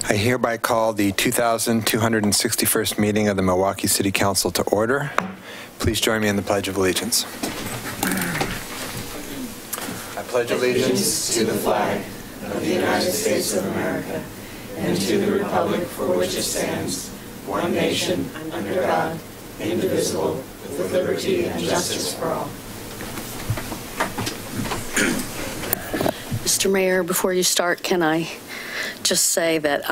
I hereby call the 2,261st meeting of the Milwaukie City Council to order. Please join me in the Pledge of Allegiance. I pledge allegiance to the flag of the United States of America and to the republic for which it stands, one nation, under God, indivisible, with liberty and justice for all. Mr. Mayor, before you start, can I just say that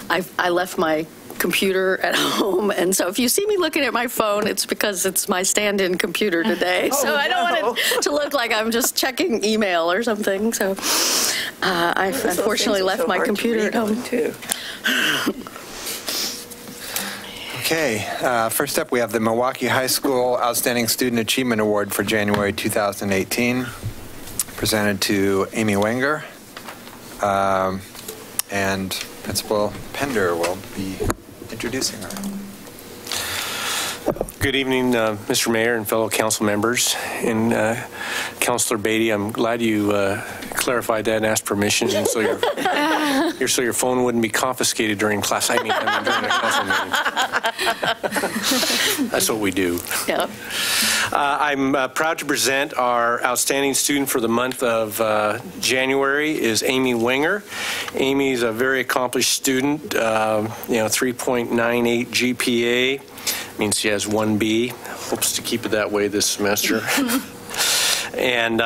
I left my computer at home, and so if you see me looking at my phone, it's because it's my stand-in computer today. So I don't want it to look like I'm just checking email or something. So I unfortunately left my computer at home too. Okay, first up we have the Milwaukie High School Outstanding Student Achievement Award for January 2018, presented to Amy Wenger. And Principal Pender will be introducing her. Good evening, Mr. Mayor and fellow council members. And Councilor Beatty, I'm glad you clarified that and asked permission, and so your phone wouldn't be confiscated during class. I mean during a council meeting. That's what we do. Yeah. I'm proud to present our outstanding student for the month of January is Amy Wenger. Amy's a very accomplished student, 3.98 GPA. Means she has 1B. Hopes to keep it that way this semester. And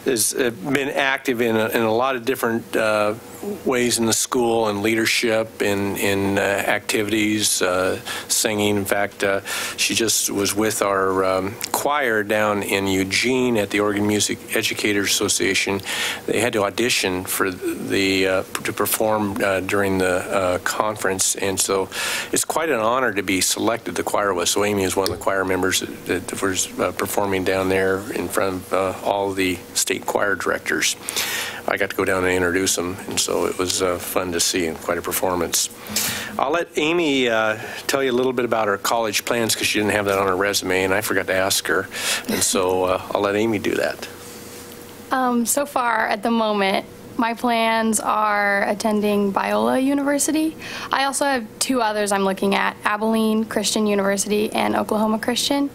has been active in a lot of different ways in the school and leadership in activities, singing. In fact, she just was with our choir down in Eugene at the Oregon Music Educators Association. They had to audition for the to perform during the conference, and so it's quite an honor to be selected. The choir was. So Amy is one of the choir members that was performing down there in front of all the state choir directors. I got to go down and introduce them, and so it was fun to see and quite a performance. I'll let Amy tell you a little bit about her college plans because she didn't have that on her resume, and I forgot to ask her, and so I'll let Amy do that. So far, at the moment, my plans are attending Biola University. I also have two others I'm looking at, Abilene Christian University and Oklahoma Christian.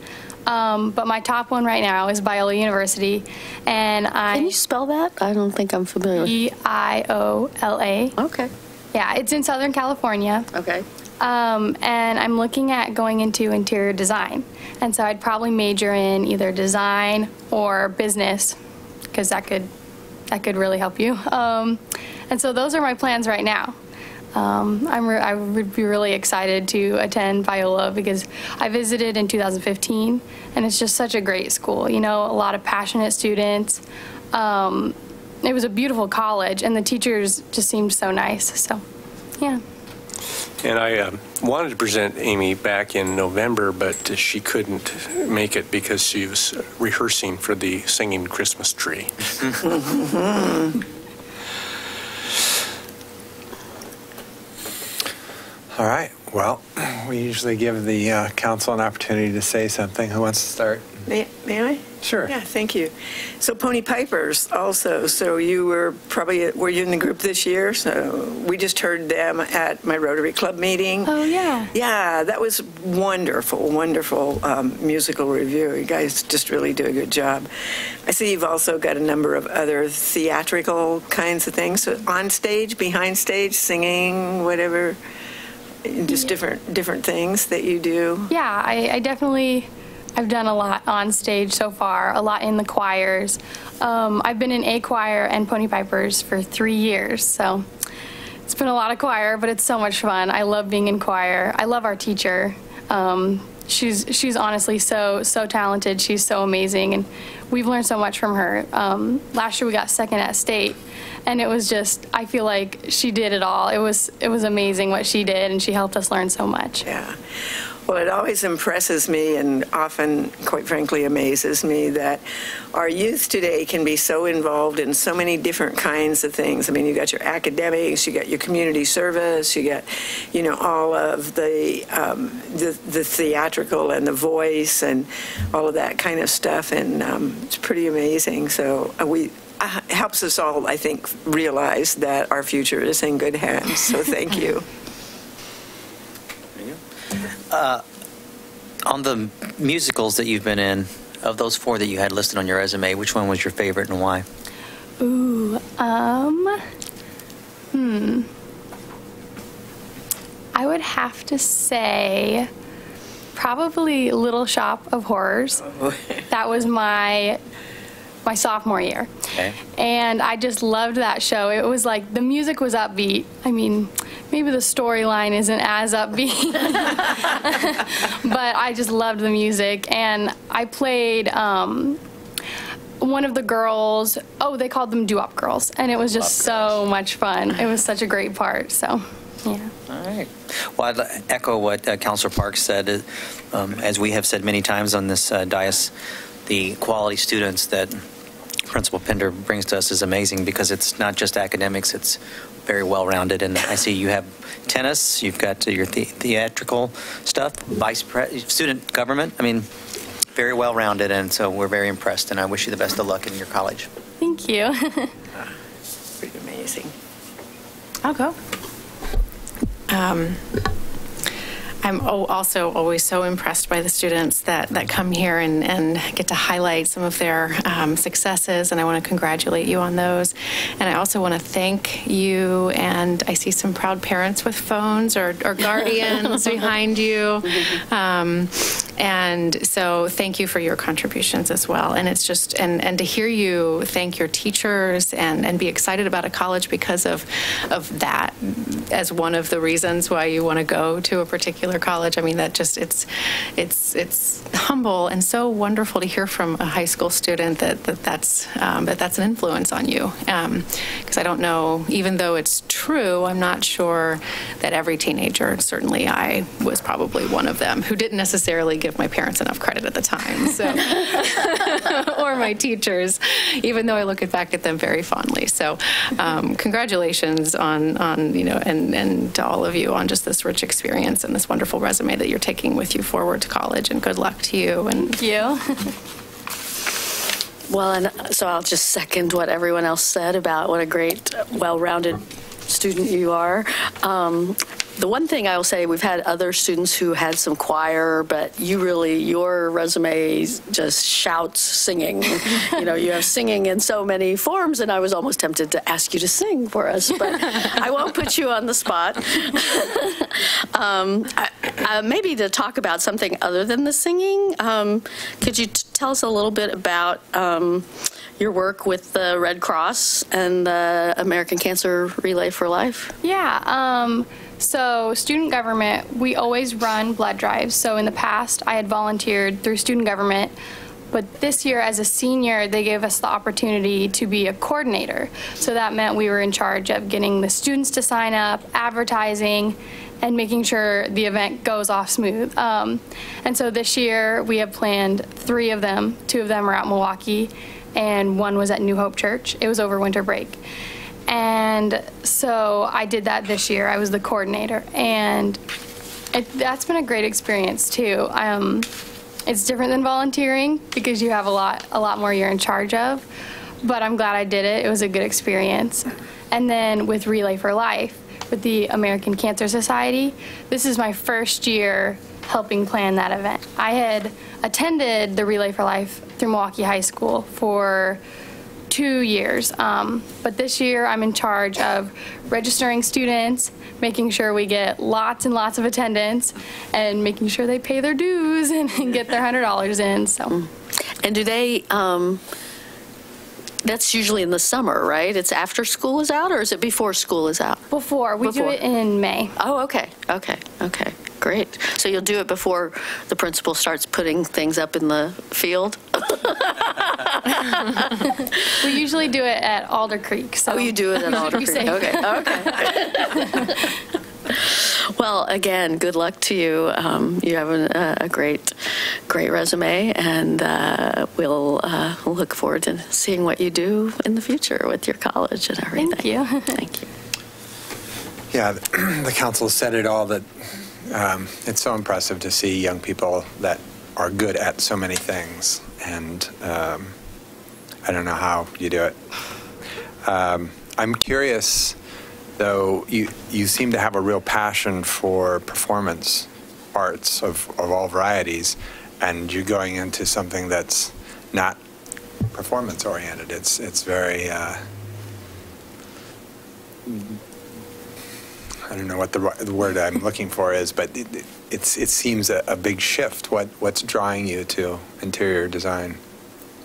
But my top one right now is Biola University, and Can you spell that? I don't think I'm familiar with Biola. Okay. Yeah, it's in Southern California. Okay. And I'm looking at going into interior design. And so I'd probably major in either design or business, because that could really help you. And so those are my plans right now. I would be really excited to attend Biola because I visited in 2015, and it's just such a great school. You know, a lot of passionate students. It was a beautiful college, and the teachers just seemed so nice. So, yeah. And I wanted to present Amy back in November, but she couldn't make it because she was rehearsing for the singing Christmas tree. All right. Well, we usually give the council an opportunity to say something. Who wants to start? May I? Sure. Yeah, thank you. So Pony Pipers also, so you were you in the group this year? So we just heard them at my Rotary Club meeting. Oh, yeah. Yeah, that was wonderful, wonderful musical review. You guys just really do a good job. I see you've also got a number of other theatrical kinds of things, so on stage, behind stage, singing, whatever. Just different things that you do. Yeah, I've done a lot on stage so far, a lot in the choirs. I've been in A choir and Pony Pipers for 3 years, so it's been a lot of choir, but it's so much fun. I love being in choir. I love our teacher. she's honestly so talented. She's so amazing, and we've learned so much from her. Last year we got second at state, and it was just, I feel like she did it all. It was amazing what she did, and she helped us learn so much. Yeah. Well, it always impresses me and often, quite frankly, amazes me that our youth today can be so involved in so many different kinds of things. I mean, you got your academics, you got your community service, you got, all of the theatrical and the voice and all of that kind of stuff, and it's pretty amazing. So helps us all, I think, realize that our future is in good hands. So thank you. On the musicals that you've been in, of those 4 that you had listed on your resume, which one was your favorite and why? Ooh, I would have to say probably Little Shop of Horrors. That was my sophomore year. Okay. And I just loved that show. It was like, the music was upbeat. I mean, maybe the storyline isn't as upbeat, but I just loved the music. And I played one of the girls, they called them doo-wop girls, and it was just so much fun. It was such a great part, so, yeah. All right. Well, I'd echo what Councilor Parks said. As we have said many times on this dais, the quality students that Principal Pender brings to us is amazing, because it's not just academics, it's very well-rounded. And I see you have tennis, you've got your theatrical stuff, student government. I mean, very well-rounded, and so we're very impressed, and I wish you the best of luck in your college. Thank you. Pretty amazing. I'll go. I'm also always so impressed by the students that come here and get to highlight some of their successes, and I want to congratulate you on those. And I also want to thank you, and I see some proud parents with phones or guardians behind you. And so thank you for your contributions as well. And it's just, and to hear you thank your teachers and be excited about a college because of that as one of the reasons why you want to go to a particular college. I mean, that just, it's humble and so wonderful to hear from a high school student that's an influence on you. Because I don't know, even though it's true, I'm not sure that every teenager, certainly I was probably one of them, who didn't necessarily give my parents enough credit at the time, so or my teachers, even though I look back at them very fondly. So congratulations on and to all of you on just this rich experience and this wonderful resume that you're taking with you forward to college, and good luck to you. And Thank you. Well, and so I'll just second what everyone else said about what a great, well-rounded student you are. The one thing I will say, we've had other students who had some choir, but your resume just shouts singing. You have singing in so many forms, and I was almost tempted to ask you to sing for us, but I won't put you on the spot. Maybe to talk about something other than the singing, could you tell us a little bit about your work with the Red Cross and the American Cancer Relay for Life? Yeah. So student government, we always run blood drives. So in the past, I had volunteered through student government, but this year as a senior, they gave us the opportunity to be a coordinator. So that meant we were in charge of getting the students to sign up, advertising, and making sure the event goes off smooth. And so this year, we have planned 3 of them. 2 of them are at Milwaukie, and 1 was at New Hope Church. It was over winter break. And so I did that this year. I was the coordinator, and that's been a great experience too. It's different than volunteering because you have a lot more you're in charge of, but I'm glad I did it. It was a good experience. And then with Relay for Life, with the American Cancer Society, this is my first year helping plan that event. I had attended the Relay for Life through Milwaukie High School for 2 years, but this year I'm in charge of registering students, making sure we get lots and lots of attendance, and making sure they pay their dues and get their $100 in. So, and do they? That's usually in the summer, right? It's after school is out, or is it before school is out? Before. We do it in May. Oh, okay. Great. So you'll do it before the principal starts putting things up in the field? We usually do it at Alder Creek. So you do it at Alder Creek. Okay. Well, again, good luck to you. You have a great resume, and we'll look forward to seeing what you do in the future with your college and everything. Thank you. Thank you. Yeah, the council said it all, that it's so impressive to see young people that are good at so many things, and I don't know how you do it. I'm curious, though, you seem to have a real passion for performance arts of all varieties, and you're going into something that's not performance oriented. It's very I don't know what the word I'm looking for is, but it seems a big shift. What's drawing you to interior design?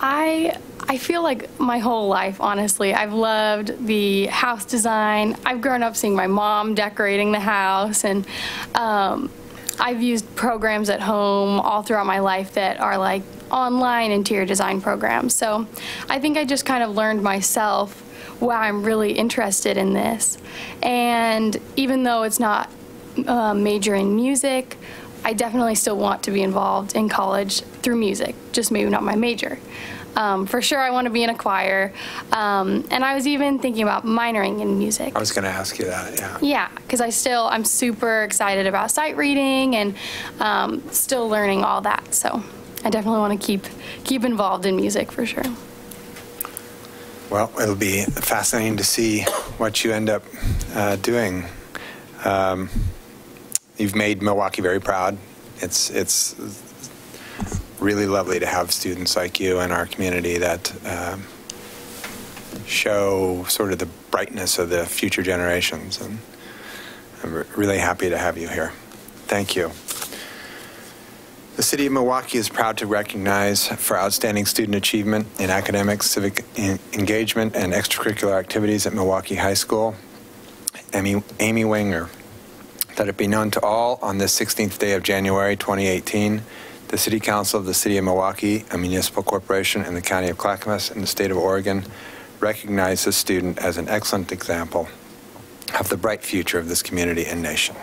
I feel like my whole life, honestly, I've loved the house design. I've grown up seeing my mom decorating the house, and I've used programs at home all throughout my life that are like online interior design programs. So I think I just kind of learned myself, wow, I'm really interested in this. And even though it's not major in music, I definitely still want to be involved in college through music, just maybe not my major. For sure, I want to be in a choir. And I was even thinking about minoring in music. I was going to ask you that, yeah. Yeah, because I'm super excited about sight reading and still learning all that. So I definitely want to keep involved in music for sure. Well, it'll be fascinating to see what you end up doing. You've made Milwaukie very proud. It's really lovely to have students like you in our community that show sort of the brightness of the future generations, and I'm really happy to have you here. Thank you. The City of Milwaukie is proud to recognize for outstanding student achievement in academics, civic engagement, and extracurricular activities at Milwaukie High School, Amy Winger. Let it be known to all, on this 16th day of January 2018, the City Council of the City of Milwaukie, a municipal corporation in the County of Clackamas in the state of Oregon, recognized this student as an excellent example of the bright future of this community and nation.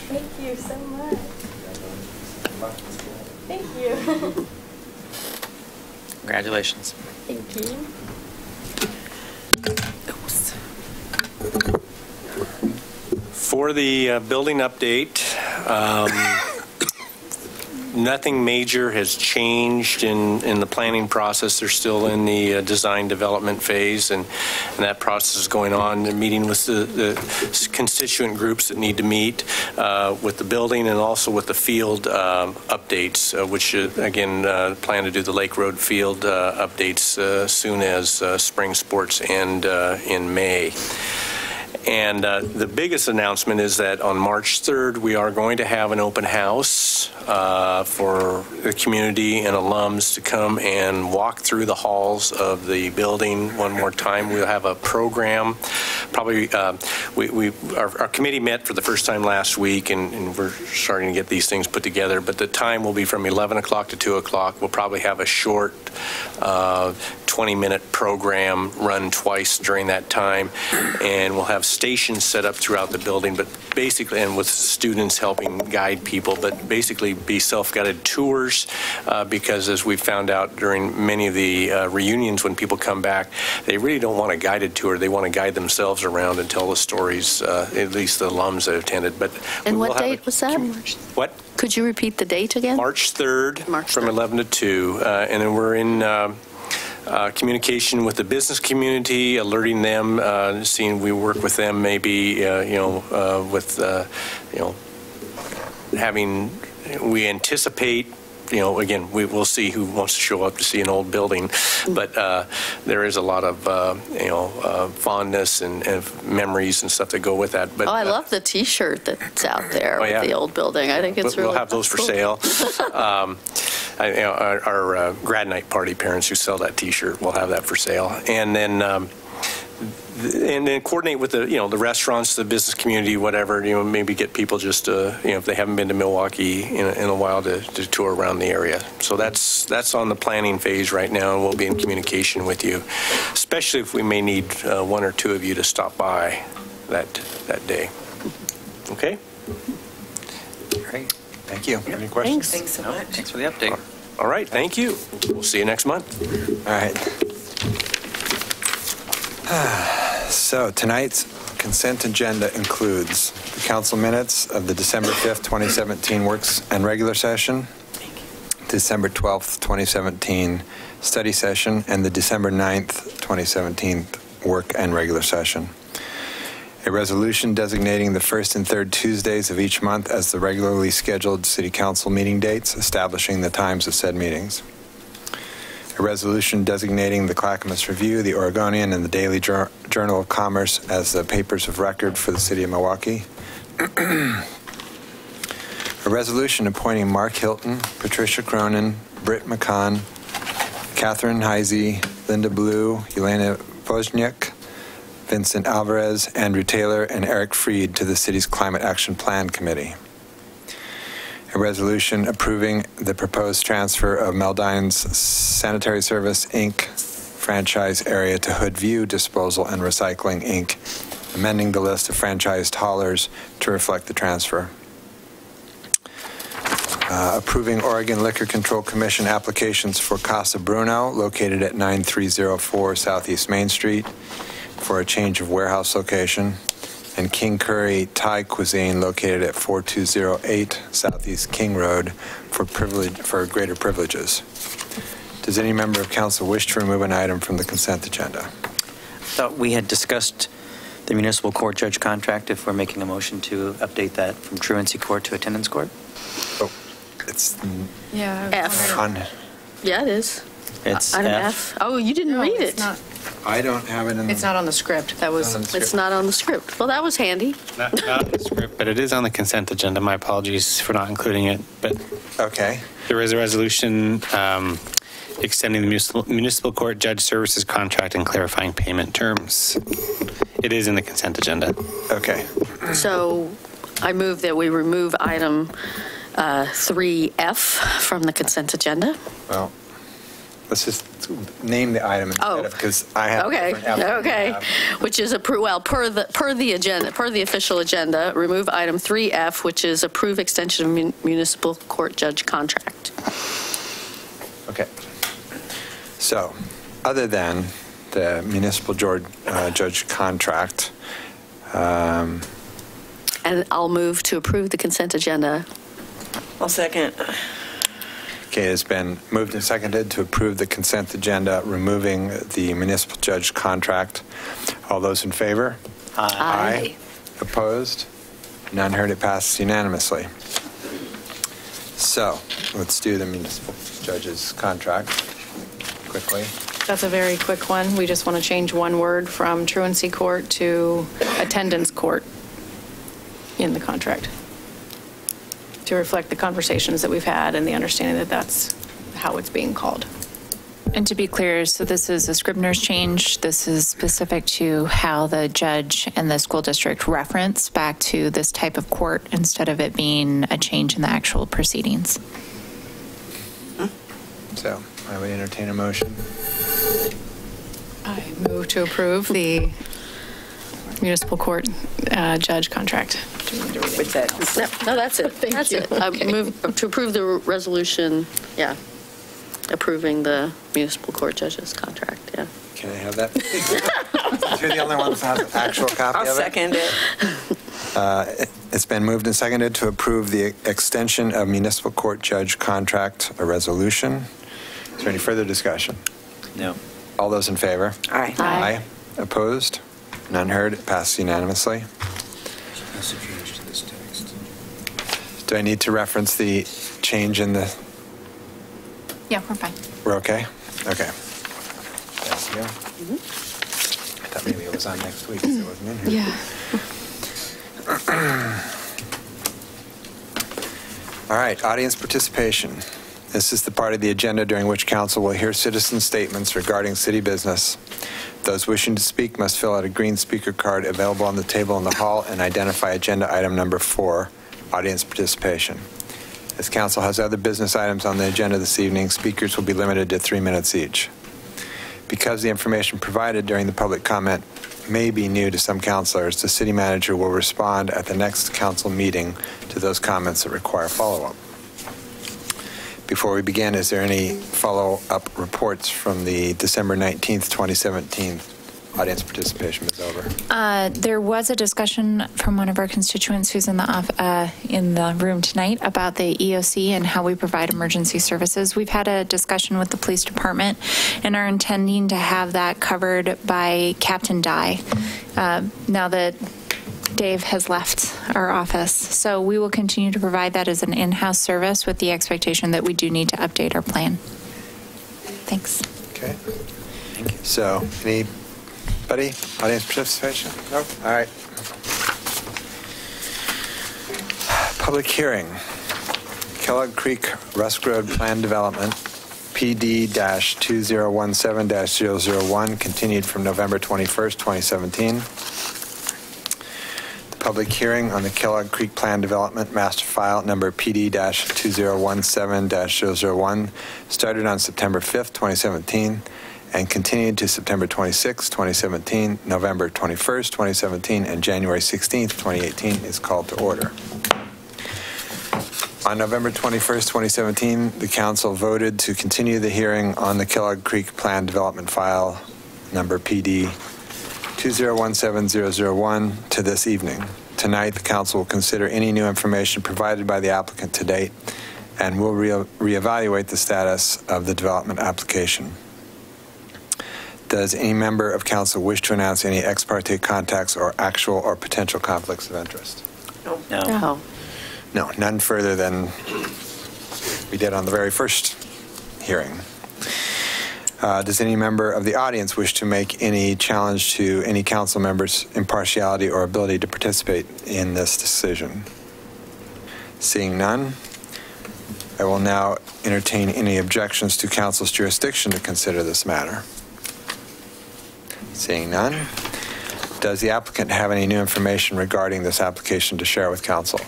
Thank you so much. Thank you. Congratulations. Thank you. For the building update, nothing major has changed in the planning process. They're still in the design development phase, and that process is going on. They're meeting with the constituent groups that need to meet with the building and also with the field updates, which again plan to do the Lake Road field updates as soon as spring sports end in May. And the biggest announcement is that on March 3rd, we are going to have an open house for the community and alums to come and walk through the halls of the building one more time. We'll have a program. Probably, our committee met for the first time last week, and we're starting to get these things put together. But the time will be from 11 o'clock to 2 o'clock. We'll probably have a short 20-minute program run twice during that time, and we'll have stations set up throughout the building, but basically, and with students helping guide people, but basically be self-guided tours, because as we found out during many of the reunions when people come back, they really don't want a guided tour. They want to guide themselves around and tell the stories, at least the alums that attended. But and what date was that? What? Could you repeat the date again? March 3rd, from 11 to 2, and then we're in communication with the business community, alerting them, seeing we work with them, maybe having. We anticipate again, we'll see who wants to show up to see an old building, but there is a lot of, fondness and memories and stuff that go with that. But I love the T-shirt that's out there with the old building. I think it's we'll really have those for cool. sale. Our grad night party parents who sell that T-shirt will have that for sale, and then coordinate with the restaurants, the business community, whatever. Maybe get people just to, if they haven't been to Milwaukee in a while, to tour around the area. So that's on the planning phase right now, and we'll be in communication with you, especially if we may need one or two of you to stop by that day. Okay. Great. Thank you. Any questions? Thanks so much. Thanks for the update. All right. Thank you. We'll see you next month. All right. So tonight's consent agenda includes the council minutes of the December 5th, 2017 works and regular session, December 12th, 2017 study session, and the December 9th, 2017 work and regular session. A resolution designating the first and third Tuesdays of each month as the regularly scheduled city council meeting dates, establishing the times of said meetings. A resolution designating the Clackamas Review, the Oregonian, and the Daily Journal of Commerce as the papers of record for the city of Milwaukee. A resolution appointing Mark Hilton, Patricia Cronin, Britt McCann, Catherine Heisey, Linda Blue, Elena Wozniak, Vincent Alvarez, Andrew Taylor, and Eric Freed to the city's Climate Action Plan Committee. A resolution approving the proposed transfer of Meldine's Sanitary Service, Inc. franchise area to Hood View Disposal and Recycling, Inc., amending the list of franchised haulers to reflect the transfer. Approving Oregon Liquor Control Commission applications for Casa Bruno, located at 9304 Southeast Main Street, for a change of warehouse location, and King Curry Thai Cuisine, located at 4208 Southeast King Road, for greater privileges. Does any member of council wish to remove an item from the consent agenda? Thought we had discussed the municipal court judge contract, if we're making a motion to update that from truancy court to attendance court. Oh, it's F. on. Yeah, it is. It's Item F. F. Oh, you didn't read it. It's not. I don't have it in. It's not on the script. That was. It's not on the script. Well, that was handy. Not on the script, but it is on the consent agenda. My apologies for not including it. But Okay. there is a resolution extending the municipal court judge services contract and clarifying payment terms. It is in the consent agenda. Okay. So I move that we remove item 3F from the consent agenda. Well, let's just name the item instead of, because I have Okay, different F than you okay. have. Which is, per the agenda, per the official agenda, remove item 3F, which is approve extension of municipal court judge contract. Okay. So, other than the municipal judge contract, And I'll move to approve the consent agenda. I'll second. okay, it's been moved and seconded to approve the consent agenda, removing the municipal judge contract. All those in favor? Aye. Opposed? None heard. It passes unanimously. So, let's do the municipal judge's contract quickly. That's a very quick one. We just want to change one word from truancy court to attendance court in the contract to reflect the conversations that we've had and the understanding that that's how it's being called. And to be clear, so this is a Scribner's change. This is specific to how the judge and the school district reference back to this type of court instead of it being a change in the actual proceedings. So, I would entertain a motion. I move to approve the municipal court judge contract. Do you want me to read it? With that. No, that's it. That's it. I move to approve the resolution, approving the municipal court judge's contract, Can I have that? You're the only one that has an actual copy I'll of it. second it. It's been moved and seconded to approve the extension of municipal court judge contract, a resolution. Is there any further discussion? No. All those in favor? Aye. Aye. Opposed? None heard. It passes unanimously. Change to this text. Do I need to reference the change in the Yeah, we're fine. We're okay? Okay. Thank you. I thought maybe it was on next week, so it wasn't in here. Yeah. All right, audience participation. This is the part of the agenda during which council will hear citizen statements regarding city business. Those wishing to speak must fill out a green speaker card available on the table in the hall and identify agenda item number 4, audience participation. As council has other business items on the agenda this evening, speakers will be limited to 3 minutes each. Because the information provided during the public comment may be new to some councilors, the city manager will respond at the next council meeting to those comments that require follow-up. Before we begin, is there any follow-up reports from the December 19th, 2017 audience participation, Ms. Over? There was a discussion from one of our constituents who's in the room tonight about the EOC and how we provide emergency services. We've had a discussion with the police department and are intending to have that covered by Captain Dye now that Dave has left our office. So we will continue to provide that as an in-house service with the expectation that we do need to update our plan. Thanks. Okay. Thank you. So, anybody? Audience participation? No? All right. Public hearing. Kellogg Creek Rusk Road Plan Development, PD-2017-001, continued from November 21st, 2017. Public hearing on the Kellogg Creek Plan Development Master File number PD-2017-001 started on September 5th, 2017 and continued to September 26th, 2017, November 21st, 2017, and January 16th, 2018 is called to order. On November 21st, 2017, the council voted to continue the hearing on the Kellogg Creek Plan Development File number PD-2017-001 to this evening. Tonight, the council will consider any new information provided by the applicant to date and will reevaluate the status of the development application. Does any member of council wish to announce any ex parte contacts or actual or potential conflicts of interest? No. No. No, none further than we did on the very first hearing. Does any member of the audience wish to make any challenge to any council member's impartiality or ability to participate in this decision? Seeing none, I will now entertain any objections to council's jurisdiction to consider this matter. Seeing none, does the applicant have any new information regarding this application to share with council?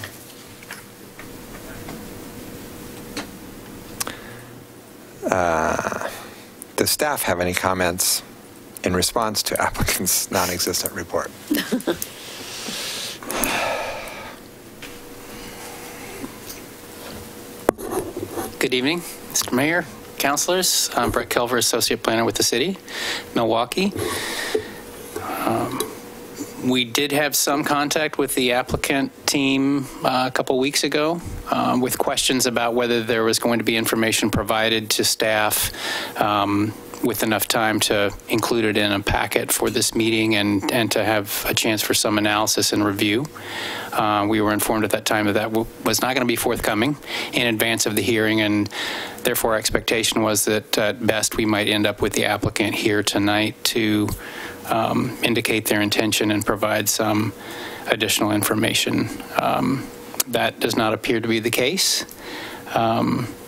Does staff have any comments in response to applicant's non-existent report? Good evening, Mr. Mayor, councilors. I'm Brett Kelver, Associate Planner with the City, Milwaukie. We did have some contact with the applicant team a couple weeks ago with questions about whether there was going to be information provided to staff with enough time to include it in a packet for this meeting and to have a chance for some analysis and review. We were informed at that time that that was not going to be forthcoming in advance of the hearing, and therefore our expectation was that at best we might end up with the applicant here tonight to indicate their intention and provide some additional information. That does not appear to be the case.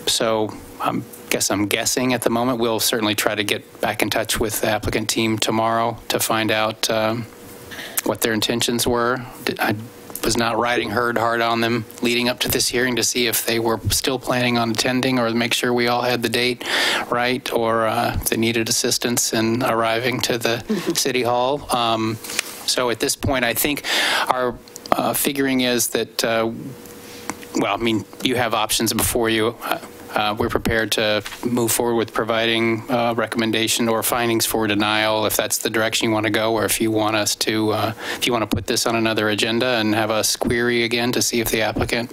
So I guess I'm guessing at the moment. We'll certainly try to get back in touch with the applicant team tomorrow to find out what their intentions were. I was not riding hard on them leading up to this hearing to see if they were still planning on attending or make sure we all had the date right, or if they needed assistance in arriving to the City Hall. So at this point, I think our figuring is that, well, I mean, you have options before you. We're prepared to move forward with providing recommendation or findings for denial if that's the direction you want to go, or if you want us to, if you want to put this on another agenda and have us query again to see if the applicant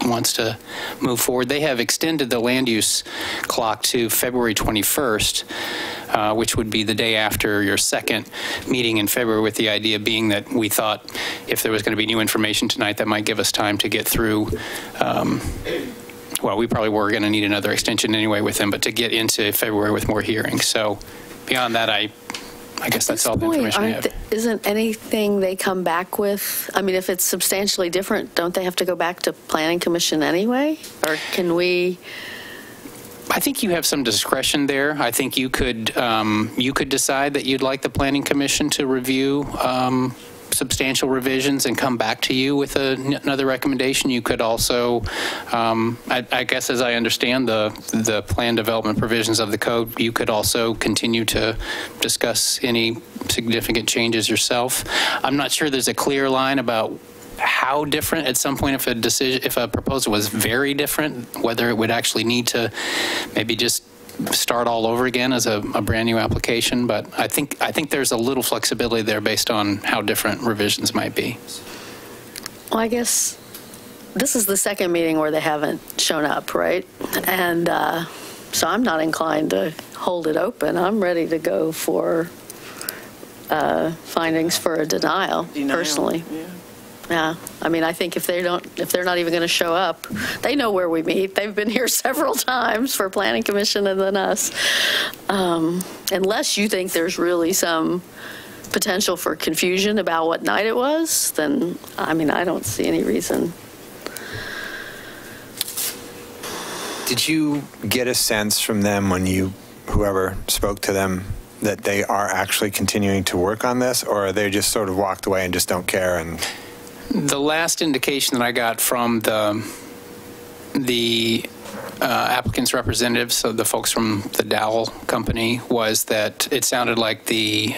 wants to move forward. They have extended the land use clock to February 21st, which would be the day after your second meeting in February, with the idea being that we thought if there was going to be new information tonight, that might give us time to get through well, we probably were going to need another extension anyway with him, but to get into February with more hearings. So beyond that, I guess that's all the information I have. Isn't anything they come back with, I mean, if it's substantially different, don't they have to go back to Planning Commission anyway? Or can we? I think you have some discretion there. I think you could decide that you'd like the Planning Commission to review substantial revisions and come back to you with another recommendation. You could also, I guess as I understand the plan development provisions of the code, you could also continue to discuss any significant changes yourself. I'm not sure there's a clear line about how different at some point if a proposal was very different, whether it would actually need to maybe just start all over again as a brand new application. But I think there's a little flexibility there based on how different revisions might be. Well, I guess this is the second meeting where they haven't shown up, right? And so I'm not inclined to hold it open. I'm ready to go for findings for a denial. Personally. Yeah, I mean, I think if they're not even going to show up, they know where we meet. They've been here several times for Planning Commission and then us. Unless you think there's really some potential for confusion about what night it was, then, I mean, I don't see any reason. Did you get a sense from them when whoever spoke to them, that they are actually continuing to work on this, or they just sort of walked away and just don't care? And the last indication that I got from the applicant's representatives, so the folks from the Dowell company, was that it sounded like the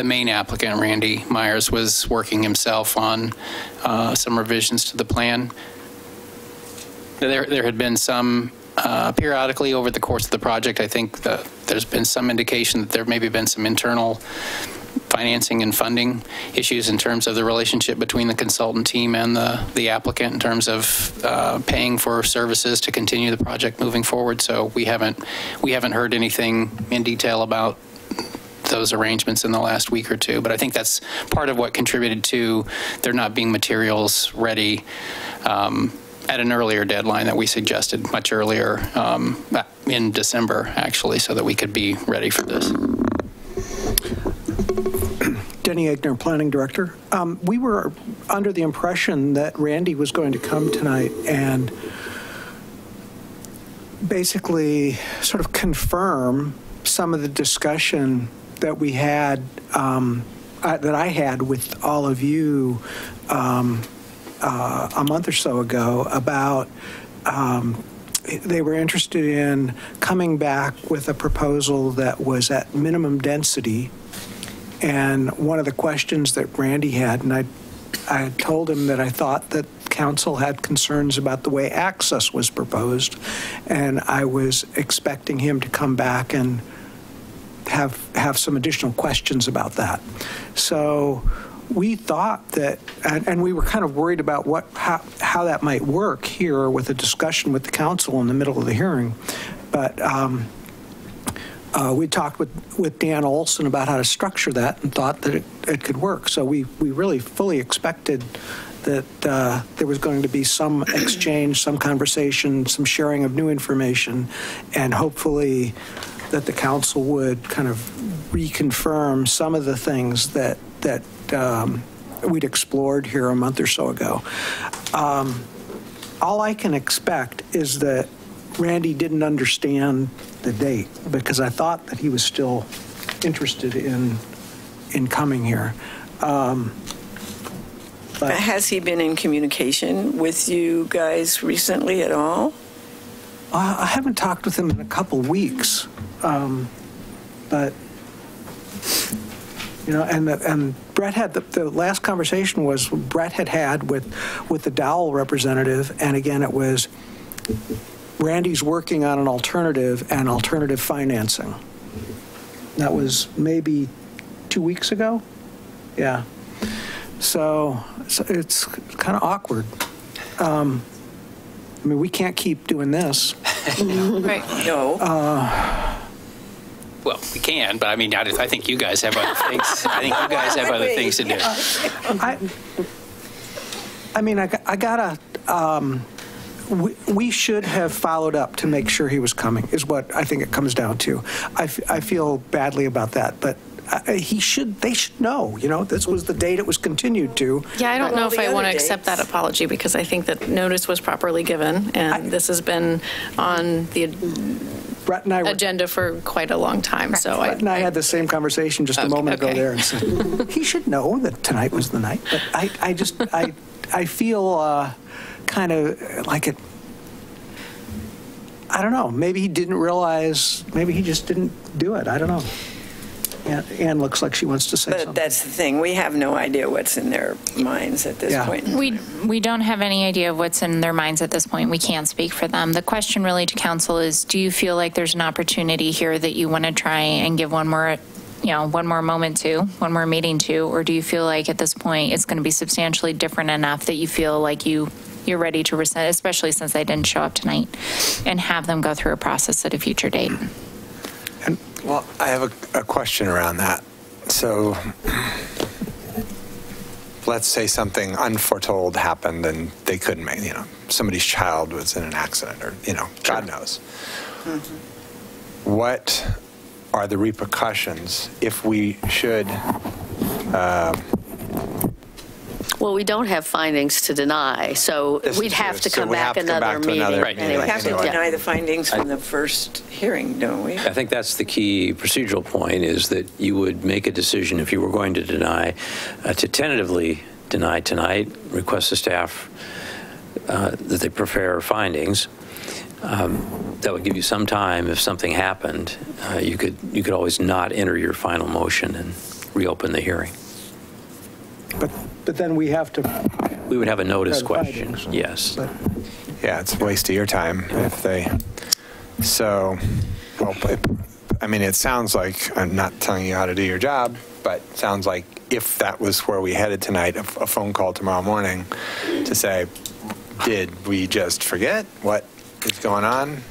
main applicant, Randy Myers, was working himself on some revisions to the plan. There had been some periodically over the course of the project. I think there's been some indication that there maybe been some internal financing and funding issues in terms of the relationship between the consultant team and the applicant in terms of paying for services to continue the project moving forward. So we haven't heard anything in detail about those arrangements in the last week or two, but I think that's part of what contributed to there not being materials ready at an earlier deadline that we suggested much earlier in December, actually, so that we could be ready for this. Denny Egner, Planning Director. We were under the impression that Randy was going to come tonight and basically sort of confirm some of the discussion that we had, that I had with all of you a month or so ago about they were interested in coming back with a proposal that was at minimum density. And one of the questions that Randy had, and I told him that I thought that council had concerns about the way access was proposed, and I was expecting him to come back and have some additional questions about that. So we thought that, and we were kind of worried about how that might work here with a discussion with the council in the middle of the hearing, but we talked with Dan Olson about how to structure that and thought that it could work. So we really fully expected that there was going to be some exchange, some conversation, some sharing of new information, and hopefully that the council would kind of reconfirm some of the things that we'd explored here a month or so ago. All I can expect is that Randy didn't understand the date, because I thought that he was still interested in coming here. But has he been in communication with you guys recently at all? I haven't talked with him in a couple weeks, but you know, and Brett had the last conversation was Brett had with the Dowell representative, and again it was Randy's working on an alternative and alternative financing. That was maybe 2 weeks ago. Yeah. So it's kind of awkward. I mean, we can't keep doing this. Right. No. Well, we can, but I mean, I think you guys have other things. I think you guys have other things to do. I mean, I gotta. we should have followed up to make sure he was coming, is what I think it comes down to. I feel badly about that, but they should know, this was the date it was continued to. Yeah, I don't know if I want to accept that apology, because I think that notice was properly given, and this has been on the Brett and I agenda for quite a long time. So Brett and I had the same conversation just a moment ago there, and said he should know that tonight was the night. But I feel kind of like it. I don't know. Maybe he didn't realize. Maybe he just didn't do it. I don't know. Ann looks like she wants to say something. But that's the thing. We have no idea what's in their minds at this point. We don't have any idea of what's in their minds at this point. We can't speak for them. The question really to council is, do you feel like there's an opportunity here that you want to try and give one more moment to, one more meeting to, or do you feel like at this point it's going to be substantially different enough that you feel like you're ready to rescind, especially since they didn't show up tonight, and have them go through a process at a future date? Well, I have a question around that. So let's say something unforetold happened and they couldn't make, somebody's child was in an accident or, God knows. Mm-hmm. What are the repercussions if we should? Well, we don't have findings to deny, so we'd have to come back another meeting. Anyway. We have to deny the findings from the first hearing, don't we? I think that's the key procedural point, is that you would make a decision if you were going to deny, to tentatively deny tonight, request the staff that they prepare findings. That would give you some time. If something happened, you could always not enter your final motion and reopen the hearing. But then we have to. We would have a notice question. Yes. Yeah, it's a waste of your time if they. So, well, it sounds like, I'm not telling you how to do your job, but it sounds like if that was where we headed tonight, a phone call tomorrow morning to say, did we just forget what is going on,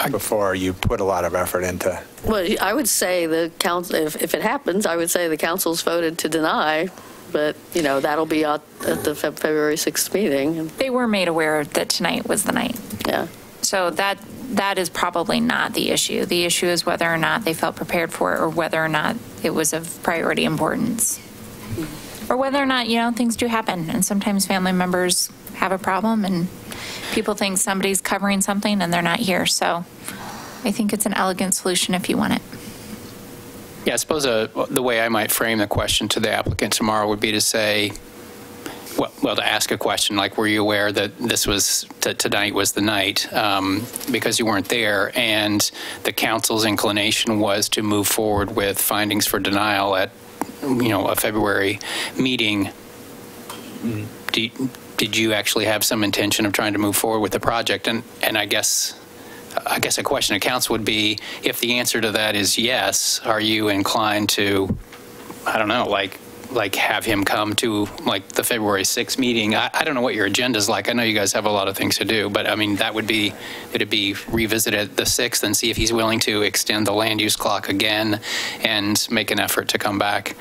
before you put a lot of effort into. Well, I would say the council, if it happens, I would say the council's voted to deny. But, that'll be at the February 6th meeting. They were made aware that tonight was the night. Yeah. So that is probably not the issue. The issue is whether or not they felt prepared for it, or whether or not it was of priority importance. Or whether or not, things do happen. And sometimes family members have a problem and people think somebody's covering something and they're not here. So I think it's an elegant solution if you want it. Yeah, I suppose the way I might frame the question to the applicant tomorrow would be to say, well, to ask a question like, were you aware that this was, tonight was the night, because you weren't there, and the council's inclination was to move forward with findings for denial at, a February meeting. Did you actually have some intention of trying to move forward with the project? And I guess a question of council would be, if the answer to that is yes, are you inclined to, I don't know, like have him come to the February 6th meeting? I don't know what your agenda is like. I know you guys have a lot of things to do, but it'd be revisited the 6th and see if he's willing to extend the land use clock again and make an effort to come back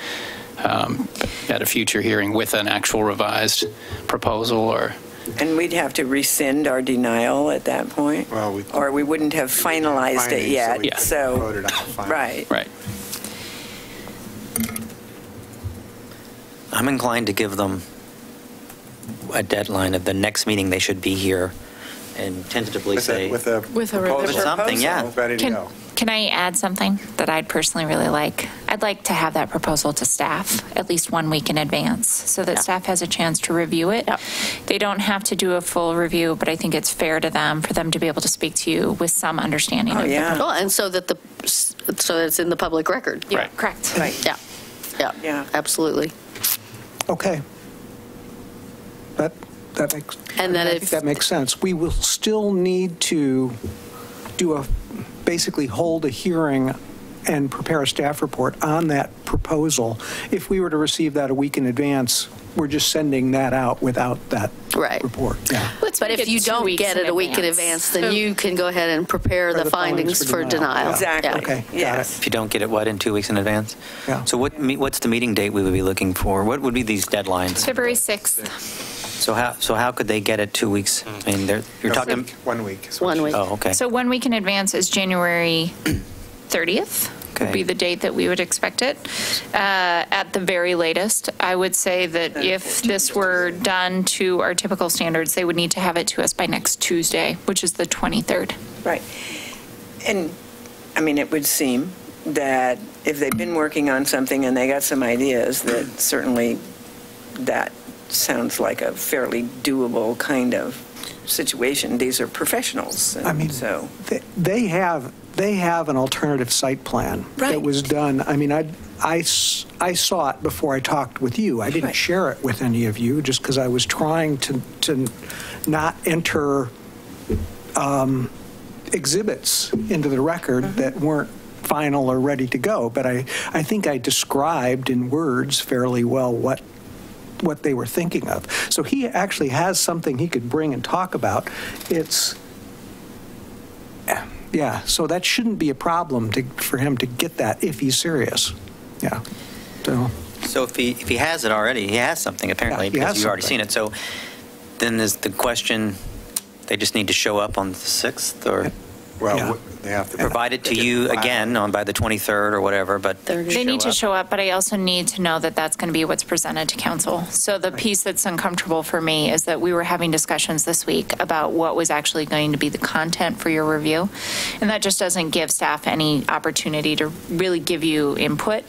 at a future hearing with an actual revised proposal. Or. And we'd have to rescind our denial at that point? Well, or we wouldn't have finalized it yet. So voted on the final. Right. I'm inclined to give them a deadline of the next meeting they should be here, and tentatively say with something. Yeah. Ready to go. Can I add something that I'd personally really like? I'd like to have that proposal to staff at least 1 week in advance so that staff has a chance to review it. Yep. They don't have to do a full review, but I think it's fair to them for them to be able to speak to you with some understanding of it. Well, and so that it's in the public record. Yeah, right. Correct. Right. Yeah. Absolutely. Okay. That makes. And then I think that makes sense. We will still need to basically hold a hearing and prepare a staff report on that proposal. If we were to receive that a week in advance, we're just sending that out without that report. Yeah. But if you don't get it a week in advance, then you can go ahead and prepare the findings for denial. Yeah. Exactly. Okay. Got it. If you don't get it, in 2 weeks in advance? Yeah. So what's the meeting date we would be looking for? What would be these deadlines? February 6th. So how could they get it 2 weeks? I mean, you're talking 1 week. 1 week. Oh, okay. So 1 week in advance is January 30th. Would be the date that we would expect it. At the very latest, I would say that if this were done to our typical standards, they would need to have it to us by next Tuesday, which is the 23rd. Right. And, I mean, it would seem that if they've been working on something and they got some ideas, that certainly that sounds like a fairly doable kind of situation. These are professionals. I mean, so they have an alternative site plan that was done. I mean, I saw it before I talked with you. I didn't share it with any of you just because I was trying to not enter exhibits into the record that weren't final or ready to go. But I think I described in words fairly well what they were thinking of. So he actually has something he could bring and talk about. Yeah, so that shouldn't be a problem for him to get that if he's serious. Yeah. So if he has it already, he has something apparently because you've already seen it. So then there's the question, they just need to show up on the 6th or? Well, they have to provide it to you again by the 23rd or whatever, but they need to show up, but I also need to know that that's going to be what's presented to council. So the piece that's uncomfortable for me is that we were having discussions this week about what was actually going to be the content for your review, and that just doesn't give staff any opportunity to really give you input.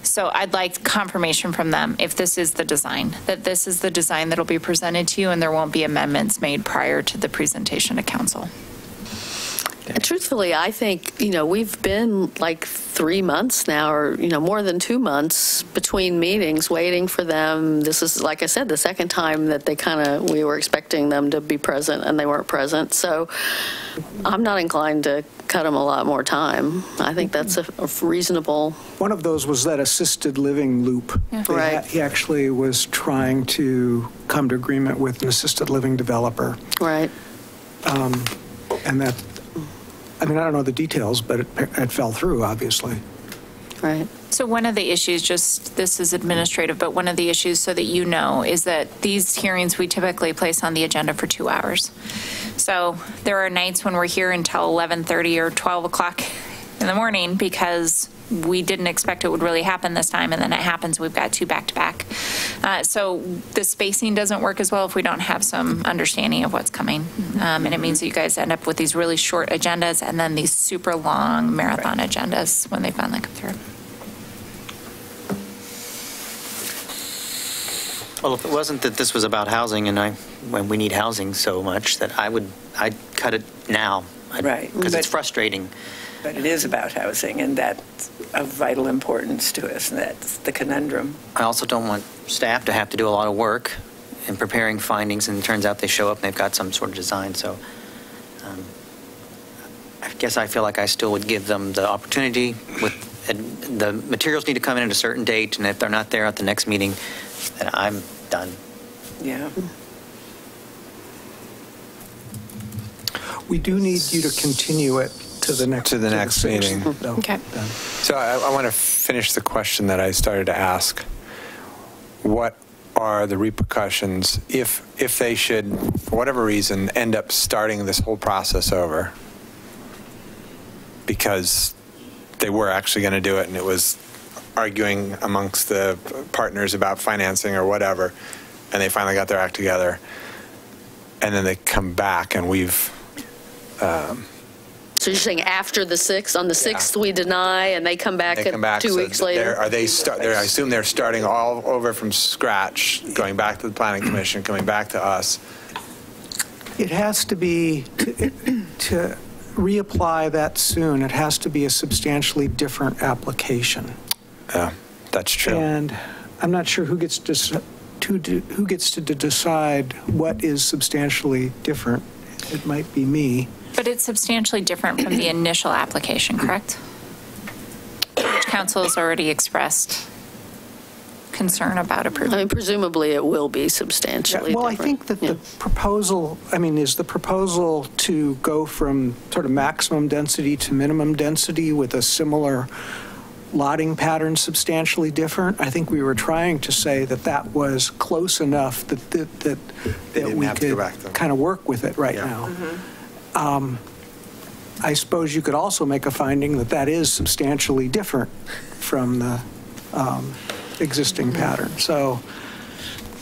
So I'd like confirmation from them if this is the design, that this is the design that'll be presented to you and there won't be amendments made prior to the presentation to council. And truthfully, I think, we've been like 3 months now, or, more than 2 months between meetings waiting for them. This is, like I said, the second time that we were expecting them to be present and they weren't present. So I'm not inclined to cut them a lot more time. I think that's a reasonable. One of those was that assisted living loop. Yeah. Right. He actually was trying to come to agreement with an assisted living developer. Right. And that, I mean, I don't know the details, but it fell through, obviously. Right. So one of the issues, this is administrative, but one of the issues, so that you know, is that these hearings we typically place on the agenda for 2 hours. So there are nights when we're here until 11:30 or 12 o'clock in the morning because we didn't expect it would really happen this time, and then it happens. We've got 2 back-to-back. So the spacing doesn't work as well if we don't have some understanding of what's coming. And it means that you guys end up with these really short agendas and then these super long marathon agendas when they finally come through. Well, if it wasn't that this was about housing and when we need housing so much, that I'd cut it now. Right. Because it's frustrating. But it is about housing, and that's of vital importance to us, and that's the conundrum. I also don't want staff to have to do a lot of work in preparing findings, and it turns out they show up and they've got some sort of design. So I guess I feel like I still would give them the opportunity. The materials need to come in at a certain date, and if they're not there at the next meeting, then I'm done. Yeah. We do need you to continue it to the next meeting. Okay. So I want to finish the question that I started to ask. What are the repercussions if they should, for whatever reason, end up starting this whole process over? Because they were actually going to do it, and it was arguing amongst the partners about financing or whatever, and they finally got their act together, and then they come back, and we've... So you're saying after the 6th, on the 6th we deny, and they come back 2 weeks later? I assume they're starting all over from scratch, going back to the Planning Commission, coming back to us. It has to be, to reapply that soon, it has to be a substantially different application. Yeah, that's true. And I'm not sure who gets to decide what is substantially different. It might be me. But it's substantially different from the initial application, correct? Which council has already expressed concern about approval. I mean, presumably it will be substantially Well, different. I think that the proposal, is the proposal to go from sort of maximum density to minimum density with a similar lotting patterns substantially different. I think we were trying to say that that was close enough that we could kind of work with it right now. I suppose you could also make a finding that that is substantially different from the existing pattern. So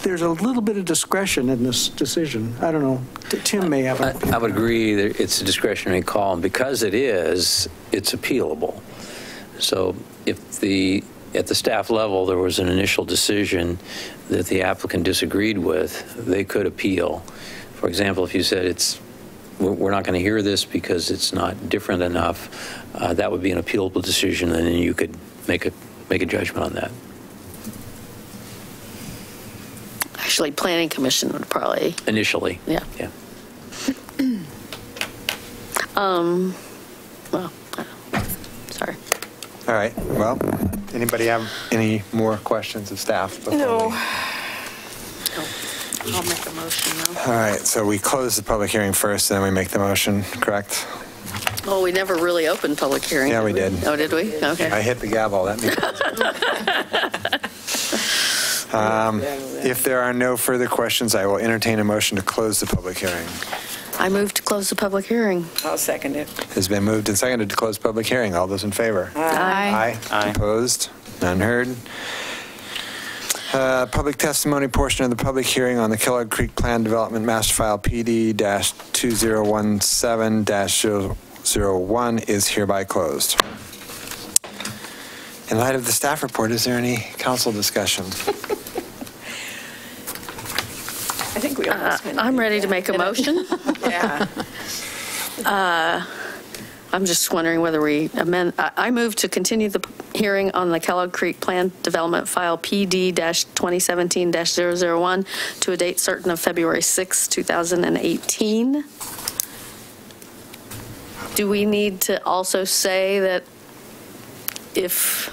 there's a little bit of discretion in this decision. I don't know. Tim may have a... I would agree that it's a discretionary call, and because it is, it's appealable. So if at the staff level there was an initial decision that the applicant disagreed with, they could appeal. For example, if you said we're not going to hear this because it's not different enough, that would be an appealable decision, and then you could make a judgment on that. Actually, Planning Commission would probably... Initially. Yeah. Yeah. Well, sorry. All right. Well, anybody have any more questions of staff? No. I'll make a motion now. All right. So we close the public hearing first, then we make the motion, correct? Oh, we never really opened public hearing. Yeah, we did. Oh, did we? Okay. I hit the gavel. That means. If there are no further questions, I will entertain a motion to close the public hearing. I move to close the public hearing. I'll second it. It has been moved and seconded to close public hearing. All those in favor? Aye. Aye. Opposed? None heard. Public testimony portion of the public hearing on the Kellogg Creek Plan Development Master File PD-2017-001 is hereby closed. In light of the staff report, is there any council discussion? I think we almost I'm ready to make a motion. Yeah. I'm just wondering whether we amend. I move to continue the hearing on the Kellogg Creek Plan Development File PD-2017-001 to a date certain of February 6, 2018. Do we need to also say that if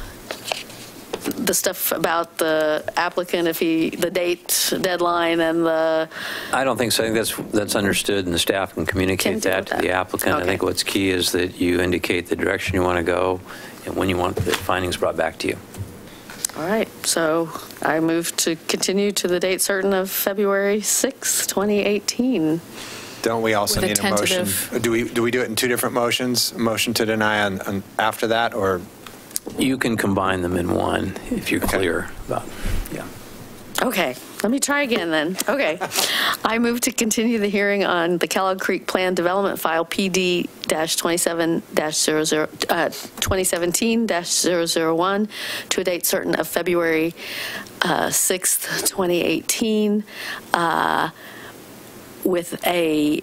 the stuff about the applicant, the date, deadline, and the... I don't think so. I think that's understood, and the staff can communicate that to the applicant. Okay. I think what's key is that you indicate the direction you want to go and when you want the findings brought back to you. All right. So I move to continue to the date certain of February 6, 2018. Don't we also need a motion? Do we do it in two different motions? A motion to deny on after that, or... You can combine them in one if you're clear about, yeah. Okay, let me try again then. Okay. I move to continue the hearing on the Kellogg Creek Plan Development File PD-2017-001 to a date certain of February 6th, 2018, with a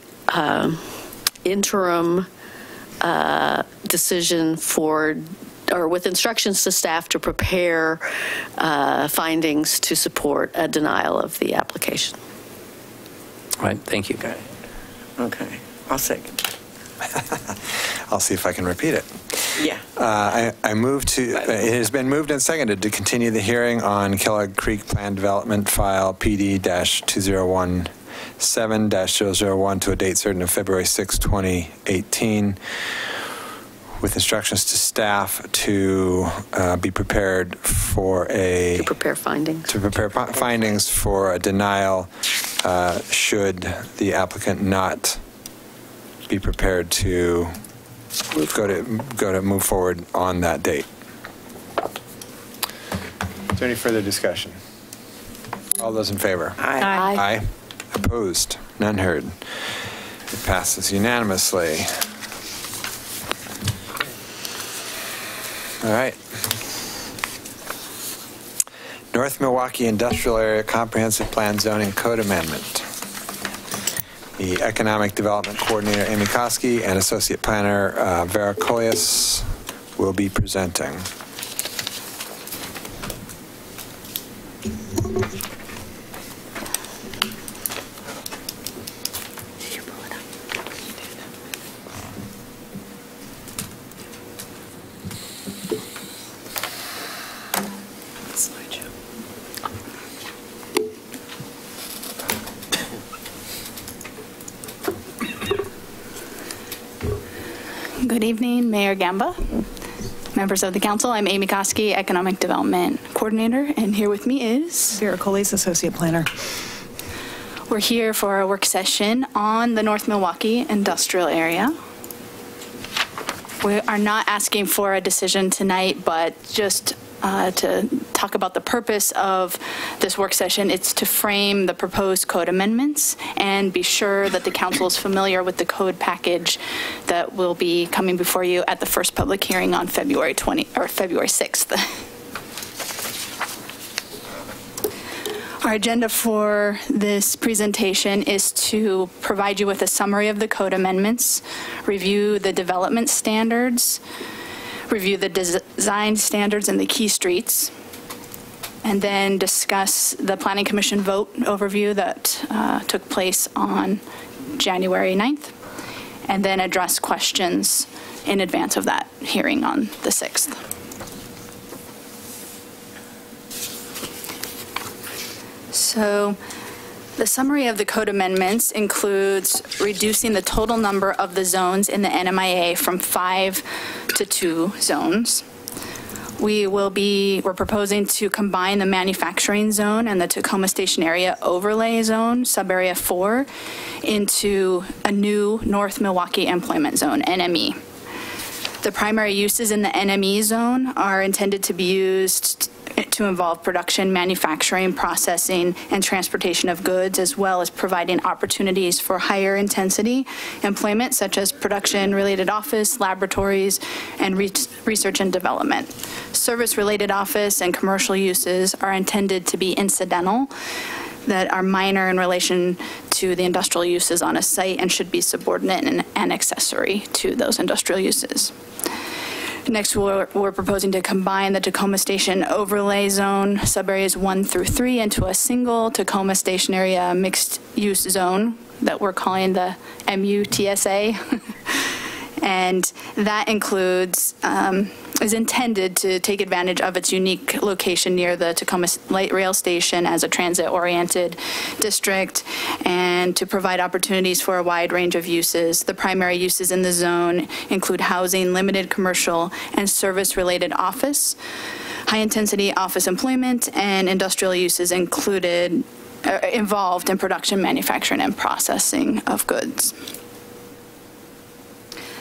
interim decision with instructions to staff to prepare findings to support a denial of the application. All right, thank you. Okay. I'll second. I'll see if I can repeat it. Yeah. I move to, it has been moved and seconded to continue the hearing on Kellogg Creek Plan Development File PD-2017-001 to a date certain of February 6, 2018, with instructions to staff to be prepared for To prepare findings. To prepare findings for a denial should the applicant not be prepared to move forward on that date. Is there any further discussion? All those in favor? Aye. Aye. Opposed? None heard. It passes unanimously. All right. North Milwaukie Industrial Area Comprehensive Plan Zoning Code Amendment. The Economic Development Coordinator, Amy Koski, and Associate Planner, Vera Collias, will be presenting. Good evening, Mayor Gamba, members of the council. I'm Amy Koski, Economic Development Coordinator, and here with me is Vera Coles, Associate Planner. We're here for a work session on the North Milwaukie industrial area. We are not asking for a decision tonight, but just to talk about the purpose of this work session. It's to frame the proposed code amendments and be sure that the council is familiar with the code package that will be coming before you at the first public hearing on February 6th. Our agenda for this presentation is to provide you with a summary of the code amendments, review the development standards, review the design standards in the key streets, and then discuss the Planning Commission vote overview that took place on January 9th, and then address questions in advance of that hearing on the 6th. So the summary of the code amendments includes reducing the total number of the zones in the NMIA from 5 to 2 zones. We're proposing to combine the manufacturing zone and the Tacoma Station area overlay zone, subarea 4, into a new North Milwaukie employment zone, NME. The primary uses in the NME zone are intended to be used to involve production, manufacturing, processing, and transportation of goods, as well as providing opportunities for higher intensity employment, such as production-related office, laboratories, and research and development. Service-related office and commercial uses are intended to be incidental, that are minor in relation to the industrial uses on a site and should be subordinate and accessory to those industrial uses. Next, we're proposing to combine the Tacoma Station overlay zone subareas 1 through 3 into a single Tacoma Station area mixed-use zone that we're calling the MUTSA. And that includes, is intended to take advantage of its unique location near the Tacoma Light Rail Station as a transit-oriented district, and to provide opportunities for a wide range of uses. The primary uses in the zone include housing, limited commercial, and service-related office, high-intensity office employment, and industrial uses involved in production, manufacturing, and processing of goods.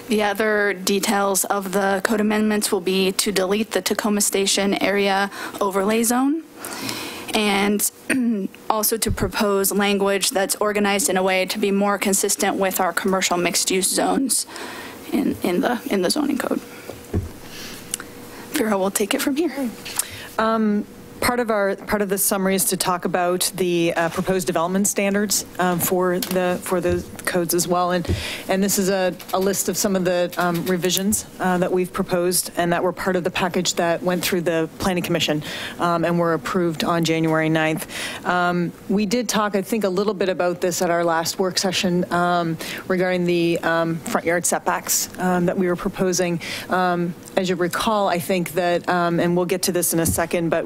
The other details of the code amendments will be to delete the Tacoma Station area overlay zone, and also to propose language that's organized in a way to be more consistent with our commercial mixed-use zones in the zoning code. Vera will take it from here. Part of this summary is to talk about the proposed development standards for the codes as well, and this is a list of some of the revisions that we've proposed and that were part of the package that went through the Planning Commission and were approved on January 9th. We did talk, I think, a little bit about this at our last work session regarding the front yard setbacks that we were proposing. As you recall, I think that, and we'll get to this in a second, but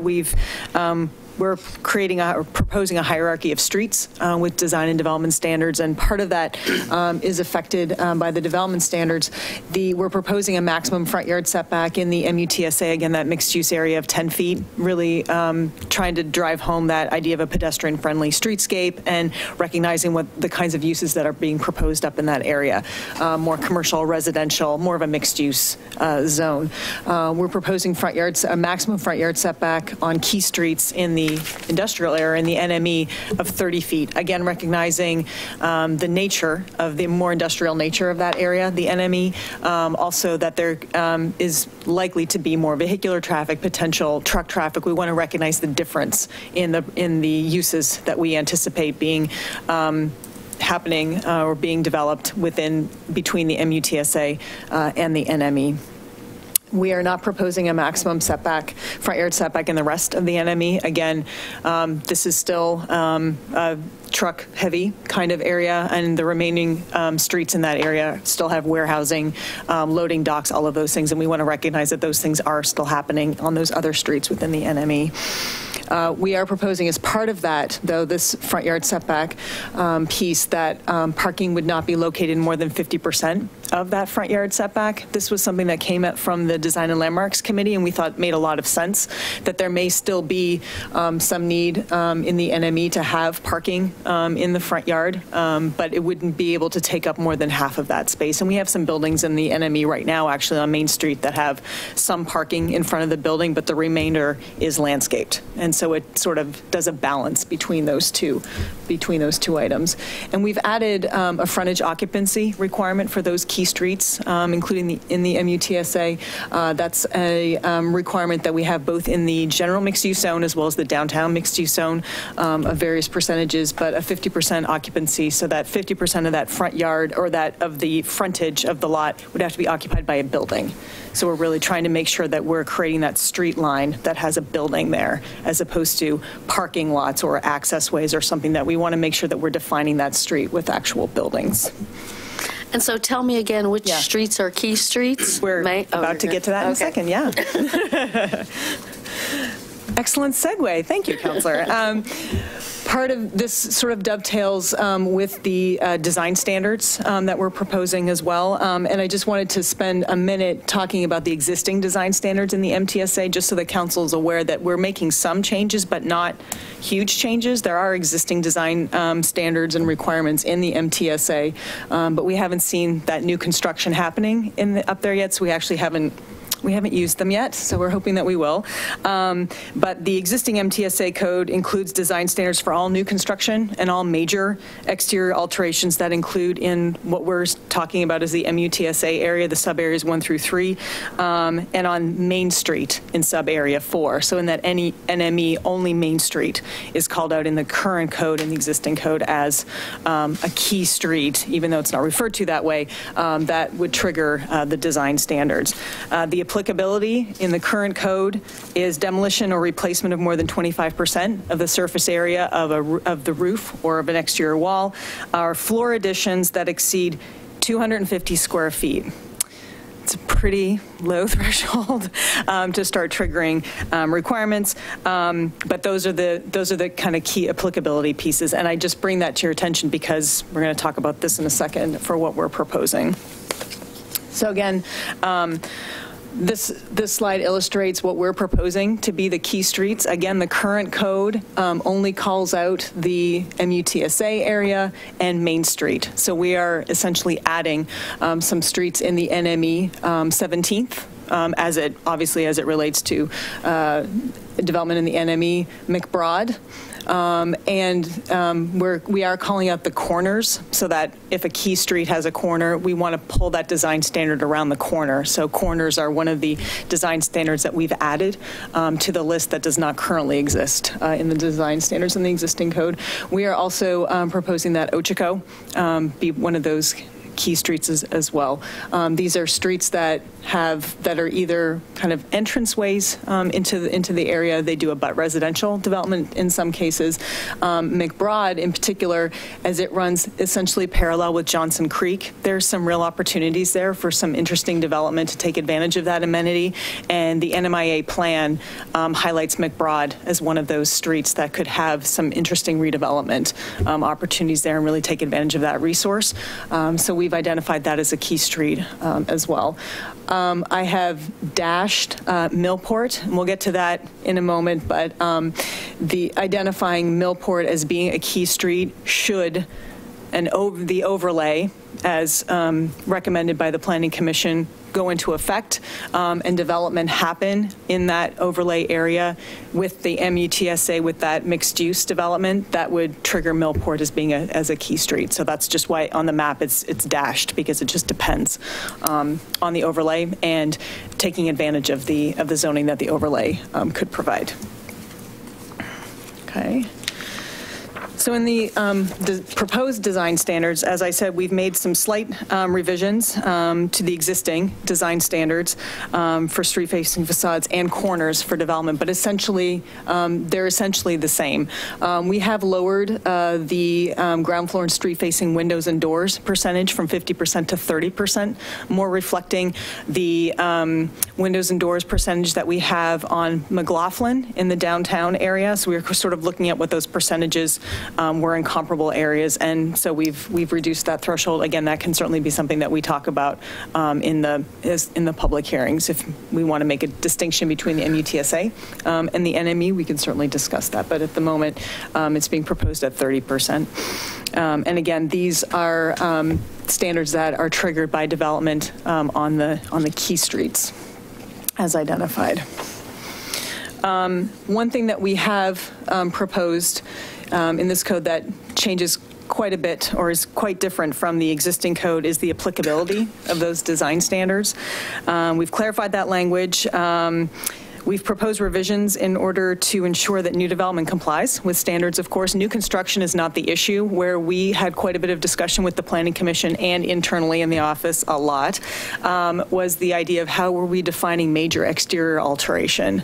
we're proposing a hierarchy of streets with design and development standards, and part of that is affected by the development standards. We're proposing a maximum front yard setback in the MUTSA, again, that mixed use area of 10 feet, really trying to drive home that idea of a pedestrian-friendly streetscape and recognizing what the kinds of uses that are being proposed up in that area. More commercial, residential, more of a mixed use zone. We're proposing a maximum front yard setback on key streets in the industrial area in the NME of 30 feet. Again, recognizing the nature of the more industrial nature of that area, the NME. Also that there is likely to be more vehicular traffic, potential truck traffic. We want to recognize the difference in the uses that we anticipate being happening or being developed between the MUTSA and the NME. We are not proposing a maximum front yard setback in the rest of the NME. Again, this is still a truck-heavy kind of area, and the remaining streets in that area still have warehousing, loading docks, all of those things, and we want to recognize that those things are still happening on those other streets within the NME. We are proposing as part of that, though, this front yard setback piece, that parking would not be located more than 50% of that front yard setback. This was something that came up from the Design and Landmarks Committee, and we thought made a lot of sense, that there may still be some need in the NME to have parking in the front yard, but it wouldn't be able to take up more than half of that space. And we have some buildings in the NME right now, actually on Main Street, that have some parking in front of the building, but the remainder is landscaped. And so it sort of does a balance between those two items. And we've added a frontage occupancy requirement for those key streets, including in the MUTSA. That's a requirement that we have both in the general mixed-use zone as well as the downtown mixed-use zone of various percentages, but a 50% occupancy, so that 50% of that front yard or that of the frontage of the lot would have to be occupied by a building. So we're really trying to make sure that we're creating that street line that has a building there, as opposed to parking lots or access ways or something, that we want to make sure that we're defining that street with actual buildings. And so tell me again, which streets are key streets? We're about to get to that in a second, yeah. Excellent segue. Thank you, Counselor. Part of this sort of dovetails with the design standards that we're proposing as well. And I just wanted to spend a minute talking about the existing design standards in the MTSA, just so the council is aware that we're making some changes, but not huge changes. There are existing design standards and requirements in the MTSA, but we haven't seen that new construction happening up there yet, so we actually haven't used them yet, so we're hoping that we will. But the existing MTSA code includes design standards for all new construction and all major exterior alterations that include in what we're talking about as the MUTSA area, the sub-areas 1 through 3, and on Main Street in sub-area 4. So in that NME, only Main Street is called out in the current code and the existing code as a key street, even though it's not referred to that way, that would trigger the design standards. The applicability in the current code is demolition or replacement of more than 25% of the surface area of the roof or of an exterior wall, or floor additions that exceed 250 square feet. It's a pretty low threshold to start triggering requirements, but those are the kind of key applicability pieces. And I just bring that to your attention because we're going to talk about this in a second for what we're proposing. So again, this slide illustrates what we're proposing to be the key streets. Again, the current code only calls out the MUTSA area and Main Street. So we are essentially adding some streets in the NME 17th, as it relates to development in the NME, McBride. We are calling out the corners, so that if a key street has a corner, we want to pull that design standard around the corner. So corners are one of the design standards that we've added to the list that does not currently exist in the design standards in the existing code. We are also proposing that Ochiko be one of those key streets as well. These are streets that are either kind of entranceways into the area. They do abut residential development in some cases. McBride, in particular, as it runs essentially parallel with Johnson Creek, there's some real opportunities there for some interesting development to take advantage of that amenity. And the NMIA plan highlights McBride as one of those streets that could have some interesting redevelopment opportunities there and really take advantage of that resource. So we've identified that as a key street as well. I have dashed Millport, and we'll get to that in a moment, but the identifying Millport as being a key street should, and the overlay as recommended by the Planning Commission, go into effect and development happen in that overlay area with the MUTSA, with that mixed use development, that would trigger Millport as being as a key street. So that's just why on the map it's dashed, because it just depends on the overlay and taking advantage of the zoning that the overlay could provide. Okay. So in the proposed design standards, as I said, we've made some slight revisions to the existing design standards for street-facing facades and corners for development, but essentially, they're essentially the same. We have lowered the ground floor and street-facing windows and doors percentage from 50% to 30%, more reflecting the windows and doors percentage that we have on McLaughlin in the downtown area. So we're sort of looking at what those percentages were in comparable areas, and so we've reduced that threshold. Again, that can certainly be something that we talk about in the public hearings. If we want to make a distinction between the MUTSA and the NME, we can certainly discuss that. But at the moment, it's being proposed at 30%. And again, these are standards that are triggered by development on the key streets as identified. One thing that we have proposed in this code that changes quite a bit or is quite different from the existing code is the applicability of those design standards. We've clarified that language. We've proposed revisions in order to ensure that new development complies with standards. Of course, new construction is not the issue. Where we had quite a bit of discussion with the Planning Commission and internally in the office a lot was the idea of how were we defining major exterior alteration.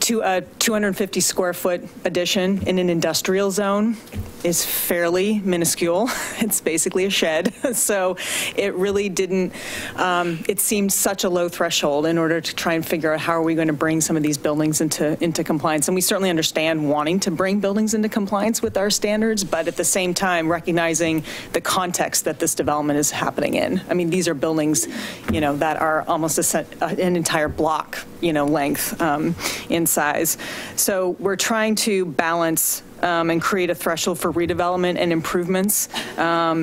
To a 250 square foot addition in an industrial zone is fairly minuscule. It's basically a shed. So it really didn't, it seemed such a low threshold in order to try and figure out how are we going to bring some of these buildings into compliance. And we certainly understand wanting to bring buildings into compliance with our standards, but at the same time recognizing the context that this development is happening in. I mean, these are buildings, that are almost an entire block, length in size. So we're trying to balance and create a threshold for redevelopment and improvements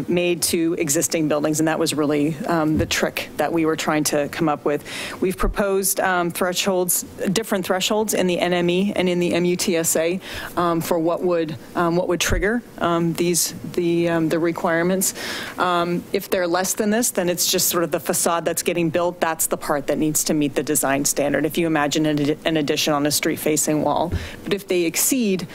made to existing buildings, and that was really the trick that we were trying to come up with. We've proposed different thresholds in the NME and in the MUTSA for what would trigger the requirements. If they're less than this, then it's just sort of the facade that's getting built. That's the part that needs to meet the design standard. If you imagine an addition on a street-facing wall, but if they exceed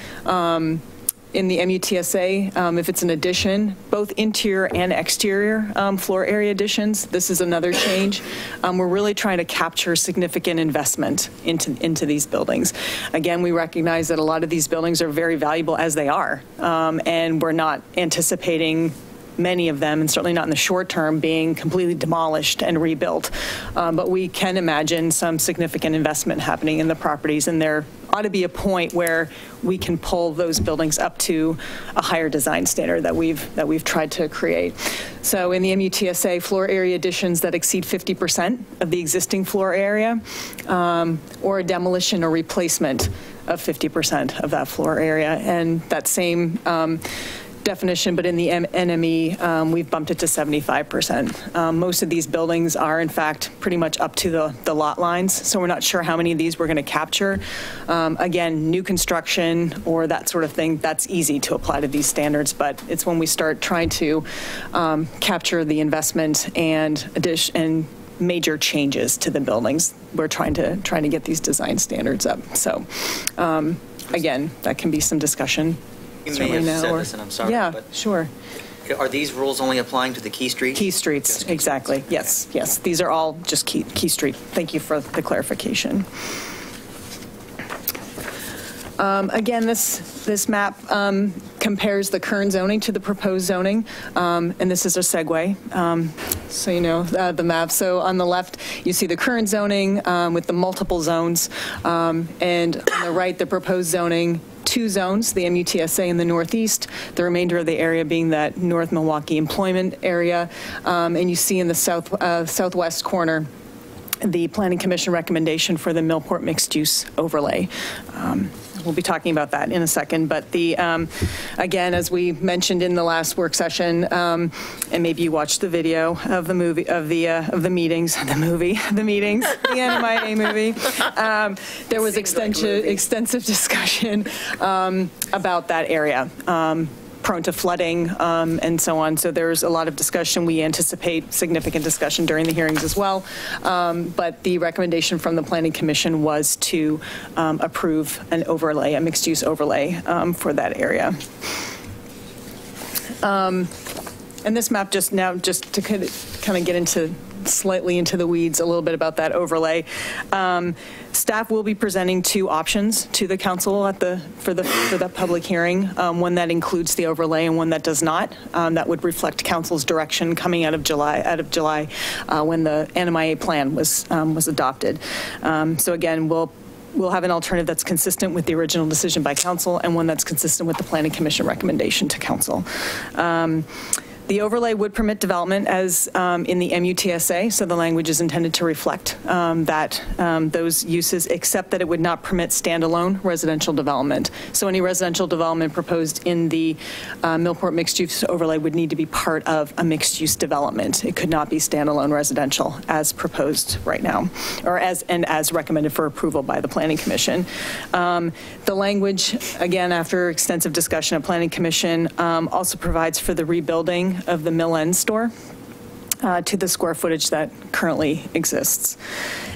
in the MUTSA, if it's an addition, both interior and exterior floor area additions, this is another change. We're really trying to capture significant investment into these buildings. Again, we recognize that a lot of these buildings are very valuable as they are, and we're not anticipating many of them, and certainly not in the short term, being completely demolished and rebuilt. But we can imagine some significant investment happening in the properties, and there ought to be a point where we can pull those buildings up to a higher design standard that we've tried to create. So in the MUTSA, floor area additions that exceed 50% of the existing floor area, or a demolition or replacement of 50% of that floor area, and that same definition, but in the NME, we've bumped it to 75%. Most of these buildings are, in fact, pretty much up to the lot lines, so we're not sure how many of these we're going to capture. Again, new construction or that sort of thing, that's easy to apply to these standards, but it's when we start trying to capture the investment and major changes to the buildings, we're trying to get these design standards up. So, again, that can be some discussion. You may have said this, and I'm sorry. Yeah, but sure. Are these rules only applying to the key streets? Key streets, exactly. Yes, yes. These are all just key street. Thank you for the clarification. Again, this map compares the current zoning to the proposed zoning, and this is a segue, so you know the map. So on the left, you see the current zoning with the multiple zones, and on the right, the proposed zoning. 2 zones, the MUTSA in the northeast, the remainder of the area being that North Milwaukie employment area, and you see in the southwest corner the Planning Commission recommendation for the Millport mixed-use overlay. We'll be talking about that in a second, but again, as we mentioned in the last work session, and maybe you watched the video of the movie of the meetings, the NMIA movie. There was extensive discussion about that area. Prone to flooding and so on. So there's a lot of discussion. We anticipate significant discussion during the hearings as well. But the recommendation from the Planning Commission was to approve an overlay, a mixed-use overlay for that area. And this map just to kind of get into slightly into the weeds a little bit about that overlay. Staff will be presenting 2 options to the council for the public hearing, one that includes the overlay and one that does not. That would reflect council's direction coming out of July when the NMIA plan was adopted. So again, we'll we'll have an alternative that's consistent with the original decision by council and one that's consistent with the Planning Commission recommendation to council. The overlay would permit development as in the MUTSA, so the language is intended to reflect those uses, except that it would not permit standalone residential development. So any residential development proposed in the Millport mixed-use overlay would need to be part of a mixed-use development. It could not be standalone residential as proposed right now, or as recommended for approval by the Planning Commission. The language, again, after extensive discussion at Planning Commission, also provides for the rebuilding of the mill end store to the square footage that currently exists.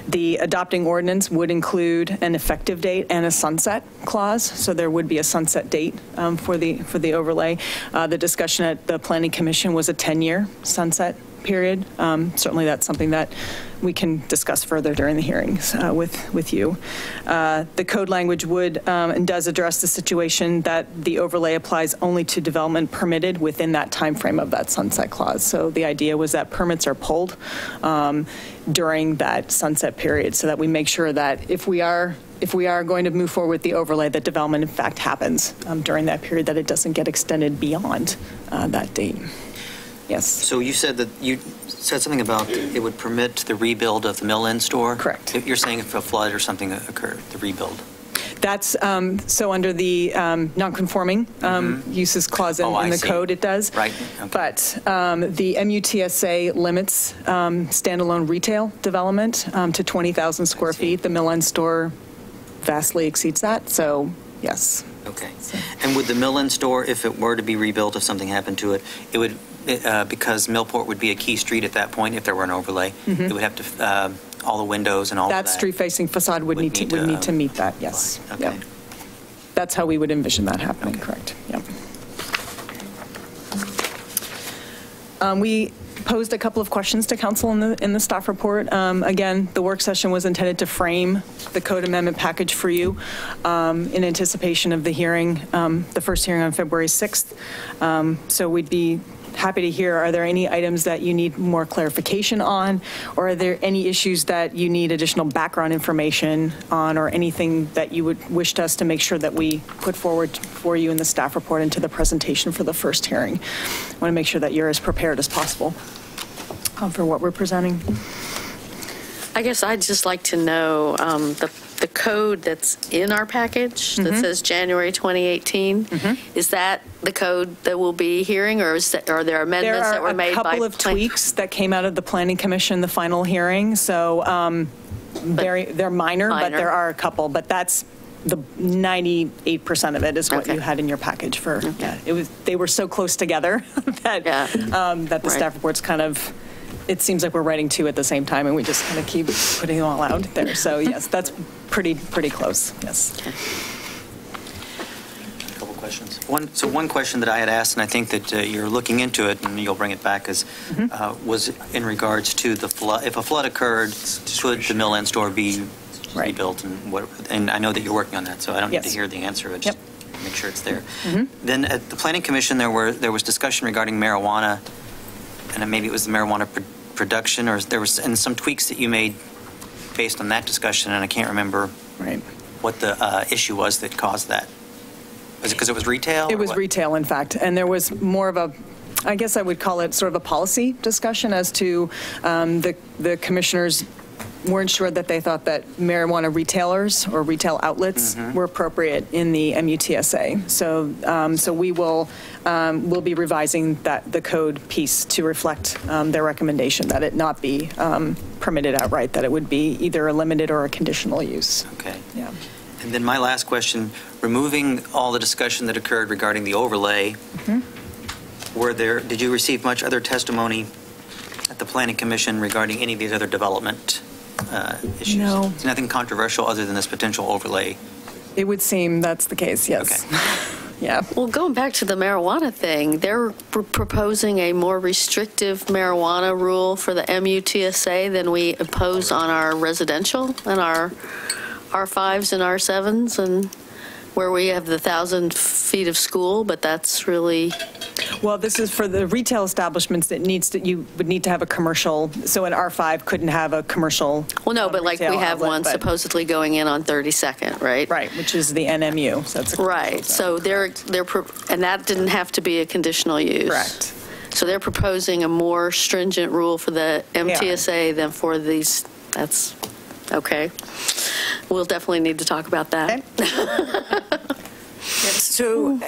The adopting ordinance would include an effective date and a sunset clause, so there would be a sunset date for the overlay. The discussion at the Planning Commission was a 10-year sunset period. Certainly that's something that we can discuss further during the hearings with you. The code language would and does address the situation that the overlay applies only to development permitted within that time frame of that sunset clause. So the idea was that permits are pulled during that sunset period, so that we make sure that if we are going to move forward with the overlay, that development in fact happens during that period, that it doesn't get extended beyond that date. Yes. So you said something about it would permit the rebuild of the mill end store? Correct. You're saying if a flood or something occurred, the rebuild? That's so under the non-conforming uses clause in the code, it does. Right. Okay. But the MUTSA limits standalone retail development to 20,000 square feet. The mill end store vastly exceeds that. So yes. Okay. And would the mill end store, if it were to be rebuilt, if something happened to it, it would, because Millport would be a key street at that point if there were an overlay, it would have to, all the windows and all of that. That street-facing facade would need to meet that, yes. Okay. Yep. That's how we would envision that happening, correct. Yep. We posed a couple of questions to council in the staff report. Again, the work session was intended to frame the code amendment package for you in anticipation of the hearing, the first hearing on February 6th. So we'd be happy to hear, are there any items that you need more clarification on, or are there any issues that you need additional background information on, or anything that you would wish us to make sure that we put forward for you in the staff report into the presentation for the first hearing? I want to make sure that you're as prepared as possible for what we're presenting. I guess I'd just like to know the code that's in our package that says January 2018. Is that the code that we'll be hearing, or are there amendments that were made by? There are a couple of tweaks that came out of the Planning Commission, the final hearing. So they're minor, but there are a couple. But that's the 98% of it is what you had in your package for. Yeah, they were so close together that that the staff report's kind of. It seems like we're writing two at the same time, and we just kind of keep putting them all out there. So yes, that's pretty close. Yes. Okay. A couple questions. One question that I had asked, and I think that you're looking into it, and you'll bring it back, is was in regards to the flood. If a flood occurred, should the mill end store be rebuilt, and what? And I know that you're working on that, so I don't need to hear the answer. But just make sure it's there. Then at the Planning Commission, there was discussion regarding marijuana. And maybe it was the marijuana production, or there was some tweaks that you made based on that discussion, and I can't remember what the issue was that caused that. Was it because it was retail? It was retail, in fact, and there was more of a, I guess I would call it sort of a policy discussion as to the commissioners weren't sure that they thought that marijuana retailers or retail outlets were appropriate in the MUTSA. So we will we'll be revising the code piece to reflect their recommendation that it not be permitted outright, that it would be either a limited or a conditional use. Okay. Yeah. And then my last question, removing all the discussion that occurred regarding the overlay, did you receive much other testimony at the Planning Commission regarding any of these other development issues? No. It's nothing controversial other than this potential overlay. It would seem that's the case, yes. Okay. Yeah. Well, going back to the marijuana thing, they're proposing a more restrictive marijuana rule for the MUTSA than we impose on our residential and our R5s and R7s, and where we have the 1,000 feet of school, but that's really... Well, this is for the retail establishments that you would need to have a commercial, so an R5 couldn't have a commercial. Well, no, but like we retail have outlet, one but- supposedly going in on 32nd, right? Right, which is the NMU, so that's a Right, so and that didn't have to be a conditional use. Correct. So they're proposing a more stringent rule for the MTSA than for these, that's, okay. We'll definitely need to talk about that. So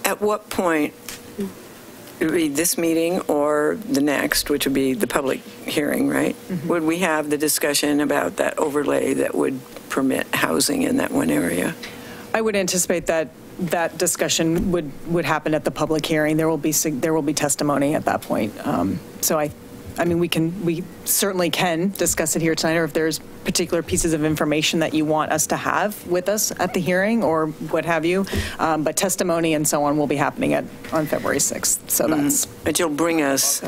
at what point, it would be this meeting or the next, which would be the public hearing, right? Would we have the discussion about that overlay that would permit housing in that one area? I would anticipate that discussion would happen at the public hearing. There will be testimony at that point. So I mean, we certainly can discuss it here tonight, or if there's particular pieces of information that you want us to have with us at the hearing or what have you. But testimony and so on will be happening on February 6th. So that's. But you'll bring us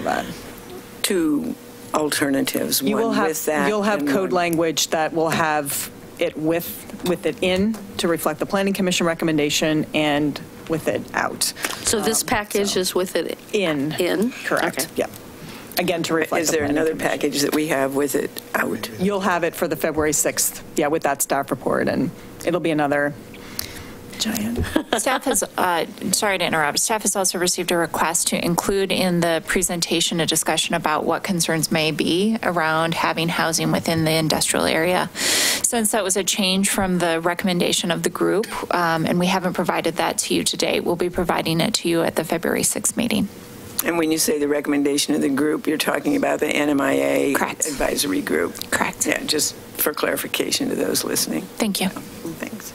two alternatives. You will have with that. You'll have code language that will have it with it in to reflect the Planning Commission recommendation and with it out. So this package is with it in? In? Correct. Okay. Yeah. Again, to reflect. Is there another package that we have with it out? You'll have it for the February 6th, with that staff report, and it'll be another giant. Staff has, sorry to interrupt, staff has also received a request to include in the presentation a discussion about what concerns may be around having housing within the industrial area. Since that was a change from the recommendation of the group, and we haven't provided that to you today, we'll be providing it to you at the February 6th meeting. And when you say the recommendation of the group, you're talking about the NMIA advisory group? Correct. Yeah, just for clarification to those listening. Thank you. Thanks.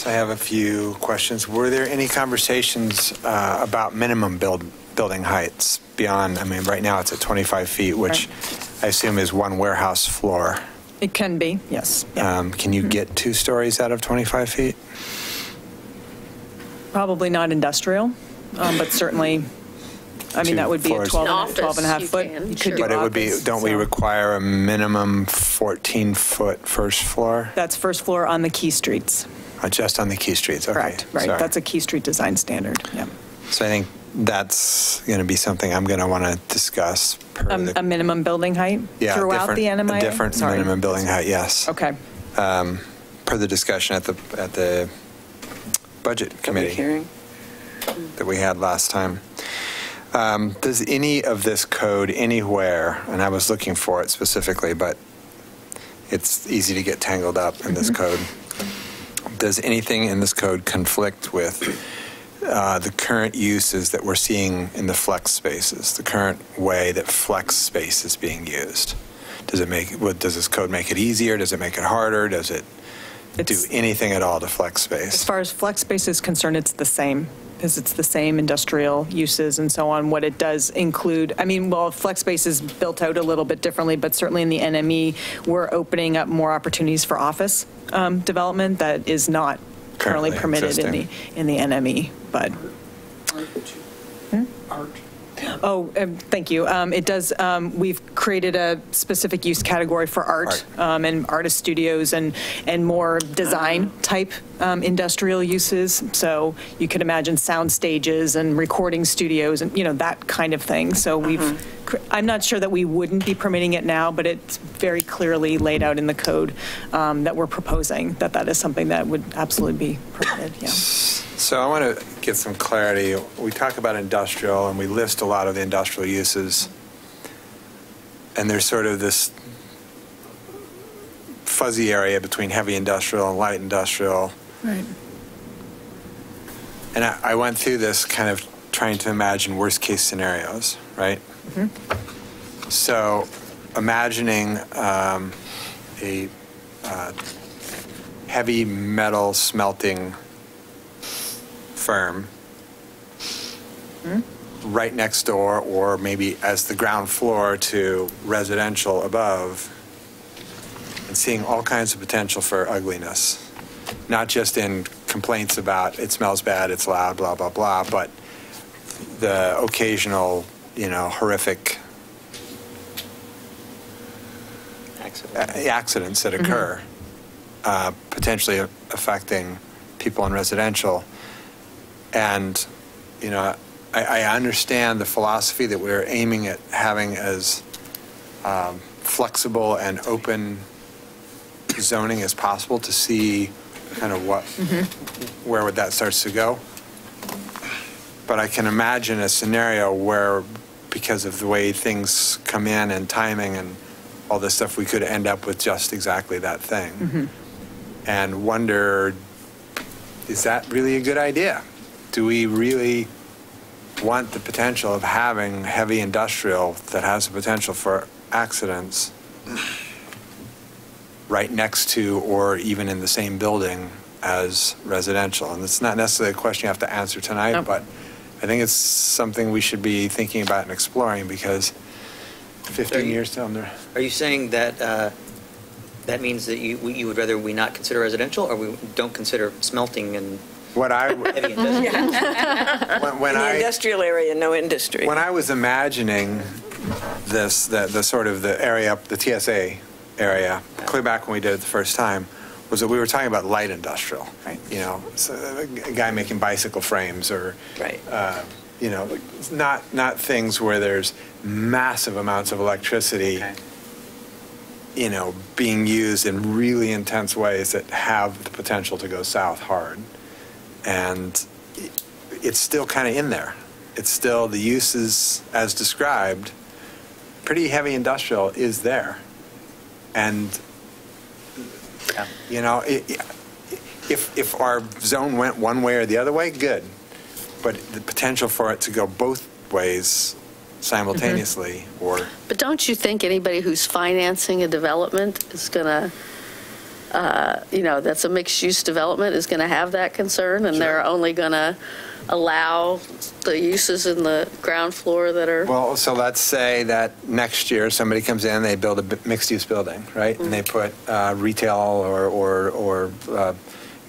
So I have a few questions. Were there any conversations about minimum building heights beyond, I mean, right now it's at 25 feet, which I assume is one warehouse floor. It can be, yes. Yeah. Can you get 2 stories out of 25 feet? Probably not industrial, but certainly, I mean, that would be a 12 and a half foot. You could do but it would be, don't we require a minimum 14-foot first floor? That's first floor on the key streets. Just on the key streets, okay. Correct, right. Sorry. That's a key street design standard, yeah. So I think that's going to be something I'm going to want to discuss. A minimum building height throughout the NMIA? A different minimum building height, yes. Okay. Per the discussion at the budget committee hearing that we had last time. Does any of this code anywhere, and I was looking for it specifically, but it's easy to get tangled up in this code. Does anything in this code conflict with the current uses that we're seeing in the flex spaces, the current way that flex space is being used? Does this code make it easier? Does it make it harder? Does it do anything at all to flex space? As far as flex space is concerned, it's the same, because it's the same industrial uses and so on. What it does include, I mean, well, flex space is built out a little bit differently, but certainly in the NME, we're opening up more opportunities for office development that is not currently permitted in the NME. But art. Oh, thank you. It does. We've created a specific use category for art. And artist studios and more design type industrial uses. So you could imagine sound stages and recording studios and that kind of thing. So I'm not sure that we wouldn't be permitting it now, but it's very clearly laid out in the code that we're proposing that is something that would absolutely be permitted. Yeah. So I want to get some clarity. We talk about industrial, and we list a lot of the industrial uses, and there's sort of this fuzzy area between heavy industrial and light industrial. Right. And I went through this kind of trying to imagine worst-case scenarios, right? Mm-hmm. So imagining a heavy metal smelting firm right next door, or maybe as the ground floor to residential above, and seeing all kinds of potential for ugliness, not just in complaints about it smells bad, it's loud, blah, blah, blah, but the occasional, horrific accidents that occur, potentially affecting people in residential. And, you know, I understand the philosophy that we're aiming at having as flexible and open zoning as possible to see kind of what, where would that starts to go. But I can imagine a scenario where, because of the way things come in and timing and all this stuff, we could end up with just exactly that thing. And wonder, is that really a good idea? Do we really want the potential of having heavy industrial that has the potential for accidents right next to or even in the same building as residential? And it's not necessarily a question you have to answer tonight, but I think it's something we should be thinking about and exploring, because 15 years down there. Are you saying that that means that you would rather we not consider residential, or we don't consider smelting and what I heavy industrial? In the industrial area, no industry. When I was imagining this, the sort of the area, the TSA area, clear back when we did it the first time, was that we were talking about light industrial. Right. You know, so a guy making bicycle frames, or right. You know, not things where there's massive amounts of electricity. Okay. You know, being used in really intense ways that have the potential to go south hard. And it's still kind of in there. It's still, the uses as described, pretty heavy industrial is there. And, you know, if our zone went one way or the other way, good. But the potential for it to go both ways simultaneously, or... But don't you think anybody who's financing a development is going to, you know, that's a mixed-use development, is going to have that concern, and they're only going to allow the uses in the ground floor that are... Well, so let's say that next year somebody comes in, they build a mixed-use building, right? And they put retail or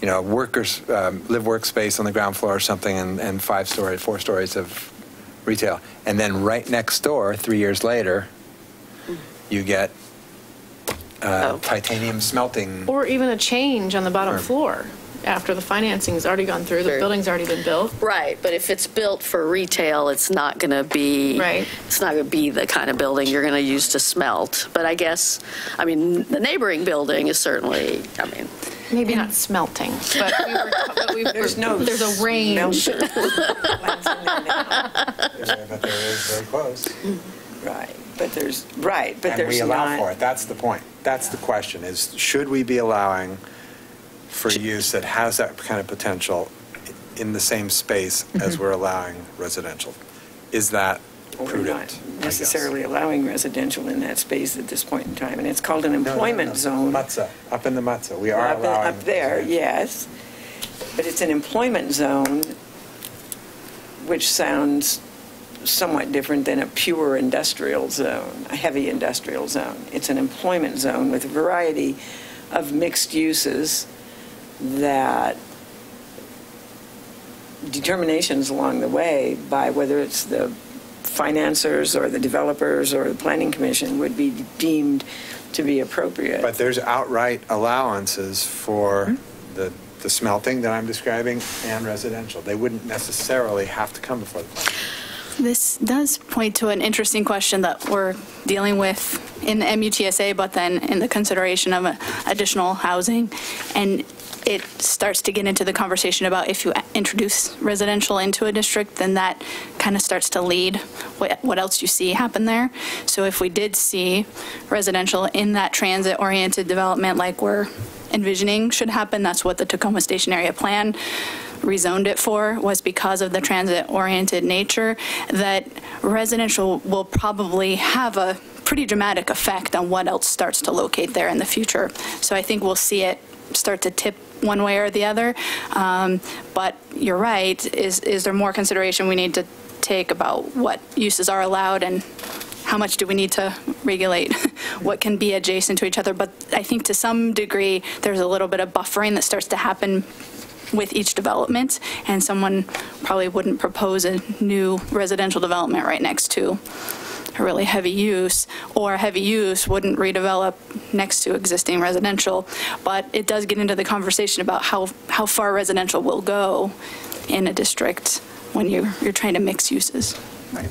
you know, workers, live workspace on the ground floor or something, and 4 stories of retail. And then right next door, 3 years later, you get titanium smelting. Or even a change on the bottom floor after the financing's already gone through, the building's already been built. Right, but if it's built for retail, it's not going to be, it's not going to be the kind of building you're going to use to smelt. But I guess, I mean, the neighboring building is certainly, I mean... Maybe not smelting, but there's a range. But there is very close. Right, but there's but and there's we allow not. for it. That's the point. That's the question: is should we be allowing for use that has that kind of potential in the same space as we're allowing residential? Is that prudent? We're not necessarily allowing residential in that space at this point in time, and it's called an employment zone. Matzah, up in the Matzah, we are allowing up there, yes, but it's an employment zone, which sounds somewhat different than a pure industrial zone, a heavy industrial zone. It's an employment zone with a variety of mixed uses that determinations along the way by whether it's the financiers or the developers or the planning commission would be deemed to be appropriate. But there's outright allowances for the smelting that I'm describing and residential. They wouldn't necessarily have to come before the planning. This does point to an interesting question that we're dealing with in the MUTSA, but then in the consideration of additional housing. And it starts to get into the conversation about if you introduce residential into a district, then that kind of starts to lead what else you see happen there. So if we did see residential in that transit-oriented development like we're envisioning should happen, that's what the Tacoma Station Area Plan rezoned it for, was because of the transit-oriented nature, that residential will probably have a pretty dramatic effect on what else starts to locate there in the future. So I think we'll see it start to tip one way or the other. But you're right, is there more consideration we need to take about what uses are allowed and how much do we need to regulate what can be adjacent to each other? But I think to some degree, there's a little bit of buffering that starts to happen with each development, and someone probably wouldn't propose a new residential development right next to a really heavy use, or heavy use wouldn't redevelop next to existing residential. But it does get into the conversation about how far residential will go in a district when you're trying to mix uses. Right.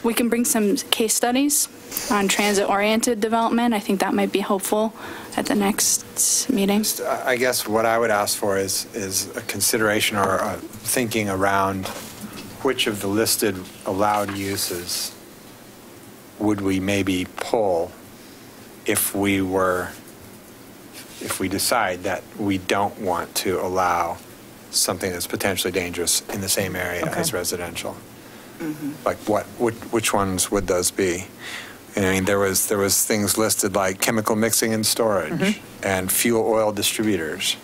We can bring some case studies on transit-oriented development. I think that might be helpful at the next meeting. I guess what I would ask for is a consideration or a thinking around which of the listed allowed uses would we maybe pull if we decide that we don't want to allow something that's potentially dangerous in the same area as residential. Like which ones would those be? And I mean, there was things listed like chemical mixing and storage and fuel oil distributors.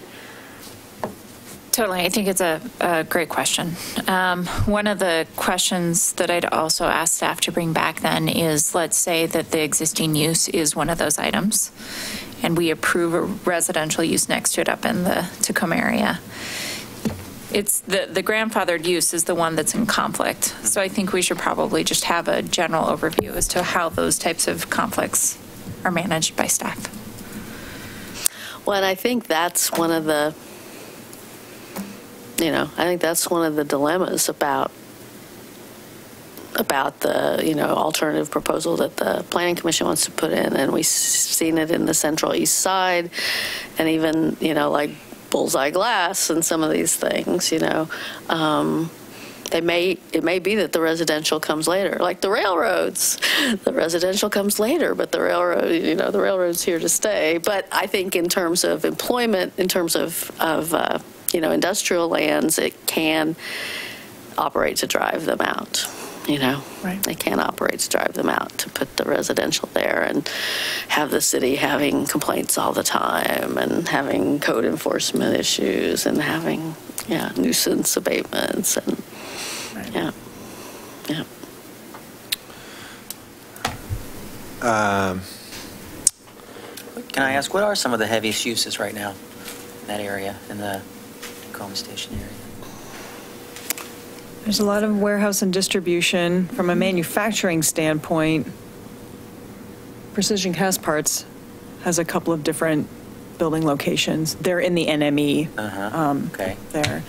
Totally. I think it's a great question. One of the questions that I'd also ask staff to bring back then is, let's say that the existing use is one of those items, and we approve a residential use next to it up in the Tacoma area. It's the grandfathered use is the one that's in conflict. So I think we should probably just have a general overview as to how those types of conflicts are managed by staff. Well, and I think that's one of the, dilemmas about the, alternative proposal that the Planning Commission wants to put in. And we've seen it in the Central East Side and even, like Bullseye Glass and some of these things, it may be that the residential comes later, like the railroads. The residential comes later, but the railroad, the railroad's here to stay. But I think in terms of employment, in terms of industrial lands, it can operate to drive them out. Right. They can operate to drive them out, to put the residential there and have the city having complaints all the time and having code enforcement issues and having, nuisance abatements and, right. Can I ask, what are some of the heaviest uses right now in that area, in the Tacoma Station area? There's a lot of warehouse and distribution. From a manufacturing standpoint, Precision Cast Parts has a couple of different building locations. They're in the NME. Okay. There.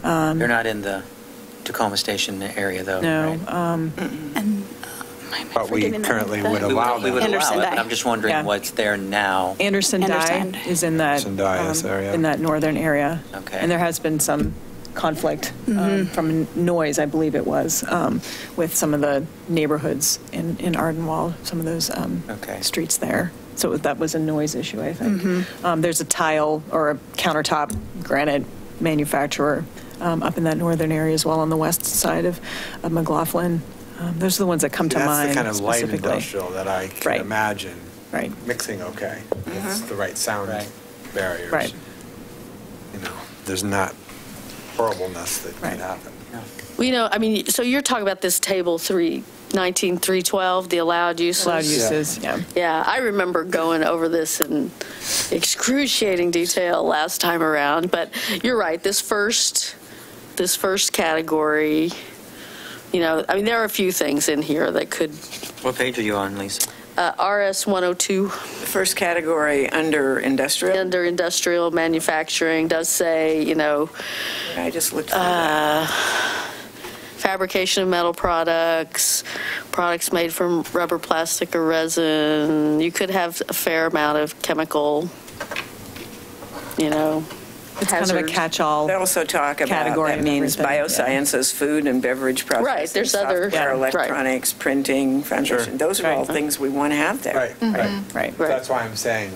They're not in the Tacoma Station area, though, No. right? But we currently would allow We them. would allow Anderson it, Dye. but I'm just wondering what's there now. Anderson Dye is in that area. in that northern area. Okay. And there has been some conflict from noise, I believe it was, with some of the neighborhoods in Ardenwald, some of those streets there. So that was a noise issue, I think. There's a tile or a countertop granite manufacturer up in that northern area as well on the west side of McLaughlin. Those are the ones that come to mind. That's the kind of light specifically. industrial that I can imagine mixing okay. It's the right sound barriers. Right. There's not horribleness that can happen. Well, so you're talking about this table 19.312, the allowed uses. Allowed uses, Yeah, I remember going over this in excruciating detail last time around, but you're right, this first category, there are a few things in here that could. What page are you on, Lisa? RS 102. The first category under industrial? Under industrial manufacturing does say, I just looked for that. Fabrication of metal products, products made from rubber, plastic, or resin. You could have a fair amount of chemical, It's kind of a catch-all. They also talk about category that means and everything, biosciences, food and beverage processing, Right, there's other- software, electronics, printing, foundation. Those are all things we want to have there. Right. That's why I'm saying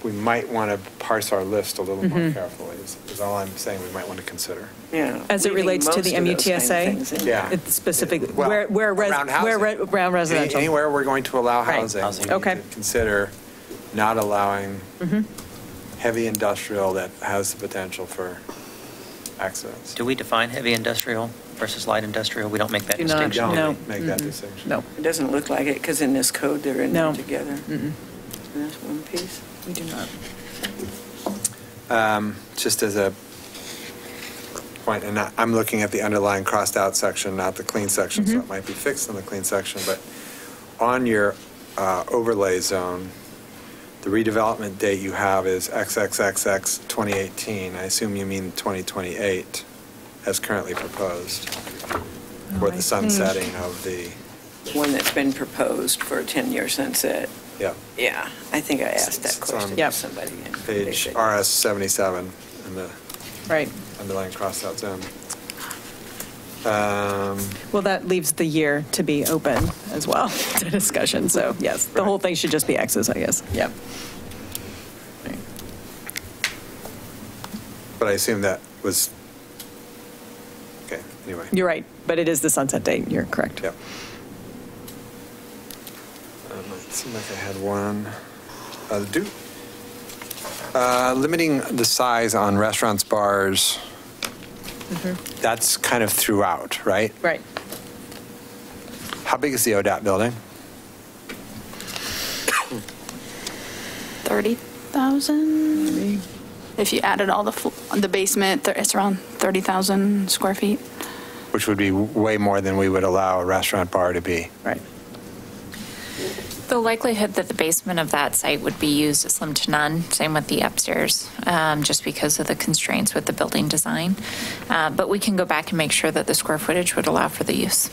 we might want to parse our list a little more carefully, is all I'm saying we might want to consider. Yeah. As it relates to the Leaving most of those MUTSA, kind of things in there. it's specific, Well, around housing. where residential. Anywhere we're going to allow Right. housing, we Okay. need to consider not allowing heavy industrial that has the potential for accidents. Do we define heavy industrial versus light industrial? We don't make that Do not. distinction. We No. don't make that distinction. No, It doesn't look like it because in this code they're in there No. together. That's one piece. we do not. Just as a point, and I'm looking at the underlying crossed out section, not the clean section, so it might be fixed in the clean section, but on your overlay zone, the redevelopment date you have is XXXX 2018. I assume you mean 2028 as currently proposed for the sunsetting of the... One that's been proposed for a 10-year sunset. Yeah. Yeah, I think I asked that question to somebody. Page RS 77 in the right underlying cross-out zone. Well, that leaves the year to be open as well to discussion. So yes, the whole thing should just be X's, I guess. Yep. Right. But I assume that was, okay, anyway. You're right, but it is the sunset date. You're correct. Yep. It seemed like I had one. Limiting the size on restaurants, bars, that's kind of throughout, right? Right. How big is the ODAT building? 30,000. If you added all the basement, it's around 30,000 square feet. Which would be way more than we would allow a restaurant bar to be. Right. The likelihood that the basement of that site would be used is slim to none. Same with the upstairs, just because of the constraints with the building design. But we can go back and make sure that the square footage would allow for the use.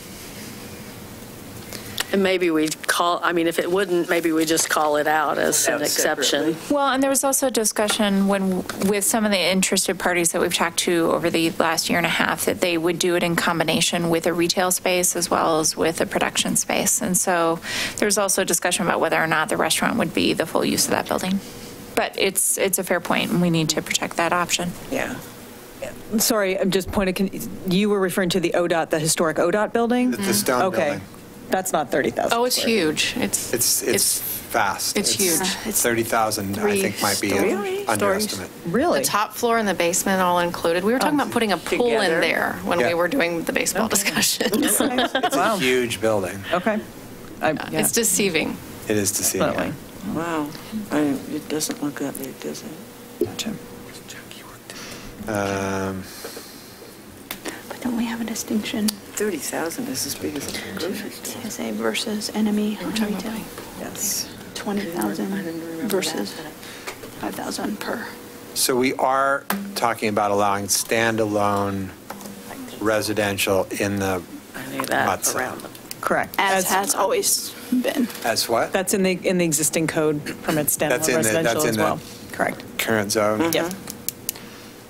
And maybe if it wouldn't, maybe we just call it out as an exception. Well, and there was also a discussion with some of the interested parties that we've talked to over the last year and a half that they would do it in combination with a retail space as well as with a production space. And so there's also a discussion about whether or not the restaurant would be the full use of that building. But it's a fair point, and we need to protect that option. Yeah. Sorry, I'm just pointing. You were referring to the ODOT, the historic ODOT building? The stone building. That's not 30,000. Oh, it's huge. It's vast. It's huge. It's 30,000, I think, might be an underestimate. Really? The top floor and the basement all included. We were talking about putting a pool in there when we were doing the baseball discussion. It's a huge building. Okay. It's deceiving. It is deceiving. Wow. It doesn't look that big, does it? Gotcha. But don't we have a distinction? 30,000 is as big as a grocery store. TSA versus enemy retail. Yes. 20,000 versus 5,000 per. So we are talking about allowing standalone residential in the MUD zone. Correct. As has always been. As what? That's in the existing code, permits standalone residential as well. Correct. Current zone? Yeah.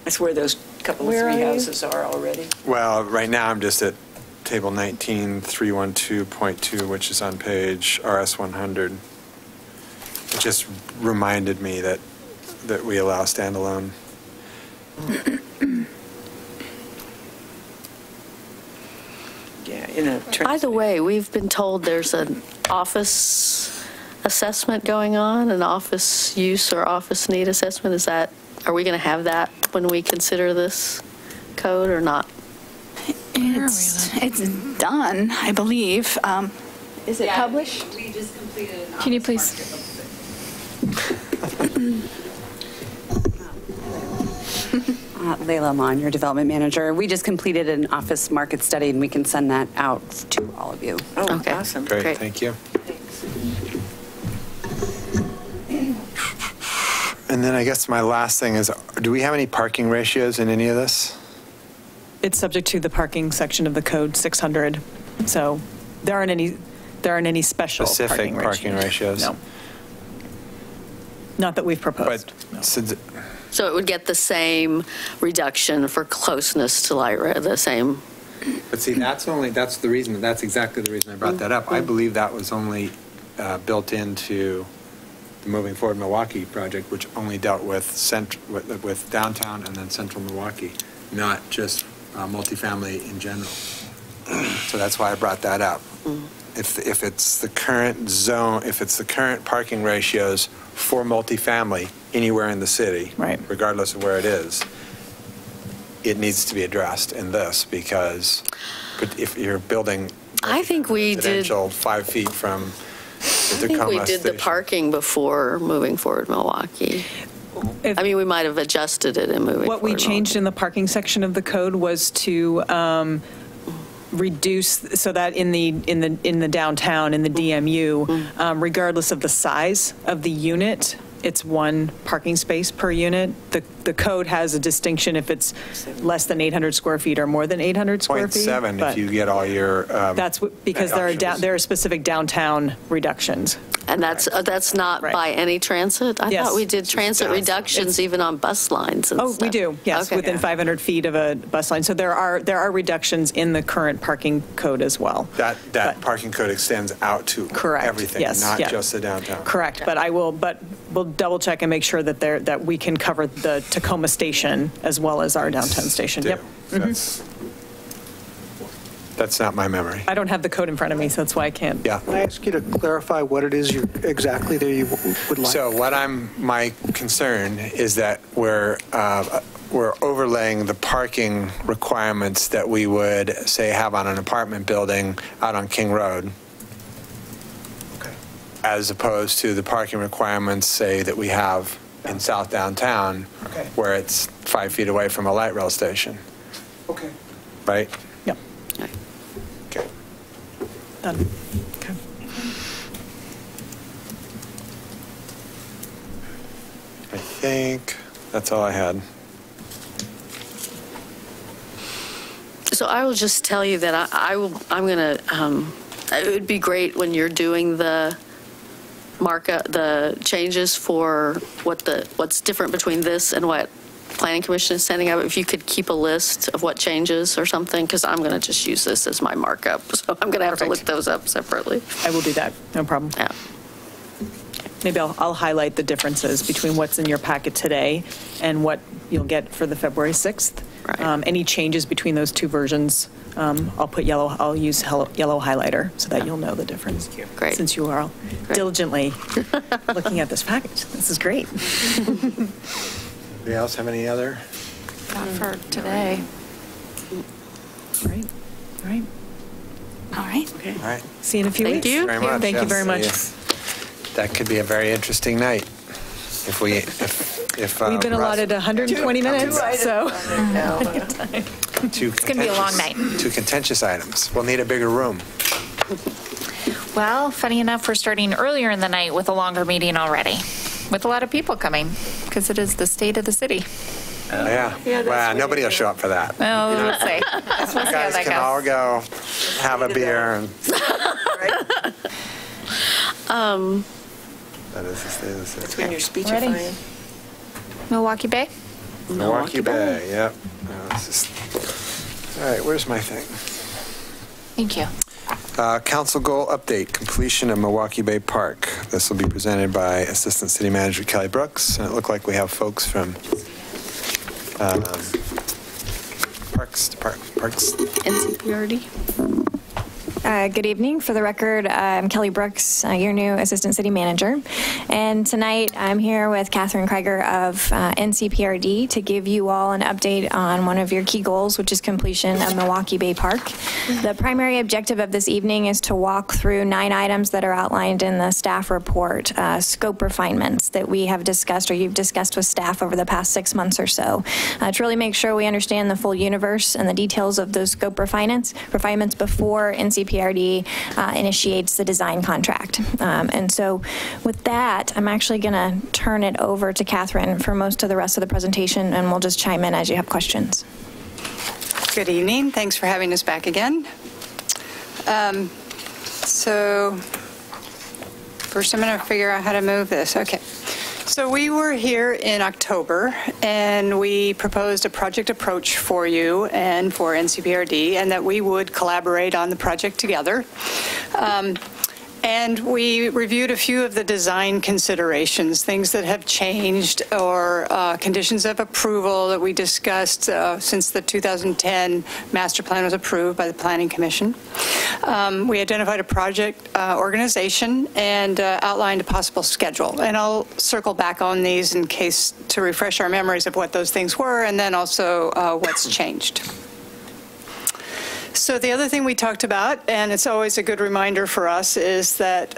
That's where those couple of three houses are already. Well, right now I'm just at table 19.312.2, which is on page RS 100. It just reminded me that we allow standalone. By the way, we've been told there's an office assessment going on, an office use or office need assessment. Are we going to have that when we consider this code or not? It's done, I believe. Is it published? We just completed an Can you please? Layla Mon, your development manager. We just completed an office market study, and we can send that out to all of you. Oh, okay. Awesome. Great. Thank you. And then I guess my last thing is, do we have any parking ratios in any of this? It's subject to the parking section of the code 600. So there aren't any special specific parking ratios. No. Not that we've proposed. But So it would get the same reduction for closeness to the same. But see, that's exactly the reason I brought that up. I believe that was only built into the Moving Forward Milwaukie project, which only dealt with downtown and then central Milwaukie, not just multifamily in general. So that's why I brought that up. If it's the current zone, if it's the current parking ratios for multifamily anywhere in the city, right, regardless of where it is, it needs to be addressed in this, because if you're building residential 5 feet from the Tacoma we did station. the parking before Moving Forward Milwaukie. We might have adjusted it in Moving Forward. What we changed in the parking section of the code was to reduce so that in the downtown, in the DMU, regardless of the size of the unit, it's one parking space per unit. The code has a distinction if it's less than 800 square feet or more than 800 square feet. 0.7 if you get all your. That's because there are specific downtown reductions. And that's not by any transit? I thought we did transit reductions even on bus lines and stuff. We do, yes, within 500 feet of a bus line. So there are reductions in the current parking code as well. That parking code extends out to everything, not just the downtown. Correct, but we'll double check and make sure that we can cover the Tacoma station as well as our downtown station. Yep. That's not my memory. I don't have the code in front of me, so that's why I can't. Yeah. Can I ask you to clarify what it is exactly that you would like? So my concern is that we're overlaying the parking requirements that we would, say, have on an apartment building out on King Road, as opposed to the parking requirements, say, that we have in South Downtown, where it's 5 feet away from a light rail station. Okay. Right? Yep. Okay. Done. Okay. I think that's all I had. So I will just tell you that I'm going to, it would be great when you're doing the the changes for what's different between this and what Planning Commission is sending out, if you could keep a list of what changes or something, because I'm going to just use this as my markup. So I'm going to have to look those up separately. I will do that. No problem. Yeah. Maybe I'll highlight the differences between what's in your packet today and what you'll get for the February 6th. Right. Any changes between those two versions, I'll use yellow highlighter so that you'll know the difference. Great. Since you are all diligently looking at this package. This is great. Anybody else have any other? Not for today. Right. All right. All right. Okay. All right. See you in a few weeks. Thank you very much. Thank you very much. That could be a very interesting night if we've been allotted 120 minutes, so it's going to be a long night. 2 contentious items. We'll need a bigger room. Well, funny enough, we're starting earlier in the night with a longer meeting already, with a lot of people coming, because it is the state of the city. Yeah. Wow, nobody will show up for that. Well, we'll see. You guys can all go have a beer. And that is the state of the city. That's when you're speechifying. Milwaukie Bay? Milwaukie Bay, yep. All right, where's my thing? Thank you. Council goal update, completion of Milwaukie Bay Park. This will be presented by Assistant City Manager Kelly Brooks, and it looked like we have folks from Parks. NCPRD. Good evening. For the record, I'm Kelly Brooks, your new Assistant City Manager. And tonight I'm here with Catherine Krieger of NCPRD to give you all an update on one of your key goals, which is completion of Milwaukie Bay Park. The primary objective of this evening is to walk through 9 items that are outlined in the staff report, scope refinements that we have discussed or you've discussed with staff over the past 6 months or so, to really make sure we understand the full universe and the details of those scope refinements before NCPRD initiates the design contract. And so with that, I'm actually going to turn it over to Catherine for most of the rest of the presentation, and we'll just chime in as you have questions. Good evening. Thanks for having us back again. So first I'm going to figure out how to move this. Okay. So we were here in October, and we proposed a project approach for you and for NCPRD, and that we would collaborate on the project together. And we reviewed a few of the design considerations, things that have changed or conditions of approval that we discussed since the 2010 master plan was approved by the Planning Commission. We identified a project organization and outlined a possible schedule. And I'll circle back on these in case to refresh our memories of what those things were, and then also what's changed. So the other thing we talked about, and it's always a good reminder for us, is that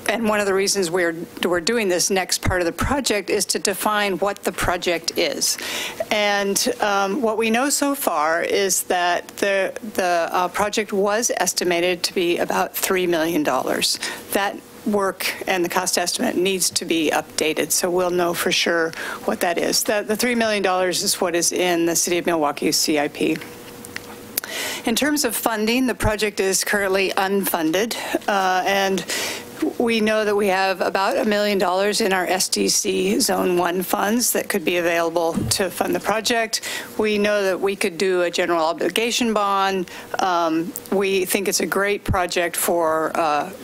and one of the reasons we're doing this next part of the project is to define what the project is. And what we know so far is that the project was estimated to be about $3 million. That work and the cost estimate needs to be updated, so we'll know for sure what that is. The $3 million is what is in the City of Milwaukee's CIP. In terms of funding, the project is currently unfunded, and we know that we have about $1 million in our SDC Zone 1 funds that could be available to fund the project. We know that we could do a general obligation bond. We think it's a great project for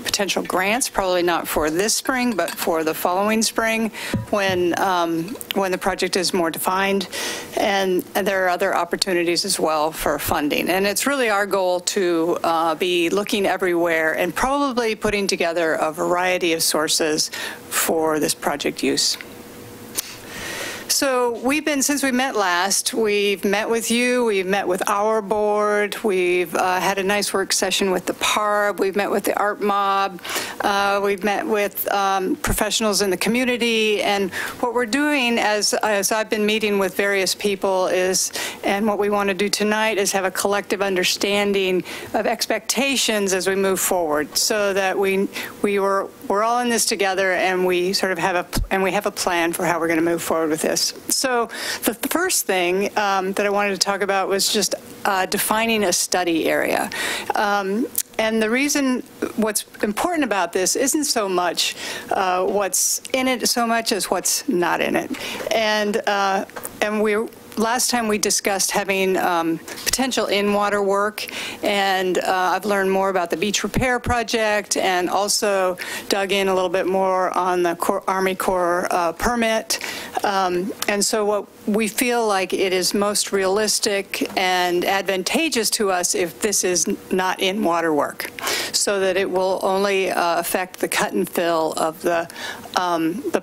potential grants, probably not for this spring, but for the following spring when the project is more defined. And there are other opportunities as well for funding. And it's really our goal to be looking everywhere and probably putting together a variety of sources for this project use. So since we met last, we've met with you, we've met with our board, we've had a nice work session with the PARB, we've met with the Art Mob, we've met with professionals in the community, and what we're doing as I've been meeting with various people and what we want to do tonight is have a collective understanding of expectations as we move forward, so that we're all in this together and we sort of have a plan for how we're going to move forward with this. So the first thing that I wanted to talk about was just defining a study area. And the reason what's important about this isn't so much what's in it so much as what's not in it. And last time we discussed having potential in-water work, and I've learned more about the beach repair project and also dug in a little bit more on the Army Corps permit. And so what we feel like it is most realistic and advantageous to us if this is not in-water work, so that it will only affect the cut and fill of the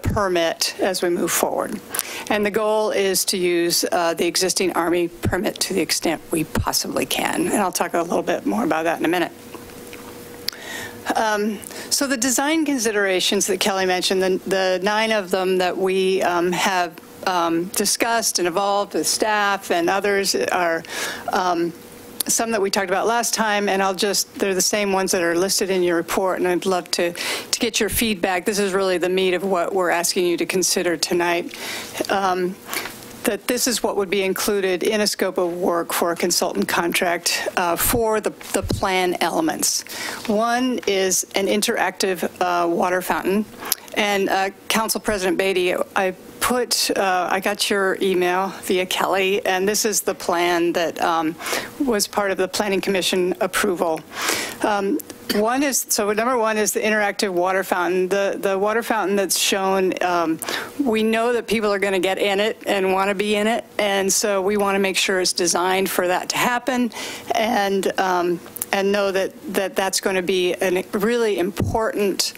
permit as we move forward. And the goal is to use the existing Army permit to the extent we possibly can. And I'll talk a little bit more about that in a minute. So the design considerations that Kelly mentioned, the 9 of them that we have discussed and evolved with staff and others are some that we talked about last time, and they're the same ones that are listed in your report, and I'd love to get your feedback. This is really the meat of what we're asking you to consider tonight. That this is what would be included in a scope of work for a consultant contract for the plan elements. One is an interactive water fountain. And Council President Beatty, I got your email via Kelly, and this is the plan that was part of the Planning Commission approval. Number one is the interactive water fountain. The water fountain that's shown, we know that people are going to get in it and want to be in it, and so we want to make sure it's designed for that to happen, and know that that's going to be a really important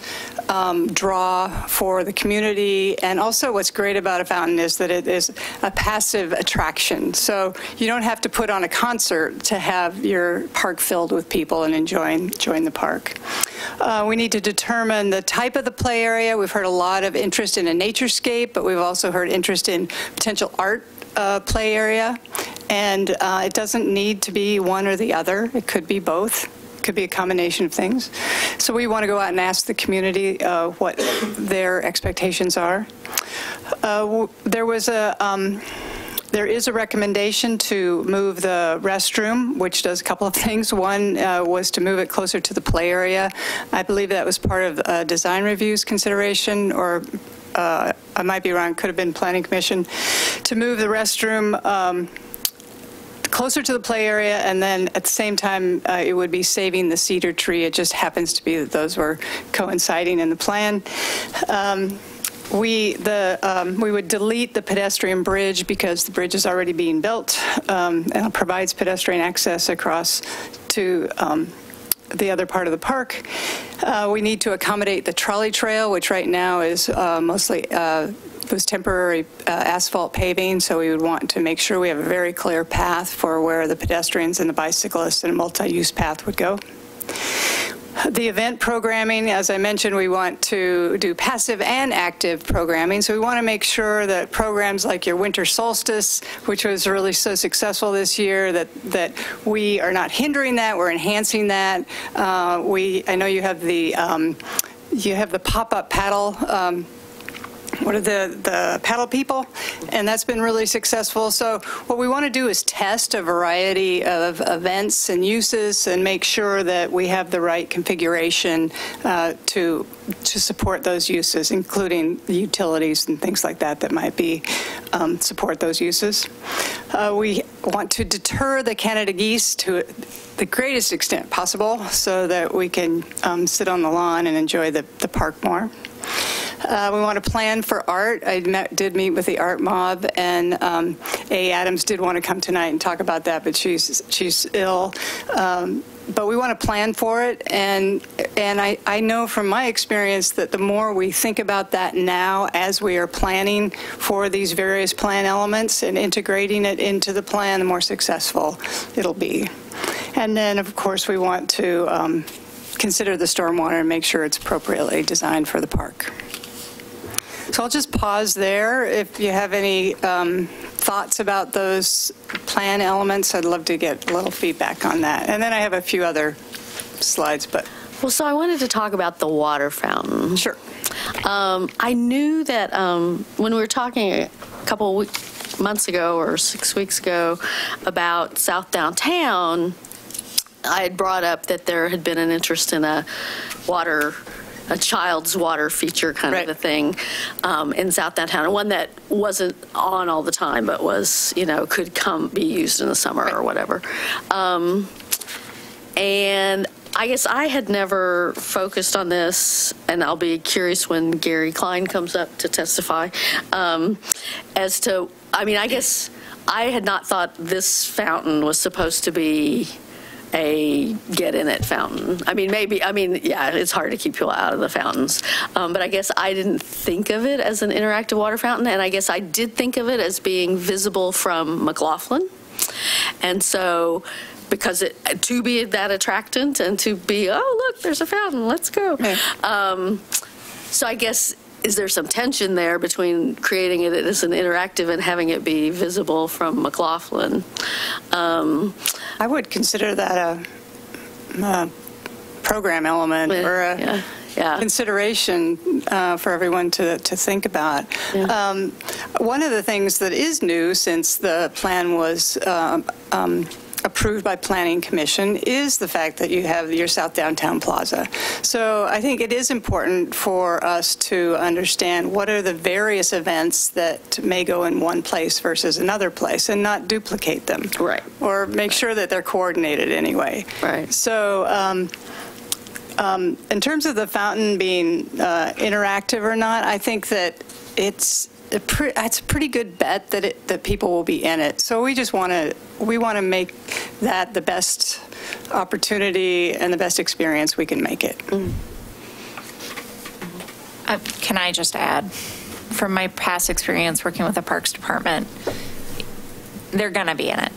draw for the community. And also what's great about a fountain is that it is a passive attraction. So you don't have to put on a concert to have your park filled with people and enjoying the park. We need to determine the type of the play area. We've heard a lot of interest in a naturescape, but we've also heard interest in potential art play area. And it doesn't need to be one or the other. It could be both. It could be a combination of things. So we want to go out and ask the community what their expectations are. There is a recommendation to move the restroom, which does a couple of things. One was to move it closer to the play area. I believe that was part of design reviews consideration, or I might be wrong, could have been Planning Commission, to move the restroom closer to the play area, and then at the same time, it would be saving the cedar tree. It just happens to be that those were coinciding in the plan. We would delete the pedestrian bridge because the bridge is already being built and it provides pedestrian access across to the other part of the park. We need to accommodate the trolley trail, which right now is mostly was temporary asphalt paving, so we would want to make sure we have a very clear path for where the pedestrians and the bicyclists and a multi-use path would go. The event programming, as I mentioned, we want to do passive and active programming. So we want to make sure that programs like your winter solstice, which was really so successful this year, that we are not hindering that, we're enhancing that. I know you have the pop-up paddle. What are the paddle people? And that's been really successful. So what we want to do is test a variety of events and uses and make sure that we have the right configuration to support those uses, including the utilities and things like that might be support those uses. We want to deter the Canada geese to the greatest extent possible so that we can sit on the lawn and enjoy the park more. We want to plan for art. I did meet with the art mob, and A. Adams did want to come tonight and talk about that, but she's ill. But we want to plan for it, and I know from my experience that the more we think about that now as we are planning for these various plan elements and integrating it into the plan, the more successful it'll be. And then, of course, we want to consider the stormwater and make sure it's appropriately designed for the park. So I'll just pause there. If you have any thoughts about those plan elements, I'd love to get a little feedback on that. And then I have a few other slides, but. Well, so I wanted to talk about the water fountain. Sure. I knew that when we were talking a couple months ago or 6 weeks ago about South Downtown, I had brought up that there had been an interest in a child's water feature kind of a thing in South Downtown, one that wasn't on all the time, but was, could be used in the summer or whatever. And I guess I had never focused on this, and I'll be curious when Gary Klein comes up to testify, as to, I guess I had not thought this fountain was supposed to be a get-in-it fountain. Yeah, it's hard to keep people out of the fountains. But I guess I didn't think of it as an interactive water fountain, and I guess I did think of it as being visible from McLaughlin. And so, because to be that attractant and to be, oh, look, there's a fountain, let's go. Okay. So I guess, is there some tension there between creating it as an interactive and having it be visible from McLaughlin? I would consider that a program element or a consideration for everyone to think about. Yeah. One of the things that is new since the plan was approved by Planning Commission is the fact that you have your South Downtown Plaza. So I think it is important for us to understand what are the various events that may go in one place versus another place and not duplicate them. Right. Or make sure that they're coordinated anyway. Right. So in terms of the fountain being interactive or not, I think that it's a pretty good bet that people will be in it. So we just want to make that the best opportunity and the best experience we can make it. Can I just add, from my past experience working with the Parks Department, they're going to be in it.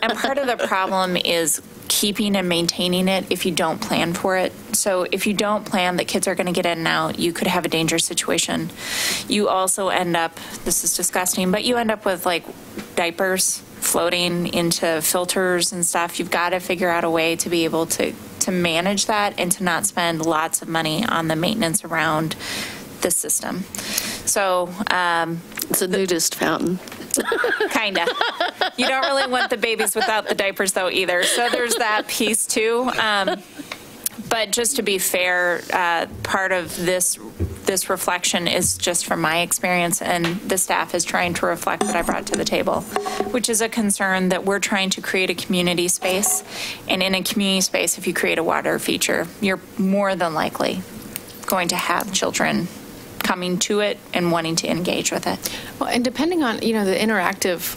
And part of the problem is keeping and maintaining it if you don't plan for it. So if you don't plan that kids are going to get in and out, you could have a dangerous situation. You also end up, this is disgusting, but you end up with like diapers floating into filters and stuff. You've got to figure out a way to be able to manage that and to not spend lots of money on the maintenance around the system. So it's a nudist fountain. Kind of. You don't really want the babies without the diapers, though, either. So there's that piece, too. But just to be fair, part of this reflection is just from my experience, and the staff is trying to reflect what I brought to the table, which is a concern that we're trying to create a community space. And in a community space, if you create a water feature, you're more than likely going to have children coming to it and wanting to engage with it. Well, and depending on, the interactive,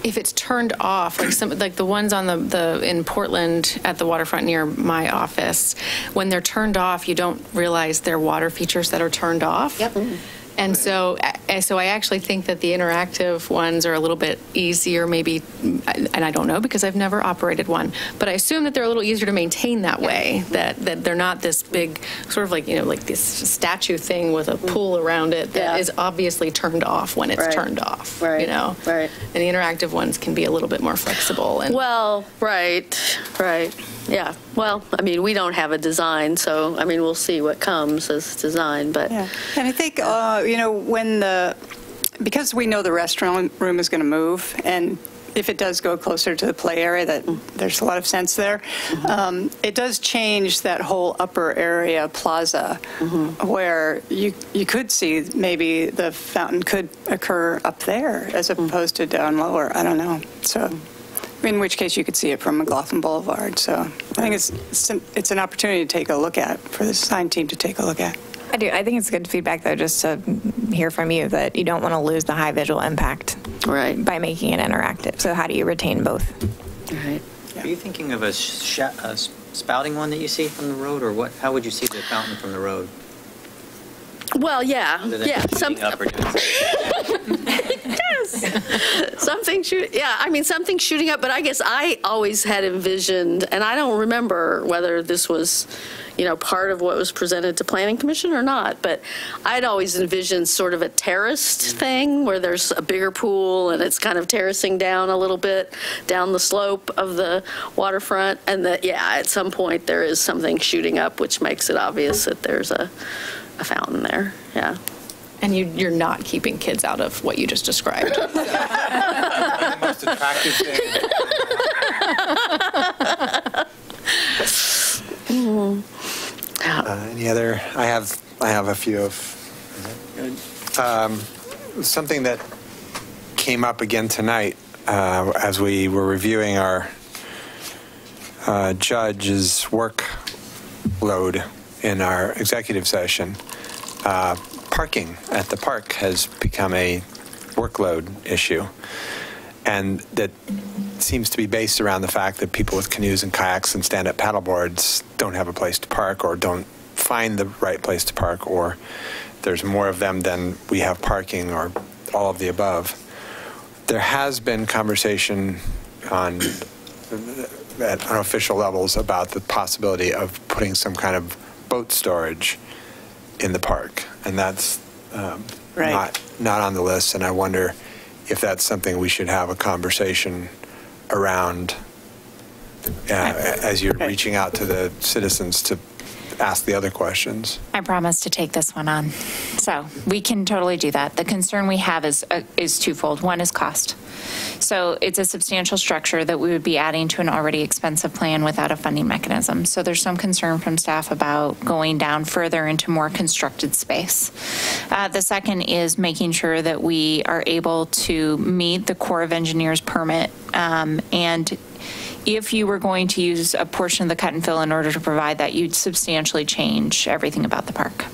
if it's turned off, like the ones on the in Portland at the waterfront near my office, when they're turned off, you don't realize they're water features that are turned off. Yep. And so So I actually think that the interactive ones are a little bit easier, maybe, and I don't know because I've never operated one, but I assume that they're a little easier to maintain that way, that they're not this big, sort of like, like this statue thing with a pool around it that is obviously turned off when it's turned off, Right. And the interactive ones can be a little bit more flexible. And Well, right. Yeah. Well, I mean, we don't have a design, so, I mean, we'll see what comes as design, but. Yeah. And I think, because we know the restaurant room is going to move, and if it does go closer to the play area, that there's a lot of sense there. It does change that whole upper area plaza where you could see maybe the fountain could occur up there as opposed to down lower. I don't know. So, in which case you could see it from McLaughlin Boulevard. So I think it's an opportunity to take a look at, for the design team to take a look at. I do. I think it's good feedback, though, just to hear from you that you don't want to lose the high visual impact by making it interactive. So how do you retain both? Right. Are you thinking of a spouting one that you see from the road, or what? How would you see the fountain from the road? Well, yeah. Something up or doing something something shooting up, but I guess I always had envisioned, and I don't remember whether this was, part of what was presented to Planning Commission or not, but I'd always envisioned sort of a terraced thing where there's a bigger pool and it's kind of terracing down a little bit down the slope of the waterfront, and that, at some point there is something shooting up, which makes it obvious that there's a fountain there. Yeah. And you're not keeping kids out of what you just described. The most attractive thing. Any other? I have a few of something that came up again tonight as we were reviewing our judge's workload in our executive session. Parking at the park has become a workload issue, and that seems to be based around the fact that people with canoes and kayaks and stand-up paddleboards don't have a place to park, or don't find the right place to park, or there's more of them than we have parking, or all of the above. There has been conversation at unofficial levels about the possibility of putting some kind of boat storage in the park, and that's not on the list, and I wonder if that's something we should have a conversation around as you're reaching out to the citizens to ask the other questions. I promise to take this one on. So we can totally do that. The concern we have is twofold. One is cost. So it's a substantial structure that we would be adding to an already expensive plan without a funding mechanism. So there's some concern from staff about going down further into more constructed space. The second is making sure that we are able to meet the Corps of Engineers permit, and if you were going to use a portion of the cut and fill in order to provide that, you'd substantially change everything about the park.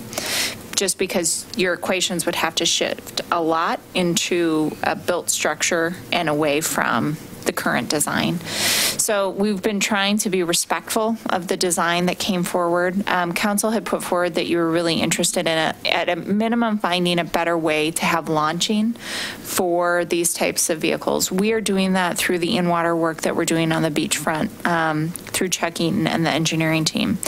Just because your equations would have to shift a lot into a built structure and away from the current design. So we've been trying to be respectful of the design that came forward. Council had put forward that you were really interested in at a minimum finding a better way to have launching for these types of vehicles. We are doing that through the in-water work that we're doing on the beachfront, through Chuck Eaton and the engineering team.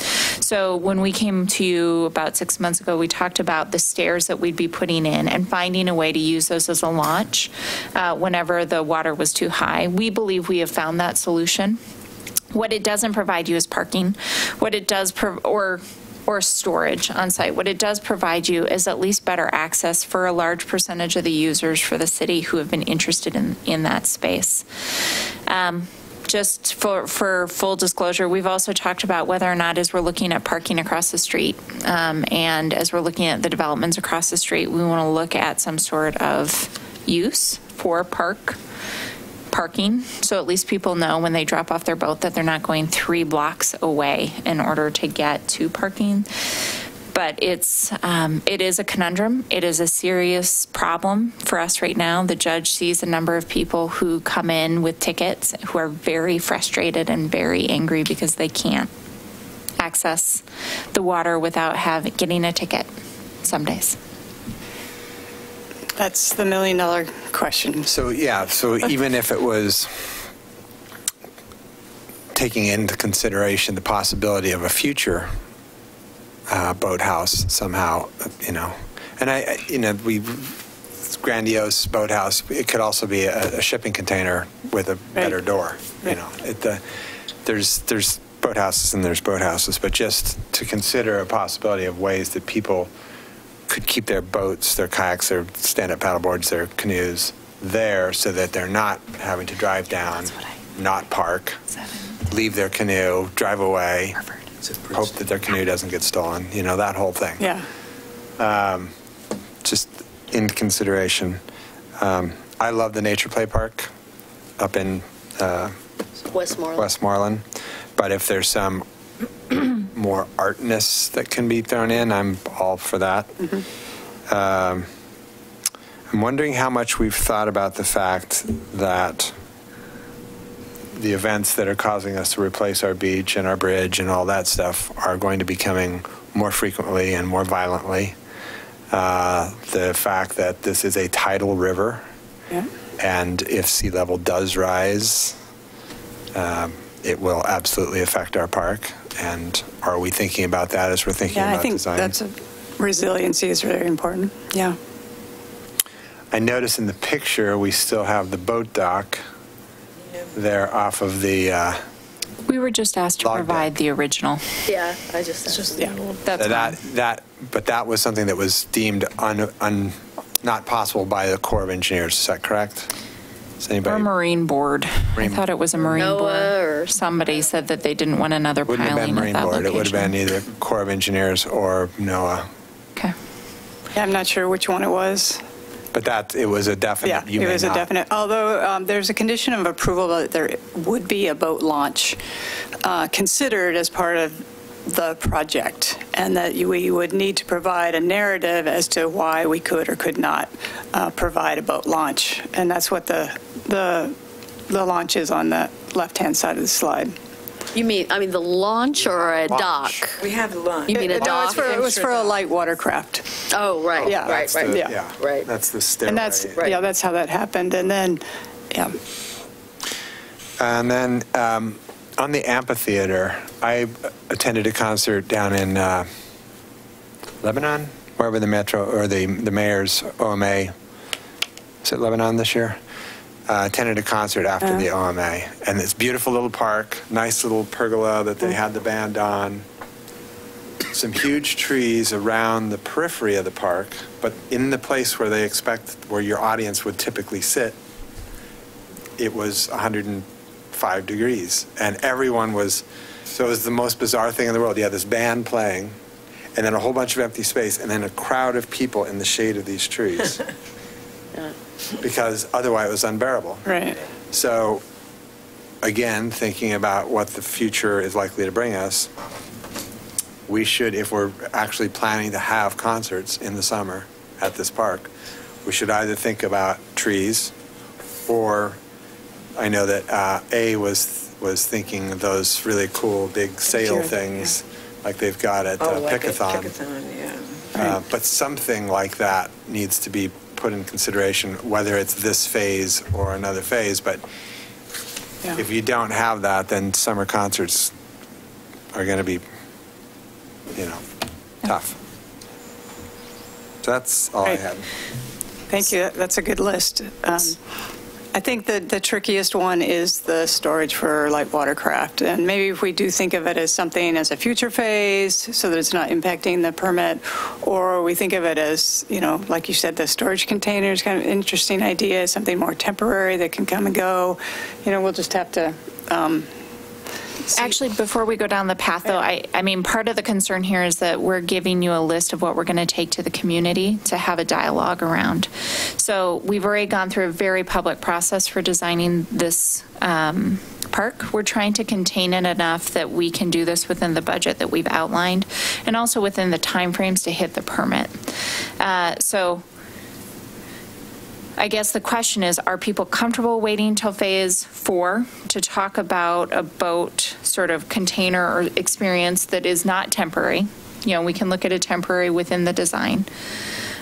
So when we came to you about 6 months ago, we talked about the stairs that we'd be putting in and finding a way to use those as a launch whenever the water was too high. We believe we have found that solution. What it doesn't provide you is parking. What it does, or storage on site. What it does provide you is at least better access for a large percentage of the users for the city who have been interested in that space. Just for full disclosure, we've also talked about whether or not, as we're looking at parking across the street, and as we're looking at the developments across the street, we want to look at some sort of use for parking, so at least people know when they drop off their boat that they're not going 3 blocks away in order to get to parking. But it is a conundrum. It is a serious problem for us right now. The judge sees a number of people who come in with tickets who are very frustrated and very angry because they can't access the water without getting a ticket some days. That's the million-dollar question. So, yeah, so even if it was taking into consideration the possibility of a future boathouse somehow, and it's grandiose boathouse. It could also be a shipping container with a better door. Right. There's boathouses and there's boathouses, but just to consider a possibility of ways that people could keep their boats, their kayaks, their stand-up paddleboards, their canoes there so that they're not having to drive down, not park, leave their canoe, drive away, hope that their canoe doesn't get stolen, that whole thing. Yeah. Just in consideration. I love the Nature Play Park up in Westmoreland, but if there's some more artness that can be thrown in, I'm all for that. I'm wondering how much we've thought about the fact that the events that are causing us to replace our beach and our bridge and all that stuff are going to be coming more frequently and more violently. The fact that this is a tidal river, and if sea level does rise, it will absolutely affect our park. And are we thinking about that as we're thinking about design? Yeah, I think resiliency is very important. Yeah. I notice in the picture we still have the boat dock there off of the we were just asked to provide the original. Yeah, I just but that was something that was deemed not possible by the Corps of Engineers. Is that correct? Or Marine Board. I thought it was a Marine Board. Or somebody said that they didn't want another piling Wouldn't have been Marine at that Board. location. It would have been either Corps of Engineers or NOAA. Okay. Yeah, I'm not sure which one it was. But it was a definite. Yeah, it was a definite. Although there's a condition of approval that there would be a boat launch considered as part of the project, and that we would need to provide a narrative as to why we could or could not provide a boat launch, and that's what the launch is on the left-hand side of the slide. You mean, the launch or a dock? We have the launch. You mean a dock? It was for a light watercraft. Oh, right. Yeah, right. Right. That's the stairway. And that's how that happened. And then, And then on the amphitheater, I attended a concert down in Lebanon, wherever the metro or the mayor's OMA. Is it Lebanon this year? Attended a concert after the OMA, and this beautiful little park, nice little pergola that they had the band on, some huge trees around the periphery of the park, but in the place where where your audience would typically sit, it was 105 degrees, and everyone was, so it was the most bizarre thing in the world. You had this band playing, and then a whole bunch of empty space, and then a crowd of people in the shade of these trees. Because otherwise it was unbearable. Right. So, again, thinking about what the future is likely to bring us, we should, if we're actually planning to have concerts in the summer at this park, we should either think about trees, or I know that A was thinking of those really cool big sail things like they've got at Pickathon. But something like that needs to be put in consideration, whether it's this phase or another phase. But if you don't have that, then summer concerts are going to be, tough. So that's all I had. Thank you. That's a good list. I think that the trickiest one is the storage for light watercraft. And maybe if we do think of it as something as a future phase so that it's not impacting the permit, or we think of it as, like you said, the storage containers, kind of an interesting idea, something more temporary that can come and go. We'll just have to Actually, before we go down the path, though, I mean, part of the concern here is that we're giving you a list of what we're going to take to the community to have a dialogue around. So we've already gone through a very public process for designing this park. We're trying to contain it enough that we can do this within the budget that we've outlined, and also within the timeframes to hit the permit. So I guess the question is, are people comfortable waiting till phase 4 to talk about a boat sort of container or experience that is not temporary? We can look at a temporary within the design.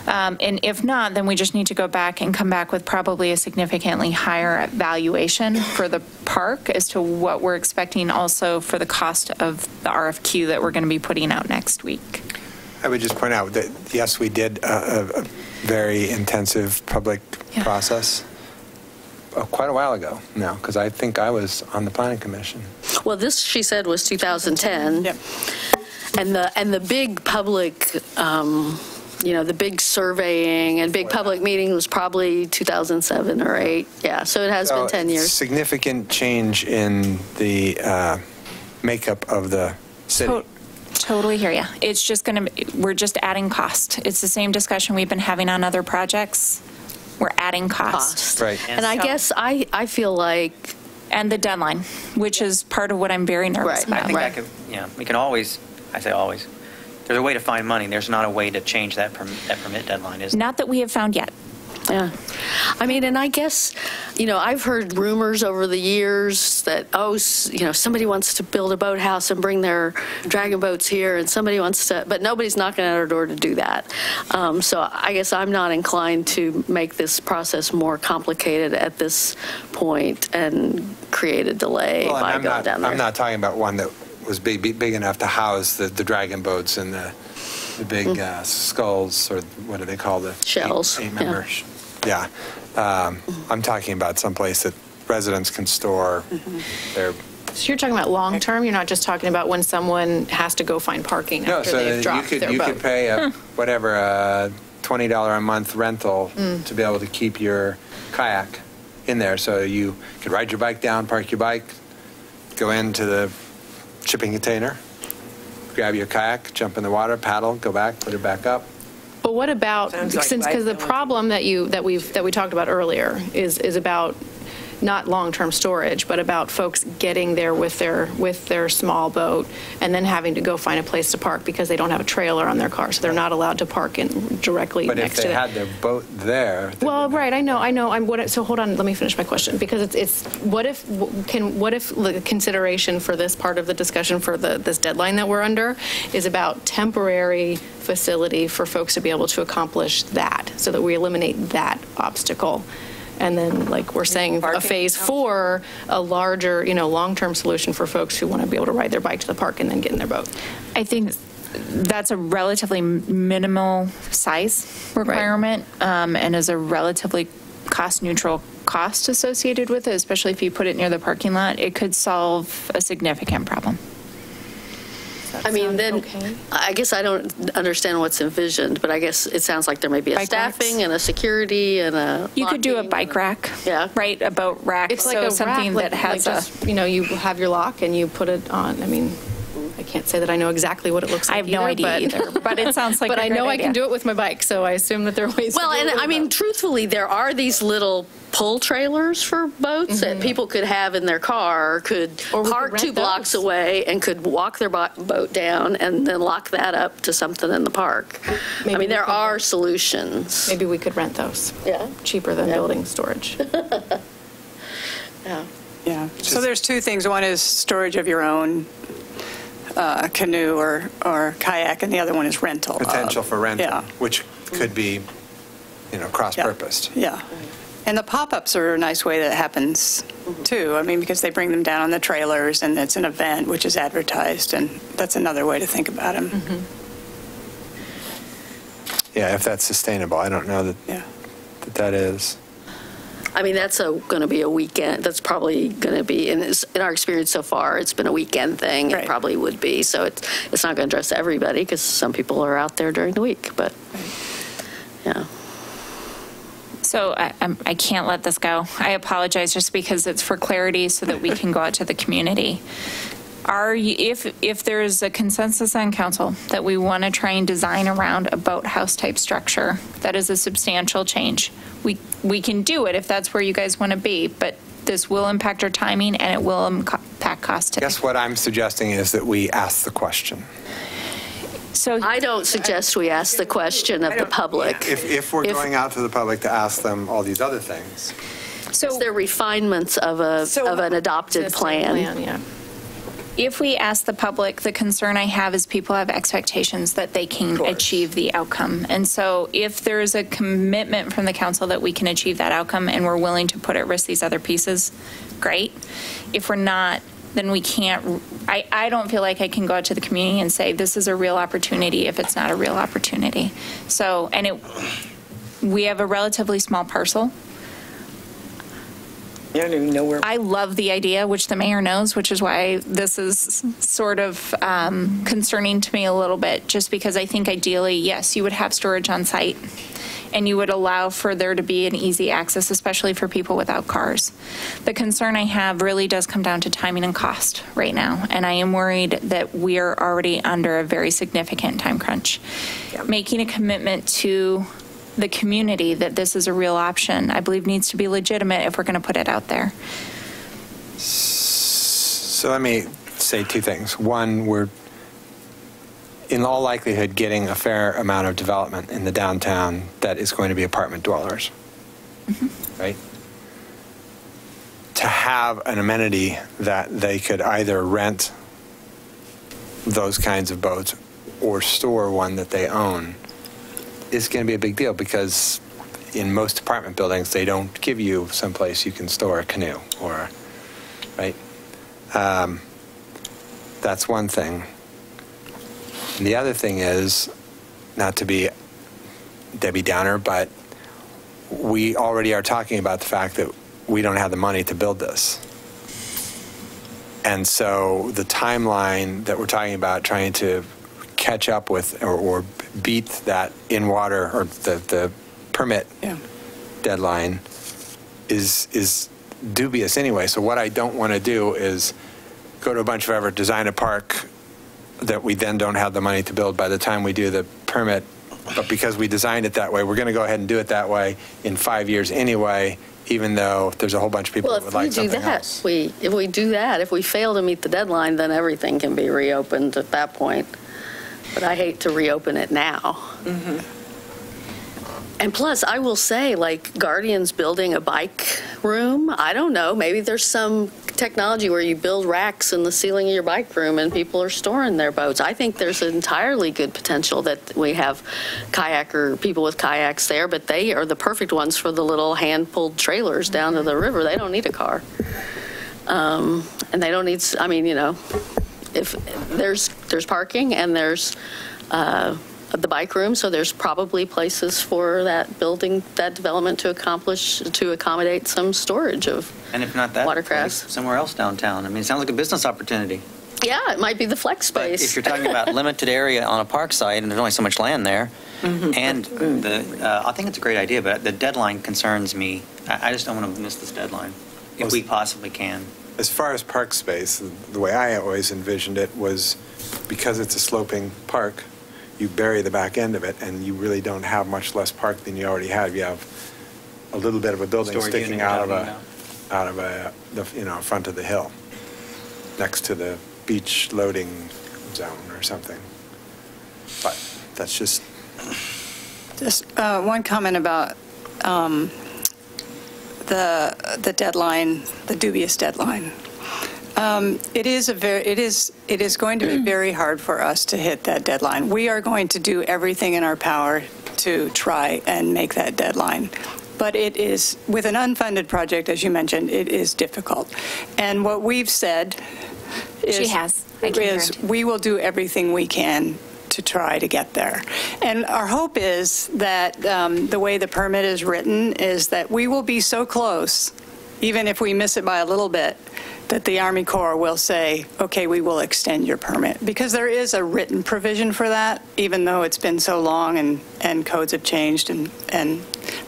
And if not, then we just need to go back and come back with probably a significantly higher valuation for the park as to what we're expecting also for the cost of the RFQ that we're going to be putting out next week. I would just point out that, yes, we did a very intensive public process quite a while ago now, because I think I was on the Planning Commission. Well, this, she said, was 2010. Yep. And the big public, the big surveying and big public meeting was probably 2007 or 8. Yeah, so it has been 10 years. Significant change in the makeup of the city. Totally hear you. It's just we're just adding cost. It's the same discussion we've been having on other projects. We're adding cost. Right. And I guess I feel like... And the deadline, which is part of what I'm very nervous about. I think that could, we can always, I say always, there's a way to find money. There's not a way to change that permit deadline, is there? Not that we have found yet. Yeah. I mean, and I guess, I've heard rumors over the years that, somebody wants to build a boathouse and bring their dragon boats here, and somebody wants to, but nobody's knocking at our door to do that. So I guess I'm not inclined to make this process more complicated at this point and create a delay by going down there. I'm not talking about one that was big enough to house the dragon boats and the big skulls, or what do they call the shells? Eight members. Yeah. I'm talking about someplace that residents can store their... So you're talking about long term? You're not just talking about when someone has to go find parking after they've dropped their boat? You could pay a $20 a month rental to be able to keep your kayak in there. So you could ride your bike down, park your bike, go into the shipping container, grab your kayak, jump in the water, paddle, go back, put it back up. But what about, because the problem that we talked about earlier is about not long-term storage, but about folks getting there with their small boat and then having to go find a place to park because they don't have a trailer on their car, so they're not allowed to park directly next to it. But if they had their boat there... Well, right, I know. So hold on, let me finish my question, because it's what if the consideration for this part of the discussion for this deadline that we're under is about temporary facility for folks to be able to accomplish that, so that we eliminate that obstacle. And then, like we're saying, a phase 4, a larger, long-term solution for folks who want to be able to ride their bike to the park and then get in their boat. I think that's a relatively minimal size requirement, and is a relatively cost-neutral cost associated with it, especially if you put it near the parking lot. It could solve a significant problem. I mean, then I guess I don't understand what's envisioned, but I guess it sounds like there may be a staffing and a security and a... You could do a bike rack, right? A boat rack. It's like something that has you have your lock and you put it on. I mean, I can't say that I know exactly what it looks like. I have no idea either, but it sounds like But I know I can do it with my bike, so I assume that there are ways to do it. Well, and I mean, truthfully, there are these little pull trailers for boats that people could have in their car, could park 2 blocks away and could walk their boat down and then lock that up to something in the park. I mean, there are solutions. Maybe we could rent those. Yeah. Cheaper than building storage. Yeah. So there's 2 things. One is storage of your own canoe or kayak, and the other one is rental. Potential for rental, which could be, cross-purposed. Yeah. And the pop-ups are a nice way that happens, too. I mean, because they bring them down on the trailers, and it's an event which is advertised, and that's another way to think about them. Yeah, if that's sustainable. I don't know that is. I mean, that's going to be a weekend. That's probably going to be, in our experience so far, it's been a weekend thing. It probably would be. So it's not going to address everybody because some people are out there during the week. But, yeah. So I can't let this go. I apologize, just because it's for clarity so that we can go out to the community. If there's a consensus on council that we want to try and design around a boathouse type structure, that is a substantial change. We can do it if that's where you guys want to be, but this will impact our timing and it will impact cost. I guess what I'm suggesting is that we ask the question. So I don't suggest we ask the question of the public. If we're going out to the public to ask them all these other things. So they're refinements of an adopted plan. if we ask the public, the concern I have is people have expectations that they can achieve the outcome. And so if there's a commitment from the council that we can achieve that outcome and we're willing to put at risk these other pieces, great. If we're not, then we can't, I don't feel like I can go out to the community and say this is a real opportunity if it's not a real opportunity. So, and we have a relatively small parcel. I don't even know where. I love the idea, which the mayor knows, which is why this is sort of concerning to me a little bit, just because I think ideally, yes, you would have storage on site and you would allow for there to be an easy access, especially for people without cars. The concern I have really does come down to timing and cost right now, and I am worried that we are already under a very significant time crunch. Yep. Making a commitment to the community that this is a real option, I believe needs to be legitimate if we're going to put it out there. So let me say two things. One, we're in all likelihood getting a fair amount of development in the downtown that is going to be apartment dwellers, right? To have an amenity that they could either rent those kinds of boats or store one that they own is going to be a big deal, because in most apartment buildings, they don't give you someplace you can store a canoe or, right? That's one thing. And the other thing is, not to be Debbie Downer, but we already are talking about the fact that we don't have the money to build this. And so the timeline that we're talking about, trying to catch up with or beat that in-water or the permit deadline is dubious anyway. So what I don't want to do is go to a bunch of effort, design a park that we then don't have the money to build by the time we do the permit. But because we designed it that way, we're going to go ahead and do it that way in 5 years anyway, even though there's a whole bunch of people that would like something else. If we do that, if we fail to meet the deadline, then everything can be reopened at that point. But I hate to reopen it now. And plus, I will say, like, Guardian's building a bike room. I don't know. Maybe there's some technology where you build racks in the ceiling of your bike room and people are storing their boats. I think there's entirely good potential that we have people with kayaks there, but they are the perfect ones for the little hand-pulled trailers down to the river. They don't need a car. And they don't need, I mean, you know, if there's parking and there's the bike room, so there's probably places for that building, that development to accommodate some storage of watercraft. And if not that, somewhere else downtown. I mean, it sounds like a business opportunity. Yeah, it might be the flex space. But if you're talking about limited area on a park site and there's only so much land there, and I think it's a great idea, but the deadline concerns me. I just don't want to miss this deadline if we possibly can. As far as park space, the way I always envisioned it was, because it's a sloping park, you bury the back end of it, and you really don't have much less park than you already have. You have a little bit of a building sticking out of front of the hill, next to the beach loading zone or something. But that's just one comment about the deadline, the dubious deadline. It is going to be very hard for us to hit that deadline. We are going to do everything in our power to try and make that deadline. But it is, with an unfunded project, as you mentioned, it is difficult. And what we've said is we will do everything we can to try to get there. And our hope is that the way the permit is written is that we will be so close, even if we miss it by a little bit, that the Army Corps will say, okay, we will extend your permit. Because there is a written provision for that, even though it's been so long and codes have changed and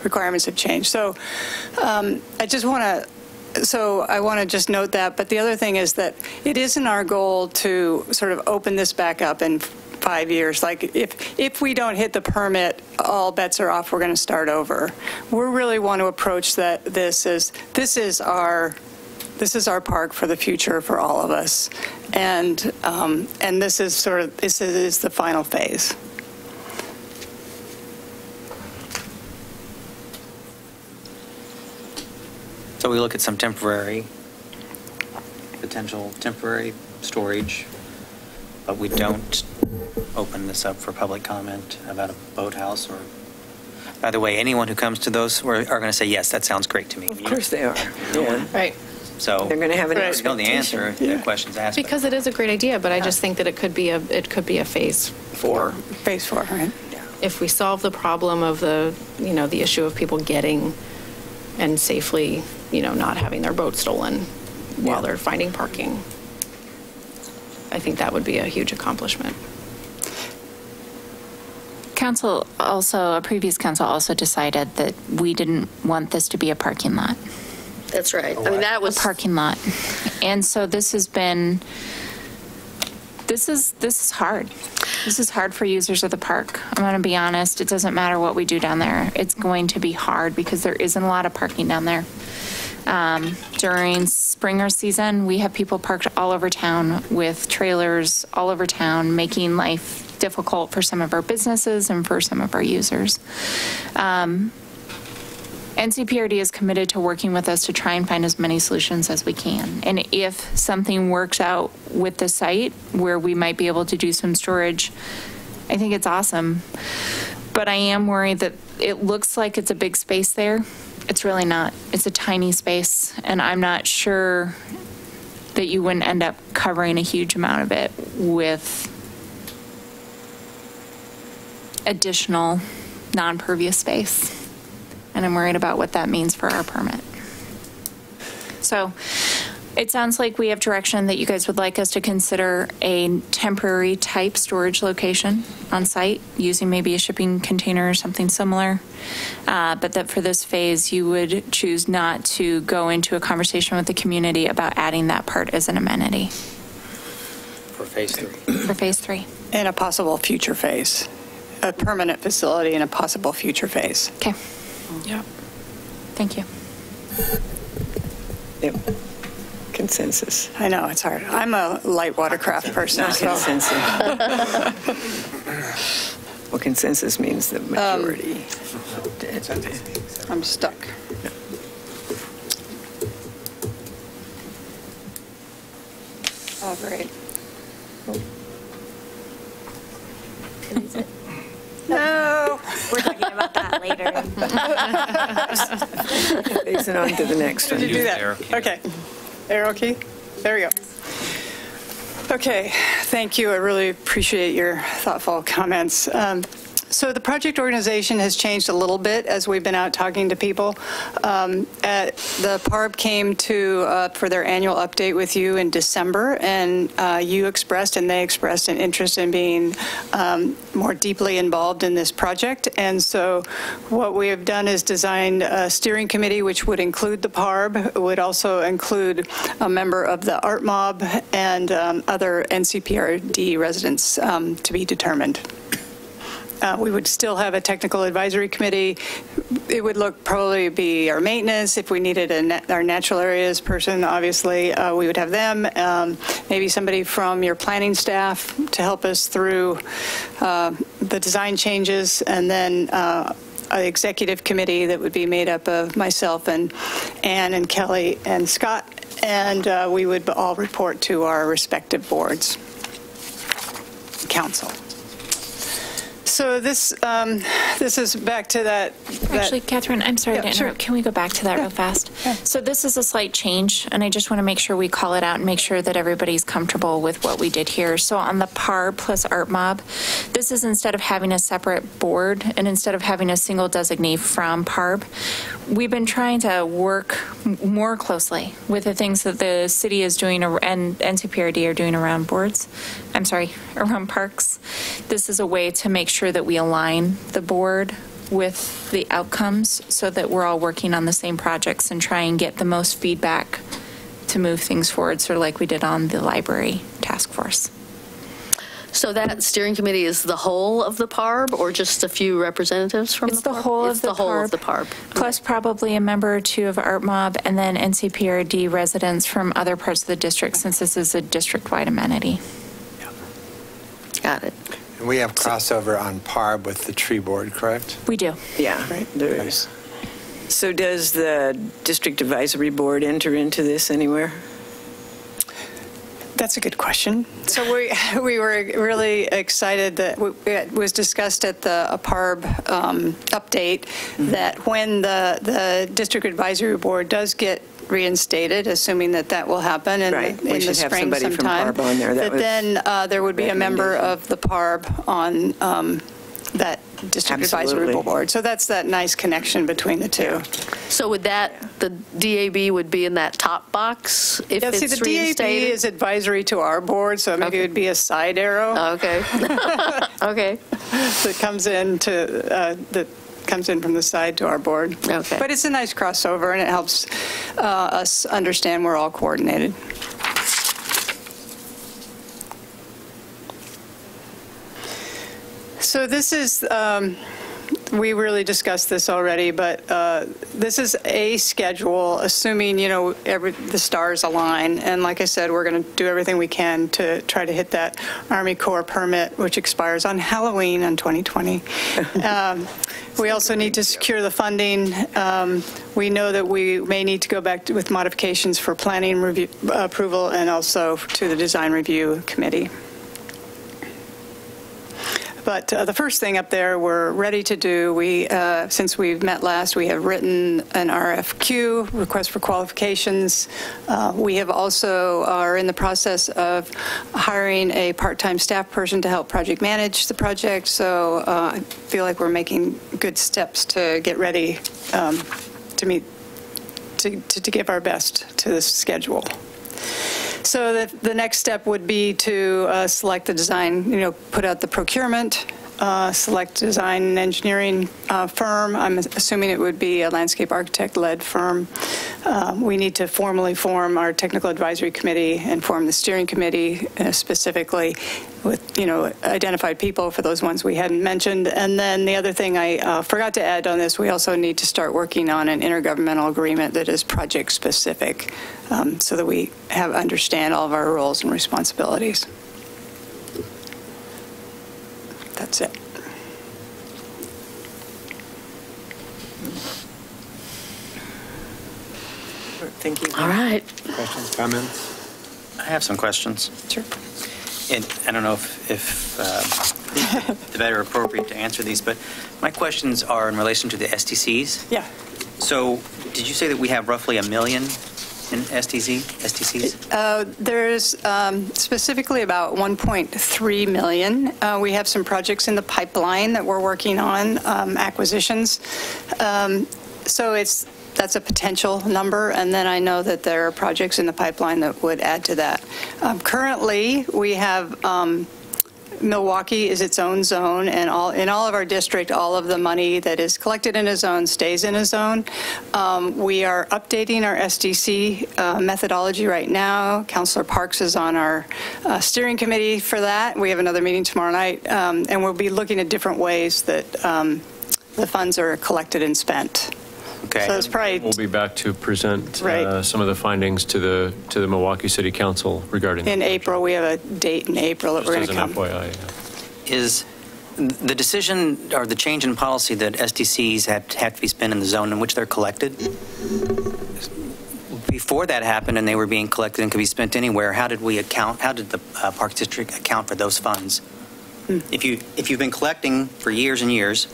requirements have changed. So I want to just note that. But the other thing is that it isn't our goal to sort of open this back up in 5 years. Like if we don't hit the permit, all bets are off, we're going to start over. We really want to approach this is our park for the future for all of us, and this is the final phase. So we look at some potential temporary storage, but we don't open this up for public comment about a boathouse or, by the way, anyone who comes to those are going to say, yes, that sounds great to me. Of course they are. Yeah. Right. So they're going to have an expectation. Know the answer if the question's asked. Because it is a great idea, but I just think that it could be a phase 4. Phase 4, right? Yeah. If we solve the problem of the issue of people getting and safely, not having their boat stolen while they're finding parking, I think that would be a huge accomplishment. A previous council also decided that we didn't want this to be a parking lot. That's right. I mean, that was a parking lot. And so this is hard. This is hard for users of the park. I'm going to be honest. It doesn't matter what we do down there. It's going to be hard because there isn't a lot of parking down there. During Springer season, we have people parked all over town with trailers all over town, making life difficult for some of our businesses and for some of our users. NCPRD is committed to working with us to try and find as many solutions as we can. And if something works out with the site where we might be able to do some storage, I think it's awesome. But I am worried that it looks like it's a big space there. It's really not. It's a tiny space. And I'm not sure that you wouldn't end up covering a huge amount of it with additional non-pervious space. And I'm worried about what that means for our permit. So it sounds like we have direction that you guys would like us to consider a temporary type storage location on site using maybe a shipping container or something similar. But that for this phase, you would choose not to go into a conversation with the community about adding that part as an amenity. For phase 3. For phase 3. In a possible future phase. A permanent facility in a possible future phase. Okay. Yeah. Thank you. Yep. Consensus. I know, it's hard. I'm a light watercraft person. Not consensus. Well, consensus means the majority. I'm stuck. Oh, great. No. We're talking about that later. Facing on to the next one. Did you do that? Okay. Arrow key? There you go. Okay, thank you. I really appreciate your thoughtful comments. So the project organization has changed a little bit as we've been out talking to people. The PARB came to for their annual update with you in December, and you expressed and they expressed an interest in being more deeply involved in this project. And so what we have done is designed a steering committee, which would include the PARB, would also include a member of the Art Mob and other NCPRD residents to be determined. We would still have a technical advisory committee. It would probably be our maintenance. If we needed our natural areas person, obviously, we would have them. Maybe somebody from your planning staff to help us through the design changes, and then an executive committee that would be made up of myself and Ann and Kelly and Scott, and we would all report to our respective boards, council. So this is back to that. Actually, Catherine, I'm sorry to interrupt. Sure. Can we go back to that real fast? Yeah. So this is a slight change, and I just want to make sure we call it out and make sure that everybody's comfortable with what we did here. So on the PARB plus Art Mob, this is instead of having a separate board and instead of having a single designee from PARB, we've been trying to work more closely with the things that the city is doing and NCPRD are doing around around parks. This is a way to make sure that we align the board with the outcomes so that we're all working on the same projects and try and get the most feedback to move things forward, sort of like we did on the library task force. So that steering committee is the whole of the PARB, or just a few representatives from the PARB? It's the whole of the whole of the PARB. Plus probably a member or two of Art Mob, and then NCPRD residents from other parts of the district, since this is a district-wide amenity. Got it. And we have crossover on PARB with the tree board, correct? We do. Yeah, right. There is. So does the district advisory board enter into this anywhere? That's a good question. So we were really excited that it was discussed at the APARB update that when the District Advisory Board does get reinstated, assuming that will happen in the spring sometime, then there would be a member of the PARB on that District Advisory Board. So that's that nice connection between the two. So would the DAB would be in that top box if it's see, the reinstated? DAB is advisory to our board, so maybe it would be a side arrow. Okay. Okay. That comes in from the side to our board. Okay. But it's a nice crossover, and it helps us understand we're all coordinated. So this is, we really discussed this already, but this is a schedule, assuming, the stars align. And like I said, we're going to do everything we can to try to hit that Army Corps permit, which expires on Halloween in 2020. We also need to secure the funding. We know that we may need to go back with modifications for planning review, approval, and also to the design review committee. But the first thing up there we're ready to do, since we've met last, we have written an RFQ, request for qualifications. We have also are in the process of hiring a part-time staff person to help project manage the project. So I feel like we're making good steps to get ready to meet, to give our best to this schedule. So the next step would be to select the design, put out the procurement, select design and engineering firm. I'm assuming it would be a landscape architect-led firm. We need to formally form our technical advisory committee and form the steering committee specifically with, identified people for those ones we hadn't mentioned. And then the other thing I forgot to add on this, we also need to start working on an intergovernmental agreement that is project-specific so that we understand all of our roles and responsibilities. That's it. Thank you. All right. Questions, comments? I have some questions. Sure. And I don't know if it's better appropriate to answer these, but my questions are in relation to the STCs. Yeah. So did you say that we have roughly 1 million in STCs? There's specifically about 1.3 million. We have some projects in the pipeline that we're working on, acquisitions. So that's a potential number, and then I know that there are projects in the pipeline that would add to that. Currently, we have Milwaukie is its own zone, and in all of our district, all of the money that is collected in a zone stays in a zone. We are updating our SDC methodology right now. Councilor Parks is on our steering committee for that. We have another meeting tomorrow night, and we'll be looking at different ways that the funds are collected and spent. Okay. So it's probably We'll be back to present Right. some of the findings to the Milwaukie City Council regarding in April. We have a date in April that we're going to come. FYI. Is the decision or the change in policy that SDCs have to be spent in the zone in which they're collected? Before that happened and they were being collected and could be spent anywhere, how did the Parks District account for those funds? If you've been collecting for years and years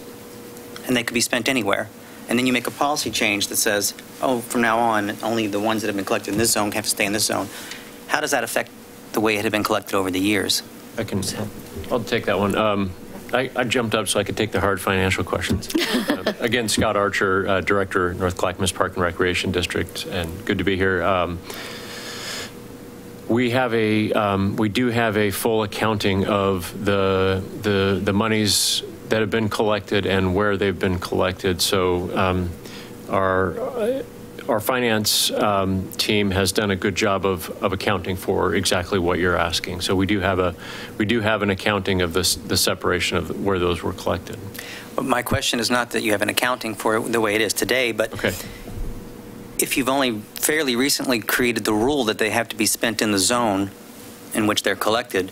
and they could be spent anywhere, and then you make a policy change that says, oh, from now on, only the ones that have been collected in this zone have to stay in this zone. How does that affect the way it had been collected over the years? I'll take that one. I jumped up so I could take the hard financial questions. Again, Scott Archer, Director, North Clackamas Park and Recreation District, and good to be here. We do have a full accounting of the monies that have been collected and where they've been collected. So our finance team has done a good job of accounting for exactly what you're asking. So we do have an accounting of the separation of where those were collected. But my question is not that you have an accounting for it the way it is today, but okay. If you've only fairly recently created the rule that they have to be spent in the zone in which they're collected,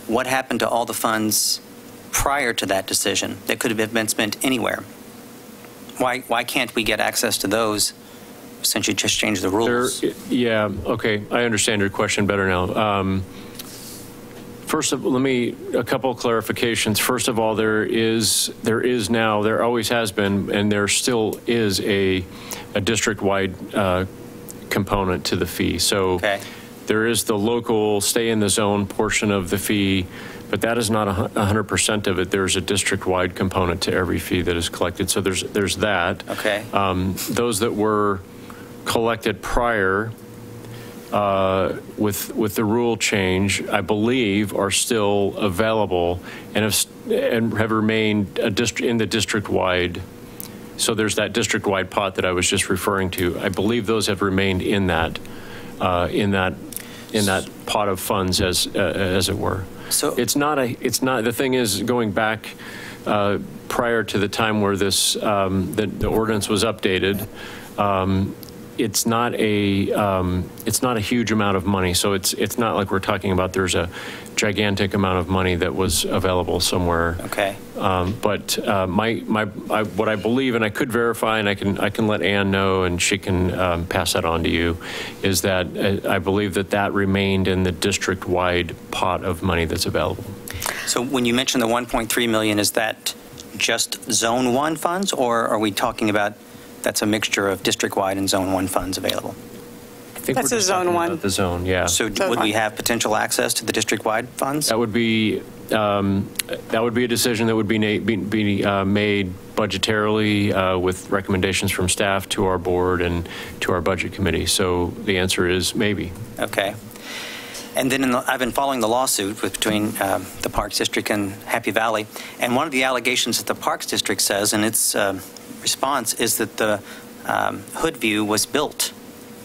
what happened to all the funds prior to that decision that could have been spent anywhere? Why can't we get access to those since you just changed the rules. Yeah, okay, I understand your question better now. First of all, a couple of clarifications. First of all, there always has been, and there still is a district-wide component to the fee. So there is the local stay in the zone portion of the fee, but that is not 100% of it. There's a district-wide component to every fee that is collected. So there's that. Okay. Those that were collected prior with the rule change, I believe, are still available and have remained in the district-wide. So there's that district-wide pot that I was just referring to. I believe those have remained in that pot of funds, as it were. So the thing is, going back prior to the time where the ordinance was updated, it's not a huge amount of money. So it's not like we're talking about there's a gigantic amount of money that was available somewhere. Okay. But what I believe, and I could verify, and I can let Ann know, and she can pass that on to you, is that I believe that remained in the district-wide pot of money that's available. So when you mentioned the 1.3 million, is that just Zone 1 funds, or are we talking about that's a mixture of district-wide and Zone 1 funds available? I think that's a Zone 1. The zone, yeah. So would we have potential access to the district-wide funds? That would be a decision that would be made budgetarily with recommendations from staff to our board and to our budget committee. So the answer is maybe. Okay. And then I've been following the lawsuit between the Parks District and Happy Valley, and one of the allegations that the Parks District says in its response is that the Hoodview was built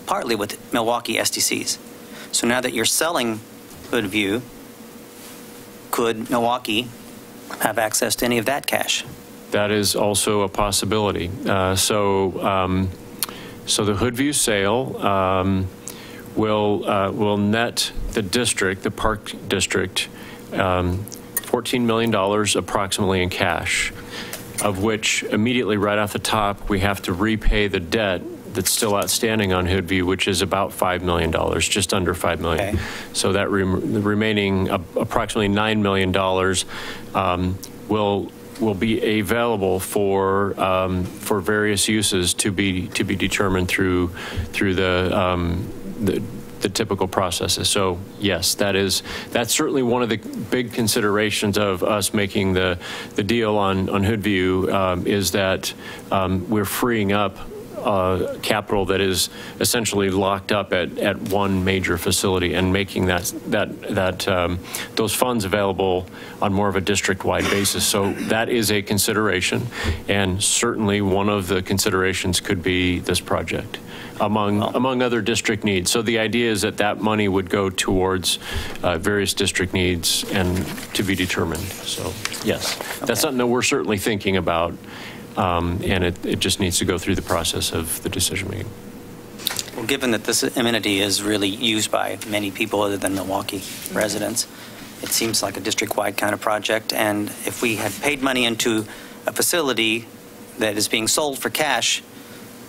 partly with Milwaukie SDCs. So now that you're selling Hoodview, could Milwaukie have access to any of that cash? That is also a possibility. So the Hoodview sale will net the district, the Park District, $14 million approximately in cash, of which immediately right off the top we have to repay the debt that's still outstanding on Hoodview, which is about $5 million, just under $5 million. Okay. So that the remaining approximately $9 million will be available for various uses to be determined through the typical processes. So yes, that's certainly one of the big considerations of us making the deal on Hoodview, is that we're freeing up capital that is essentially locked up at one major facility and making those funds available on more of a district-wide basis. So that is a consideration, and certainly one of the considerations could be this project among other district needs. So the idea is that money would go towards various district needs and to be determined. So yes, that's something that we're certainly thinking about. And it just needs to go through the process of the decision making. Well, given that this amenity is really used by many people other than Milwaukie residents, it seems like a district-wide kind of project. And if we had paid money into a facility that is being sold for cash,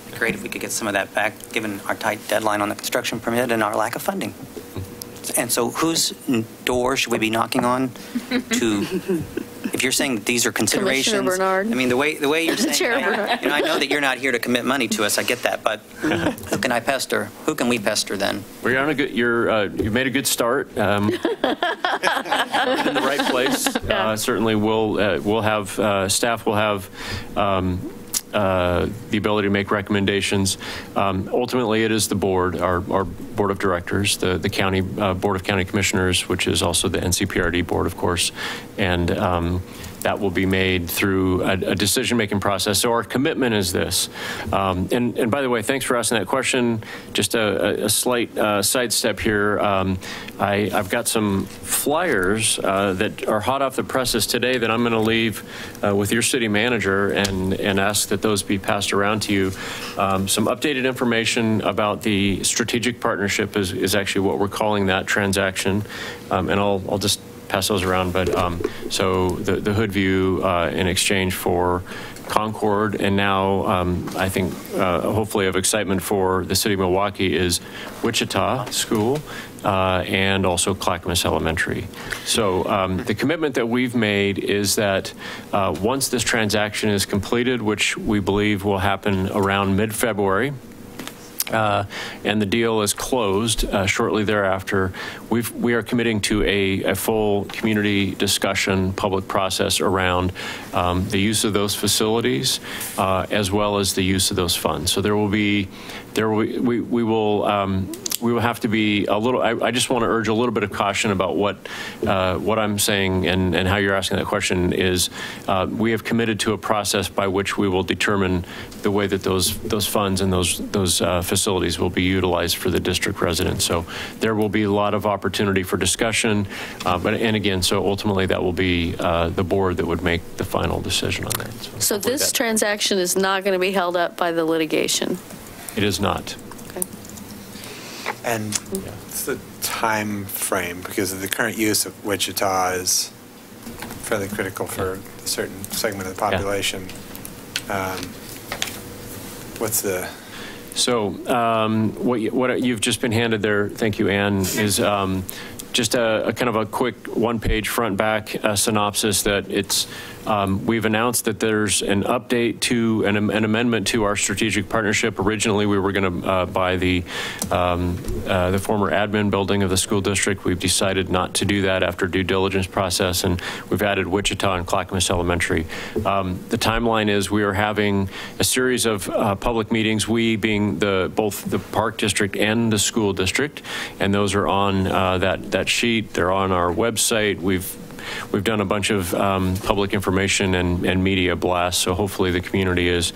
it'd be great if we could get some of that back, given our tight deadline on the construction permit and our lack of funding. And so whose door should we be knocking on to... If you're saying that these are considerations, Commissioner Bernard. I mean, the way you're saying, Chair Bernard. I know that you're not here to commit money to us. I get that, but who can I pester? Who can we pester then? Well, you're on you've made a good start. In the right place. Certainly, we'll have staff will have the ability to make recommendations. Ultimately, it is the board, our board of directors, the county board of county commissioners, which is also the NCPRD board, of course, and that will be made through a decision-making process. So our commitment is this. And by the way, thanks for asking that question. Just a slight sidestep here. I've got some flyers that are hot off the presses today that I'm going to leave with your city manager and ask that those be passed around to you. Some updated information about the strategic partnership is actually what we're calling that transaction. And I'll just pass those around, but so the Hoodview in exchange for Concord, and now I think hopefully of excitement for the city of Milwaukee is Wichita School and also Clackamas Elementary. So the commitment that we've made is that once this transaction is completed, which we believe will happen around mid-February, and the deal is closed shortly thereafter, we are committing to a full community discussion, public process around the use of those facilities as well as the use of those funds. So we will have to be a little, I just want to urge a little bit of caution about what I'm saying and how you're asking that question is we have committed to a process by which we will determine the way that those funds and those facilities will be utilized for the district residents. So there will be a lot of opportunity for discussion, and again, so ultimately that will be the board that would make the final decision on that. So this transaction is not going to be held up by the litigation? It is not. And what's the time frame? Because the current use of Wichita is fairly critical for a certain segment of the population. What's the... So what you've just been handed there, thank you, Ann, is just a kind of a quick one-page front-back synopsis that it's we've announced that there's an update to an amendment to our strategic partnership. Originally, we were going to buy the former admin building of the school district. We've decided not to do that after due diligence process, and we've added Wichita and Clackamas Elementary. The timeline is we are having a series of public meetings, we being both the park district and the school district, and those are on that sheet. They're on our website. We've done a bunch of public information and media blasts, so hopefully the community is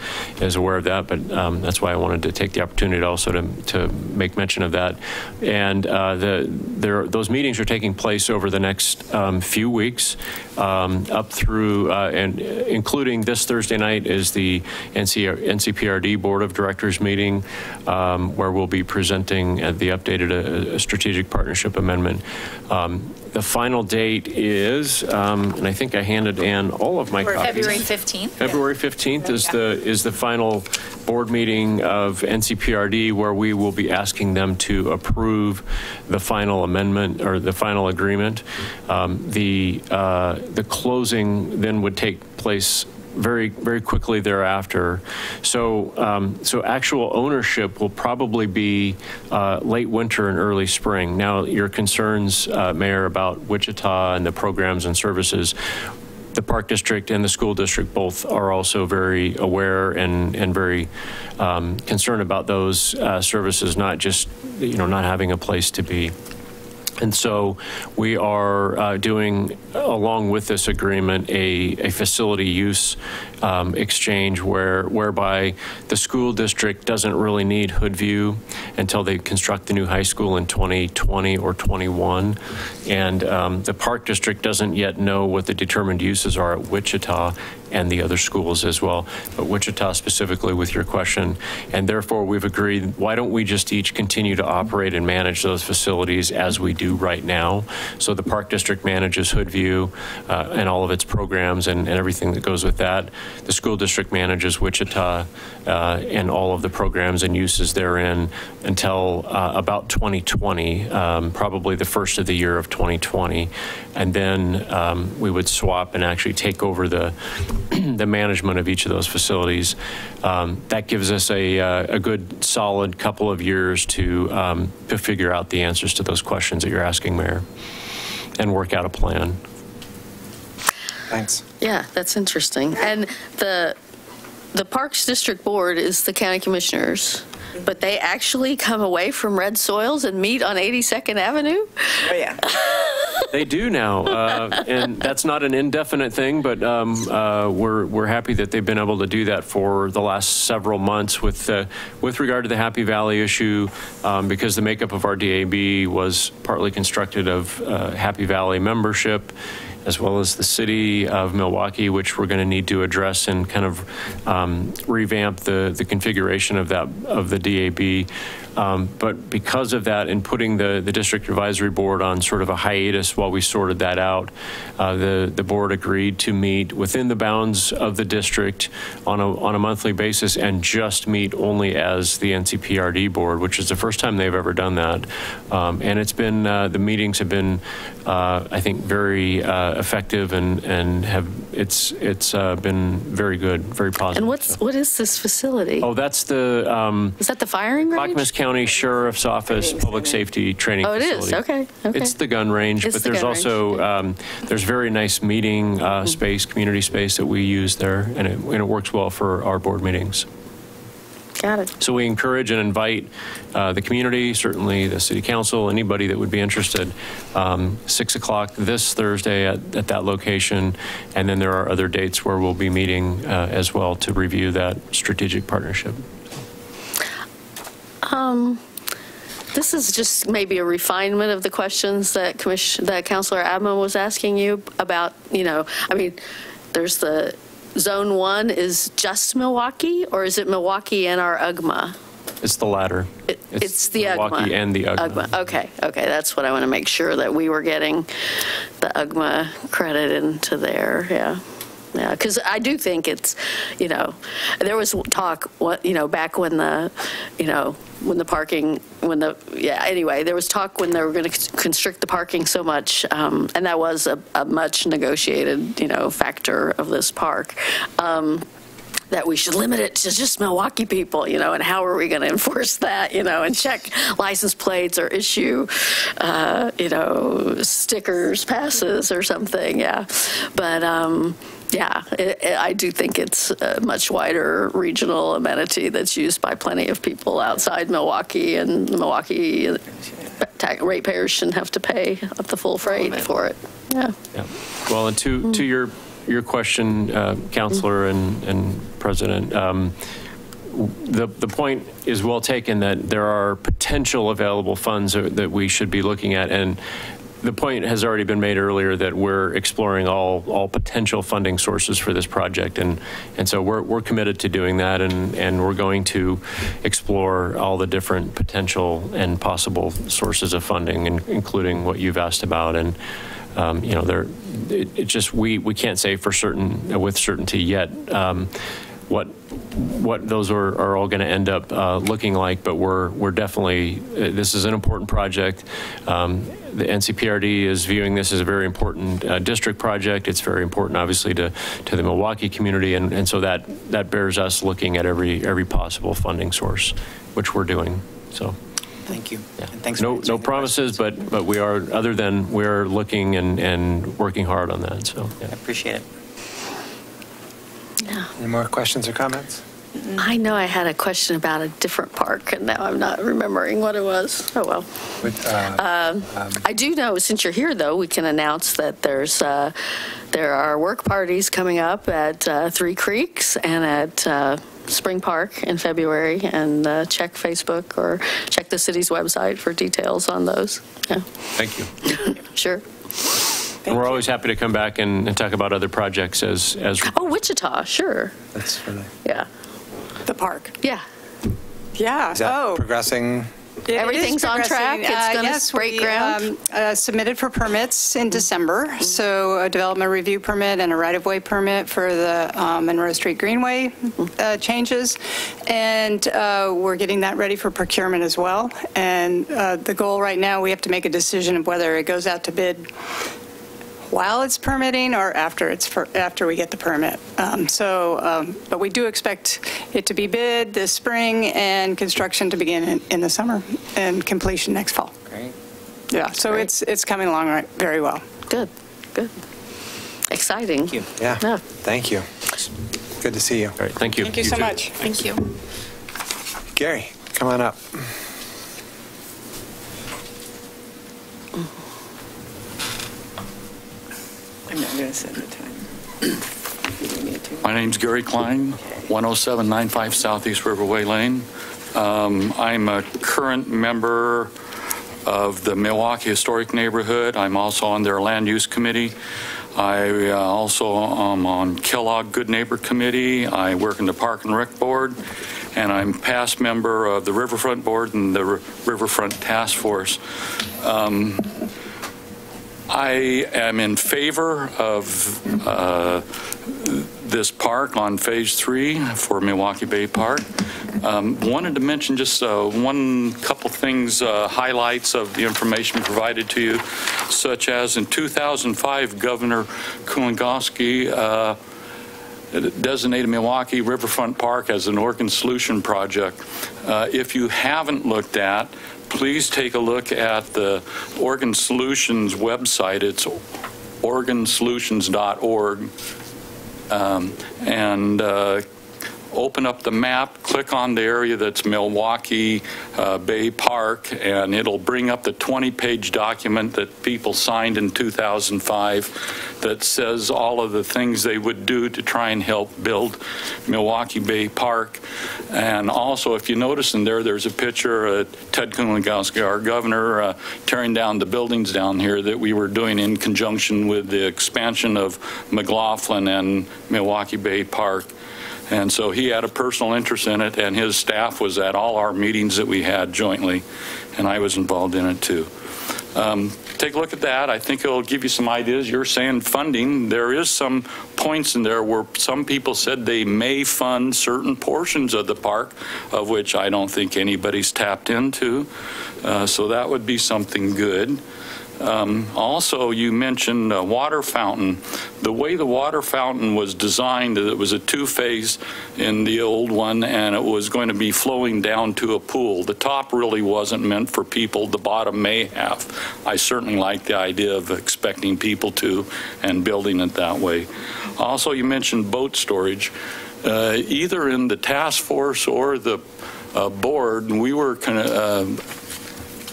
aware of that, but that's why I wanted to take the opportunity also to make mention of that. And those meetings are taking place over the next few weeks, up through, and including this Thursday night is the NCPRD Board of Directors meeting, where we'll be presenting the updated strategic partnership amendment. The final date is, and I think I handed Ann all of my copies. February 15th. February 15th is the final board meeting of NCPRD, where we will be asking them to approve the final amendment or the final agreement. The closing then would take place very, very quickly thereafter. So, so actual ownership will probably be late winter and early spring. Now, your concerns, Mayor, about Wichita and the programs and services, the Park District and the school district both are also very aware and very concerned about those services, not just, not having a place to be. And so we are doing, along with this agreement, a facility use exchange whereby the school district doesn't really need Hoodview until they construct the new high school in 2020 or 21. And the Park District doesn't yet know what the determined uses are at Wichita and the other schools as well, but Wichita specifically with your question. And therefore we've agreed, why don't we just each continue to operate and manage those facilities as we do right now? So the Park District manages Hoodview and all of its programs and everything that goes with that. The school district manages Wichita and all of the programs and uses therein until about 2020, probably the first of the year of 2020. And then we would swap and actually take over the management of each of those facilities. That gives us a good solid couple of years to figure out the answers to those questions that you're asking, Mayor, and work out a plan. Thanks. Yeah, that's interesting. And the Parks District Board is the county commissioners, but they actually come away from Red Soils and meet on 82nd Avenue? Oh, yeah. They do now, and that's not an indefinite thing, but we're happy that they've been able to do that for the last several months with regard to the Happy Valley issue, because the makeup of our DAB was partly constructed of Happy Valley membership, as well as the city of Milwaukie, which we're going to need to address and kind of revamp the configuration of the DAB. But because of that, and putting the district advisory board on sort of a hiatus while we sorted that out, the board agreed to meet within the bounds of the district on a monthly basis and just meet only as the NCPRD board, which is the first time they've ever done that. And it's been, the meetings have been, I think, very effective and it's been very good, very positive. And what is this facility? Oh, that's the... is that the firing range? Clackamas County Sheriff's Office Public Safety Training Facility. Oh, it is? Okay. It's the gun range, but there's also, there's very nice meeting space, community space that we use there, and it works well for our board meetings. Got it. So we encourage and invite the community, certainly the city council, anybody that would be interested, 6 o'clock this Thursday at that location, and then there are other dates where we'll be meeting as well to review that strategic partnership. This is just maybe a refinement of the questions that Councilor Adman was asking you about, I mean, there's the Zone 1 is just Milwaukie, or is it Milwaukie and our UGMA? It's the latter. It's the Milwaukie UGMA. and the UGMA. Okay, that's what I want to make sure that we were getting the UGMA credit into there, yeah. Yeah, because I do think it's, there was talk, back when anyway, there was talk when they were going to constrict the parking so much, and that was a much negotiated, factor of this park, that we should limit it to just Milwaukie people, and how are we going to enforce that, and check license plates or issue, stickers, passes or something, yeah. But, yeah, I do think it's a much wider regional amenity that's used by plenty of people outside Milwaukie, and Milwaukie ratepayers shouldn't have to pay the full freight for it. Yeah. Well, and to your question, Councilor and President, the point is well taken that there are potential available funds that we should be looking at, and the point has already been made earlier that we're exploring all potential funding sources for this project, and so we're committed to doing that, and we're going to explore all the different potential and possible sources of funding, including what you've asked about. And we can't say for certain with certainty yet what those are all going to end up looking like, but we're definitely, this is an important project. The NCPRD is viewing this as a very important district project. It's very important, obviously, to the Milwaukie community, and so that bears us looking at every possible funding source, which we're doing. So. Thank you. Yeah. And thanks. No promises, but we are, other than we're looking and working hard on that. So yeah. I appreciate it. Yeah. Any more questions or comments? I know I had a question about a different park, and now I'm not remembering what it was. Oh, well. I do know, since you're here, though, we can announce that there are work parties coming up at Three Creeks and at Spring Park in February, and check Facebook or check the city's website for details on those. Yeah. Thank you. Sure. And we're always happy to come back and talk about other projects as Oh, Wichita, sure. That's really... Yeah. The park. Yeah. Yeah. Is that progressing? Everything's on track. It's going to break ground. Submitted for permits in December. So a development review permit and a right-of-way permit for the Monroe Street Greenway changes. And we're getting that ready for procurement as well. And the goal right now, we have to make a decision of whether it goes out to bid while it's permitting or after we get the permit. But we do expect it to be bid this spring and construction to begin in the summer and completion next fall. Great. Yeah, so it's coming along very well. Good. Exciting. Thank you. Yeah. Thank you. Good to see you. All right. Thank you. Thank you so much. Thank you. Gary, come on up. I'm not going to set the time. My name's Gary Klein, 10795 Southeast Riverway Lane. I'm a current member of the Milwaukie Historic Neighborhood. I'm also on their Land Use Committee. I also am on Kellogg Good Neighbor Committee. I work in the Park and Rec Board. and I'm past member of the Riverfront Board and the Riverfront Task Force. I am in favor of this park on Phase 3 for Milwaukie Bay Park. Wanted to mention just one couple things, highlights of the information provided to you, such as in 2005, Governor Kulongoski designated Milwaukie Riverfront Park as an Organ Solution project. If you haven't looked at, please take a look at the Organ Solutions website. It's organsolutions.org. Open up the map, click on the area that's Milwaukie Bay Park, and it'll bring up the 20-page document that people signed in 2005 that says all of the things they would do to try and help build Milwaukie Bay Park. And also, if you notice in there, there's a picture of Ted Kulongoski, our governor, tearing down the buildings down here that we were doing in conjunction with the expansion of McLaughlin and Milwaukie Bay Park. And so he had a personal interest in it, and his staff was at all our meetings that we had jointly, and I was involved in it too. Take a look at that. I think it'll give you some ideas. You're saying funding. There is some points in there where some people said they may fund certain portions of the park, of which I don't think anybody's tapped into. So that would be something good. Also, you mentioned a water fountain. The way the water fountain was designed, it was a two-phase in the old one, and it was going to be flowing down to a pool. The top really wasn't meant for people. The bottom may have. I certainly like the idea of expecting people to and building it that way. Also, you mentioned boat storage. Either in the task force or the board, we were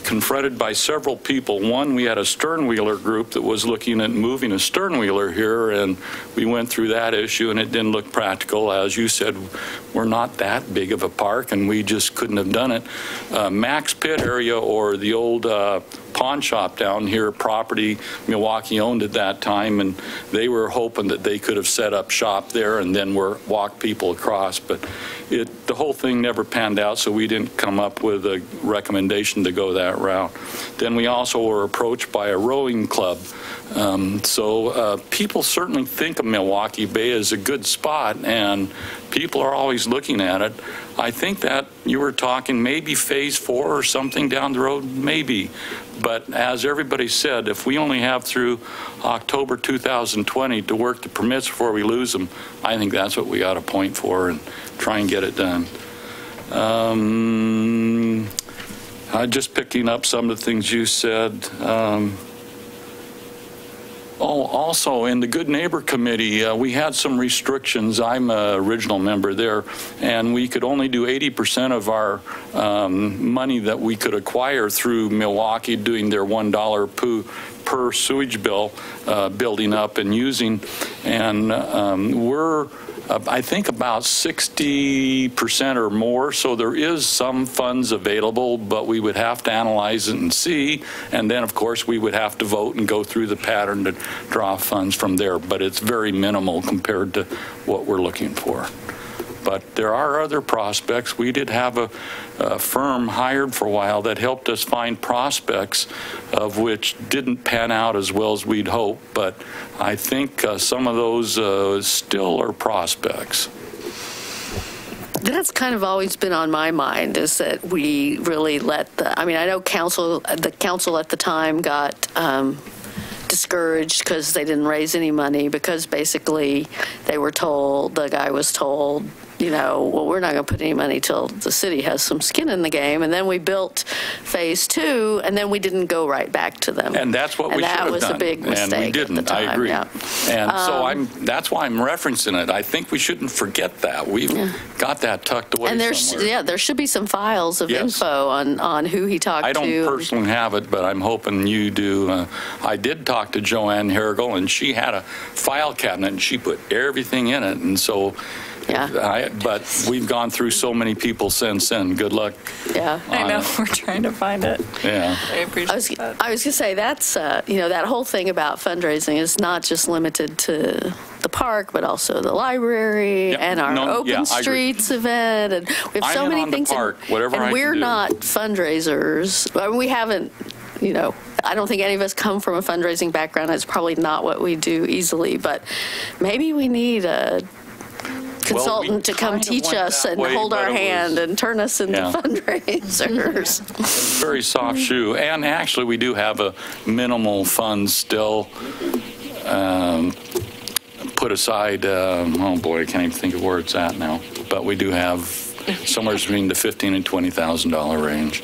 confronted by several people. One, we had a sternwheeler group that was looking at moving a sternwheeler here, and we went through that issue, and it didn't look practical. As you said, we're not that big of a park, and we just couldn't have done it. Max Pit area, or the old pawn shop down here, property Milwaukie owned at that time, and they were hoping that they could have set up shop there and then walk people across, but the whole thing never panned out, so we didn't come up with a recommendation to go that route. Then we also were approached by a rowing club. So people certainly think of Milwaukie Bay as a good spot, and people are always looking at it. I think that you were talking maybe Phase 4 or something down the road, maybe. But as everybody said, if we only have through October 2020 to work the permits before we lose them, I think that's what we ought to point for and try and get it done. Just picking up some of the things you said. Also, in the Good Neighbor Committee, we had some restrictions. I'm an original member there, and we could only do 80% of our money that we could acquire through Milwaukie doing their $1 per sewage bill, building up and using. And we're I think about 60% or more, so there is some funds available, but we would have to analyze it and see, and then of course we would have to vote and go through the pattern to draw funds from there, but it's very minimal compared to what we're looking for. But there are other prospects. We did have a firm hired for a while that helped us find prospects, of which didn't pan out as well as we'd hoped, but I think some of those still are prospects. That's kind of always been on my mind, is that we really let I mean, I know the council at the time got discouraged because they didn't raise any money, because basically the guy was told, you know, well, we're not going to put any money till the city has some skin in the game. And then we built Phase 2, and then we didn't go right back to them. And that's what we should have done. And that was a big mistake. And we didn't. At the time. I agree. Yeah. And so that's why I'm referencing it. I think we shouldn't forget that. We've got that tucked away and somewhere. There should be some files of info on who he talked to. I don't personally have it, but I'm hoping you do. I did talk to Joanne Harrigal, and she had a file cabinet, and she put everything in it. And so... yeah. But we've gone through so many people since then. Good luck. Yeah. I know. We're trying to find it. Yeah. I appreciate that. I was going to say, that's, you know, that whole thing about fundraising is not just limited to the Park, but also the library and our Open Streets event. And we have so many things. And we're not fundraisers. I mean, we haven't, you know, I don't think any of us come from a fundraising background. It's probably not what we do easily, but maybe we need a consultant to come teach us and hold our hand and turn us into fundraisers. Very soft shoe. And actually, we do have a minimal fund still put aside. Oh boy, I can't even think of where it's at now. But we do have somewhere between the $15,000 and $20,000 range.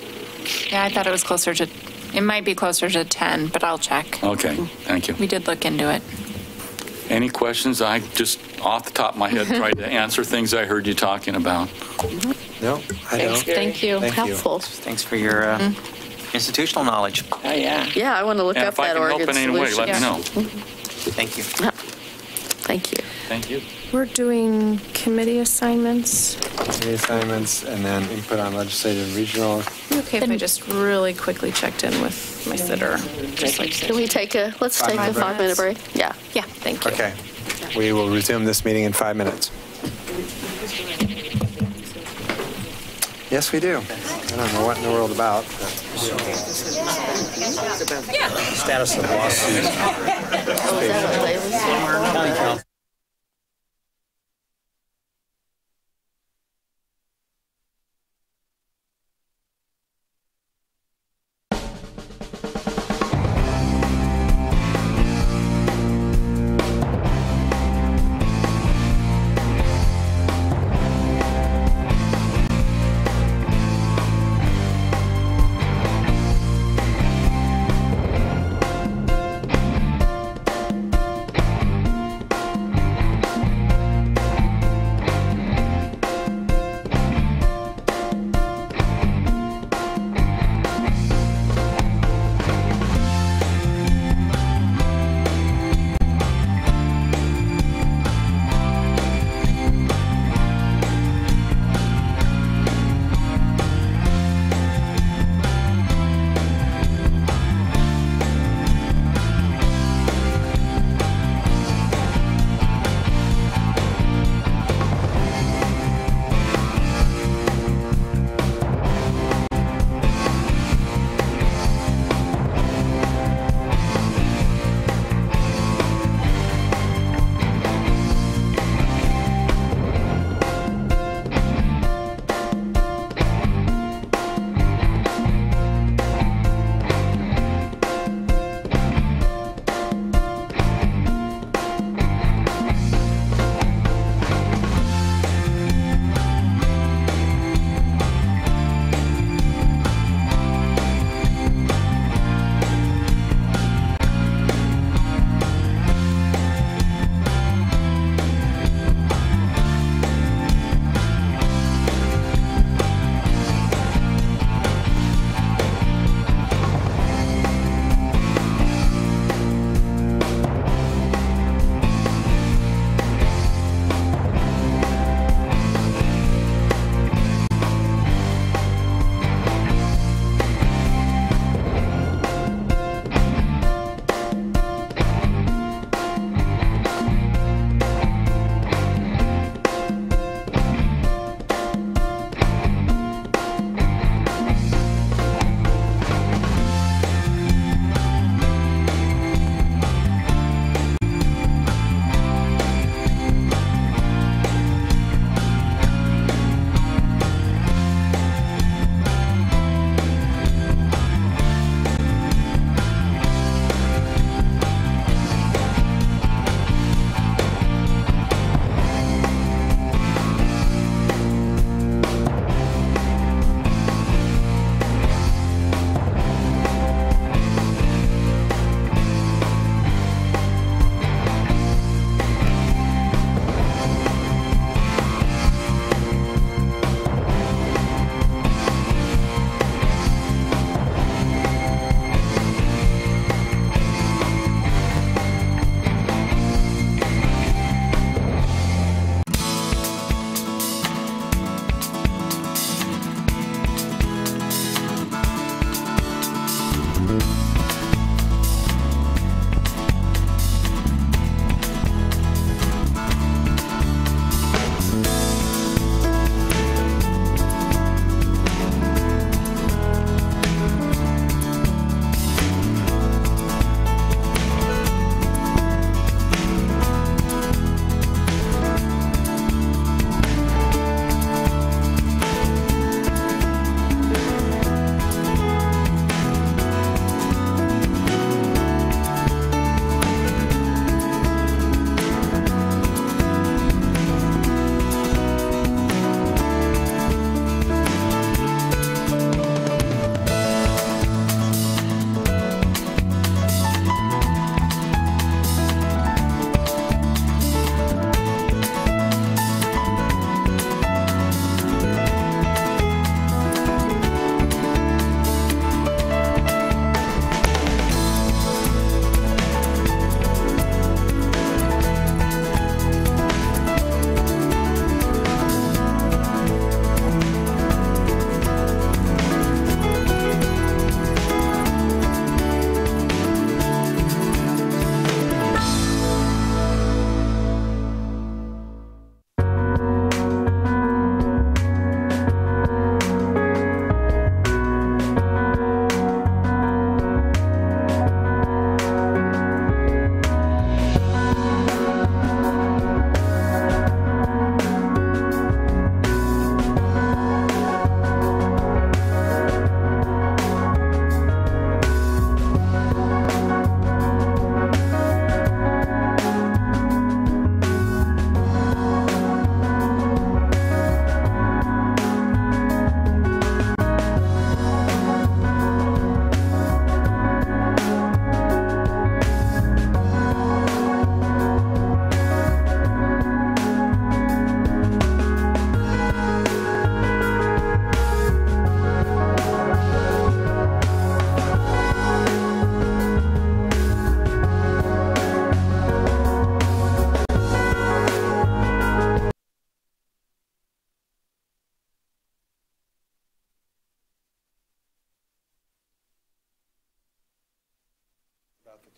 Yeah, I thought it was closer to, it might be closer to 10, but I'll check. Okay, thank you. We did look into it. Any questions? I just, off the top of my head, tried to answer things I heard you talking about. No, I don't. Thank you. Helpful. Thanks for your institutional knowledge. Oh, yeah. Yeah, I want to look up that Oregon solution. If I can help in any way, let me know. Thank you. Thank you. Thank you. We're doing committee assignments. Committee assignments and then input on legislative and regional. Okay, if I just really quickly checked in with my sitter. Just like Can we take a, let's take a 5-minute break? Yeah. Yeah, thank you. Okay. We will resume this meeting in 5 minutes. Yes, we do. I don't know what in the world about. Status of lawsuit.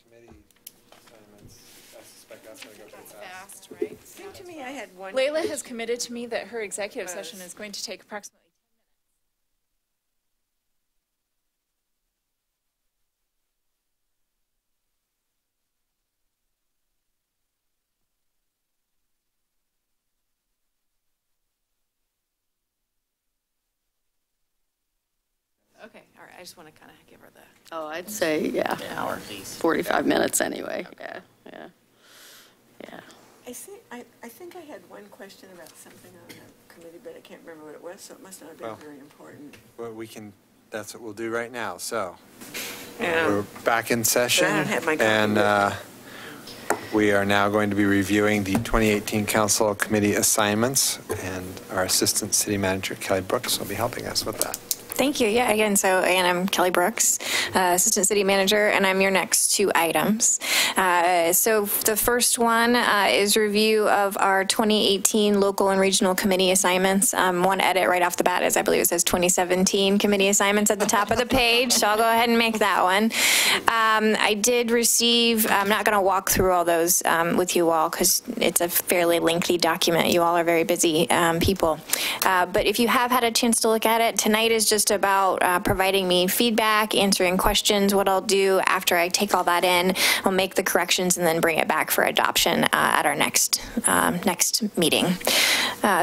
committee assignments, I suspect that's going to go pretty fast. Right? It seemed to me I had one. Layla has committed to me that her executive session is going to take approximately Okay, all right. I just want to kind of give her the. Oh, I'd say, yeah. An hour at least. 45 minutes anyway. Yeah. I think I had one question about something on the committee, but I can't remember what it was, so it must not have been very important. Well, that's what we'll do right now. So Yeah. we're back in session. But I don't have my copy and we are now going to be reviewing the 2018 Council Committee assignments, and our Assistant City Manager, Kelly Brooks, will be helping us with that. Thank you. Yeah, again, I'm Kelly Brooks, Assistant City Manager, and I'm your next two items. So the first one is review of our 2018 local and regional committee assignments. One edit right off the bat is I believe it says 2017 committee assignments at the top of the page, so I'll go ahead and make that one. I did receive, I'm not going to walk through all those with you all because it's a fairly lengthy document. You all are very busy people. But if you have had a chance to look at it, tonight is just about providing me feedback, answering questions. What I'll do after I take all that in, I'll make the corrections and then bring it back for adoption at our next meeting.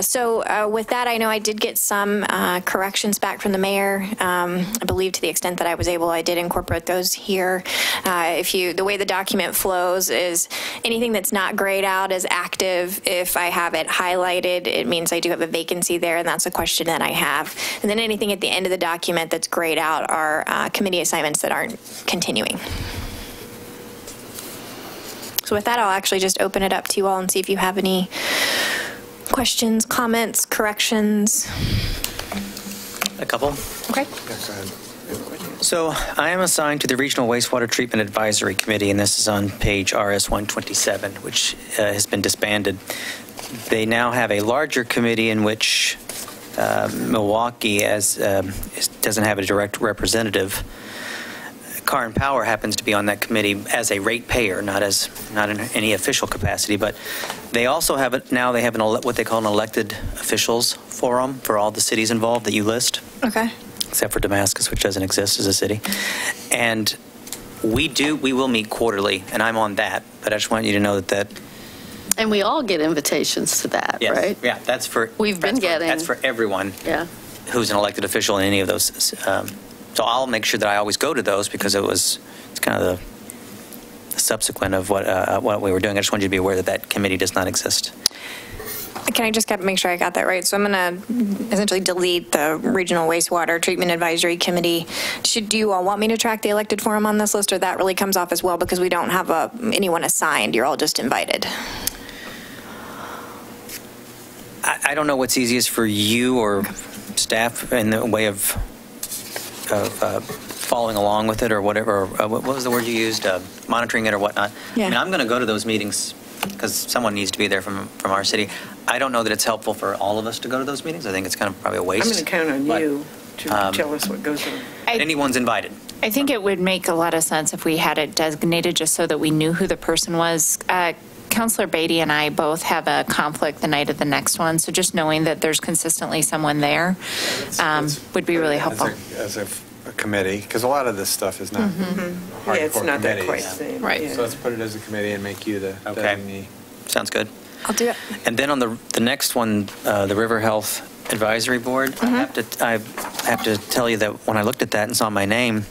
So with that, I know I did get some corrections back from the mayor. I believe to the extent that I was able, I did incorporate those here. The way the document flows is anything that's not grayed out is active. If I have it highlighted, it means I do have a vacancy there, and that's a question that I have. And then anything at the end of the document that's grayed out are committee assignments that aren't continuing. So with that, I'll actually just open it up to you all and see if you have any questions, comments, corrections. A couple. Okay. So I am assigned to the Regional Wastewater Treatment Advisory Committee, and this is on page RS 127, which has been disbanded. They now have a larger committee in which Milwaukie doesn't have a direct representative. Car and Power happens to be on that committee as a ratepayer, not in any official capacity, but they also have it now. They have what they call an elected officials forum for all the cities involved that you list. Okay. Except for Damascus, which doesn't exist as a city. And we will meet quarterly, and I'm on that, but I just want you to know that. And we all get invitations to that, Yes. right? Yeah, that's for. That's for everyone. Yeah. Who's an elected official in any of those. So I'll make sure that I always go to those because it's kind of the subsequent of what we were doing. I just want you to be aware that committee does not exist. Can I just make sure I got that right? So I'm going to essentially delete the Regional Wastewater Treatment Advisory Committee. Do you all want me to track the elected forum on this list, or that really comes off as well because we don't have anyone assigned? You're all just invited. I don't know what's easiest for you or staff in the way of following along with it or whatever. What was the word you used? Monitoring it or whatnot. Yeah. I mean, I'm going to go to those meetings because someone needs to be there from our city. I don't know that it's helpful for all of us to go to those meetings. I think it's kind of probably a waste. I'm going to count on you to tell us what goes on. Anyone's invited. I think it would make a lot of sense if we had it designated just so that we knew who the person was. Councilor Beatty and I both have a conflict the night of the next one, so just knowing that there's consistently someone there would be really helpful. As a committee, because a lot of this stuff is not hardcore it's not that committees. quite the same. Right. Yeah. So let's put it as a committee and make you the designee. Sounds good. I'll do it. And then on the next one, the River Health Advisory Board, I have to tell you that when I looked at that and saw my name,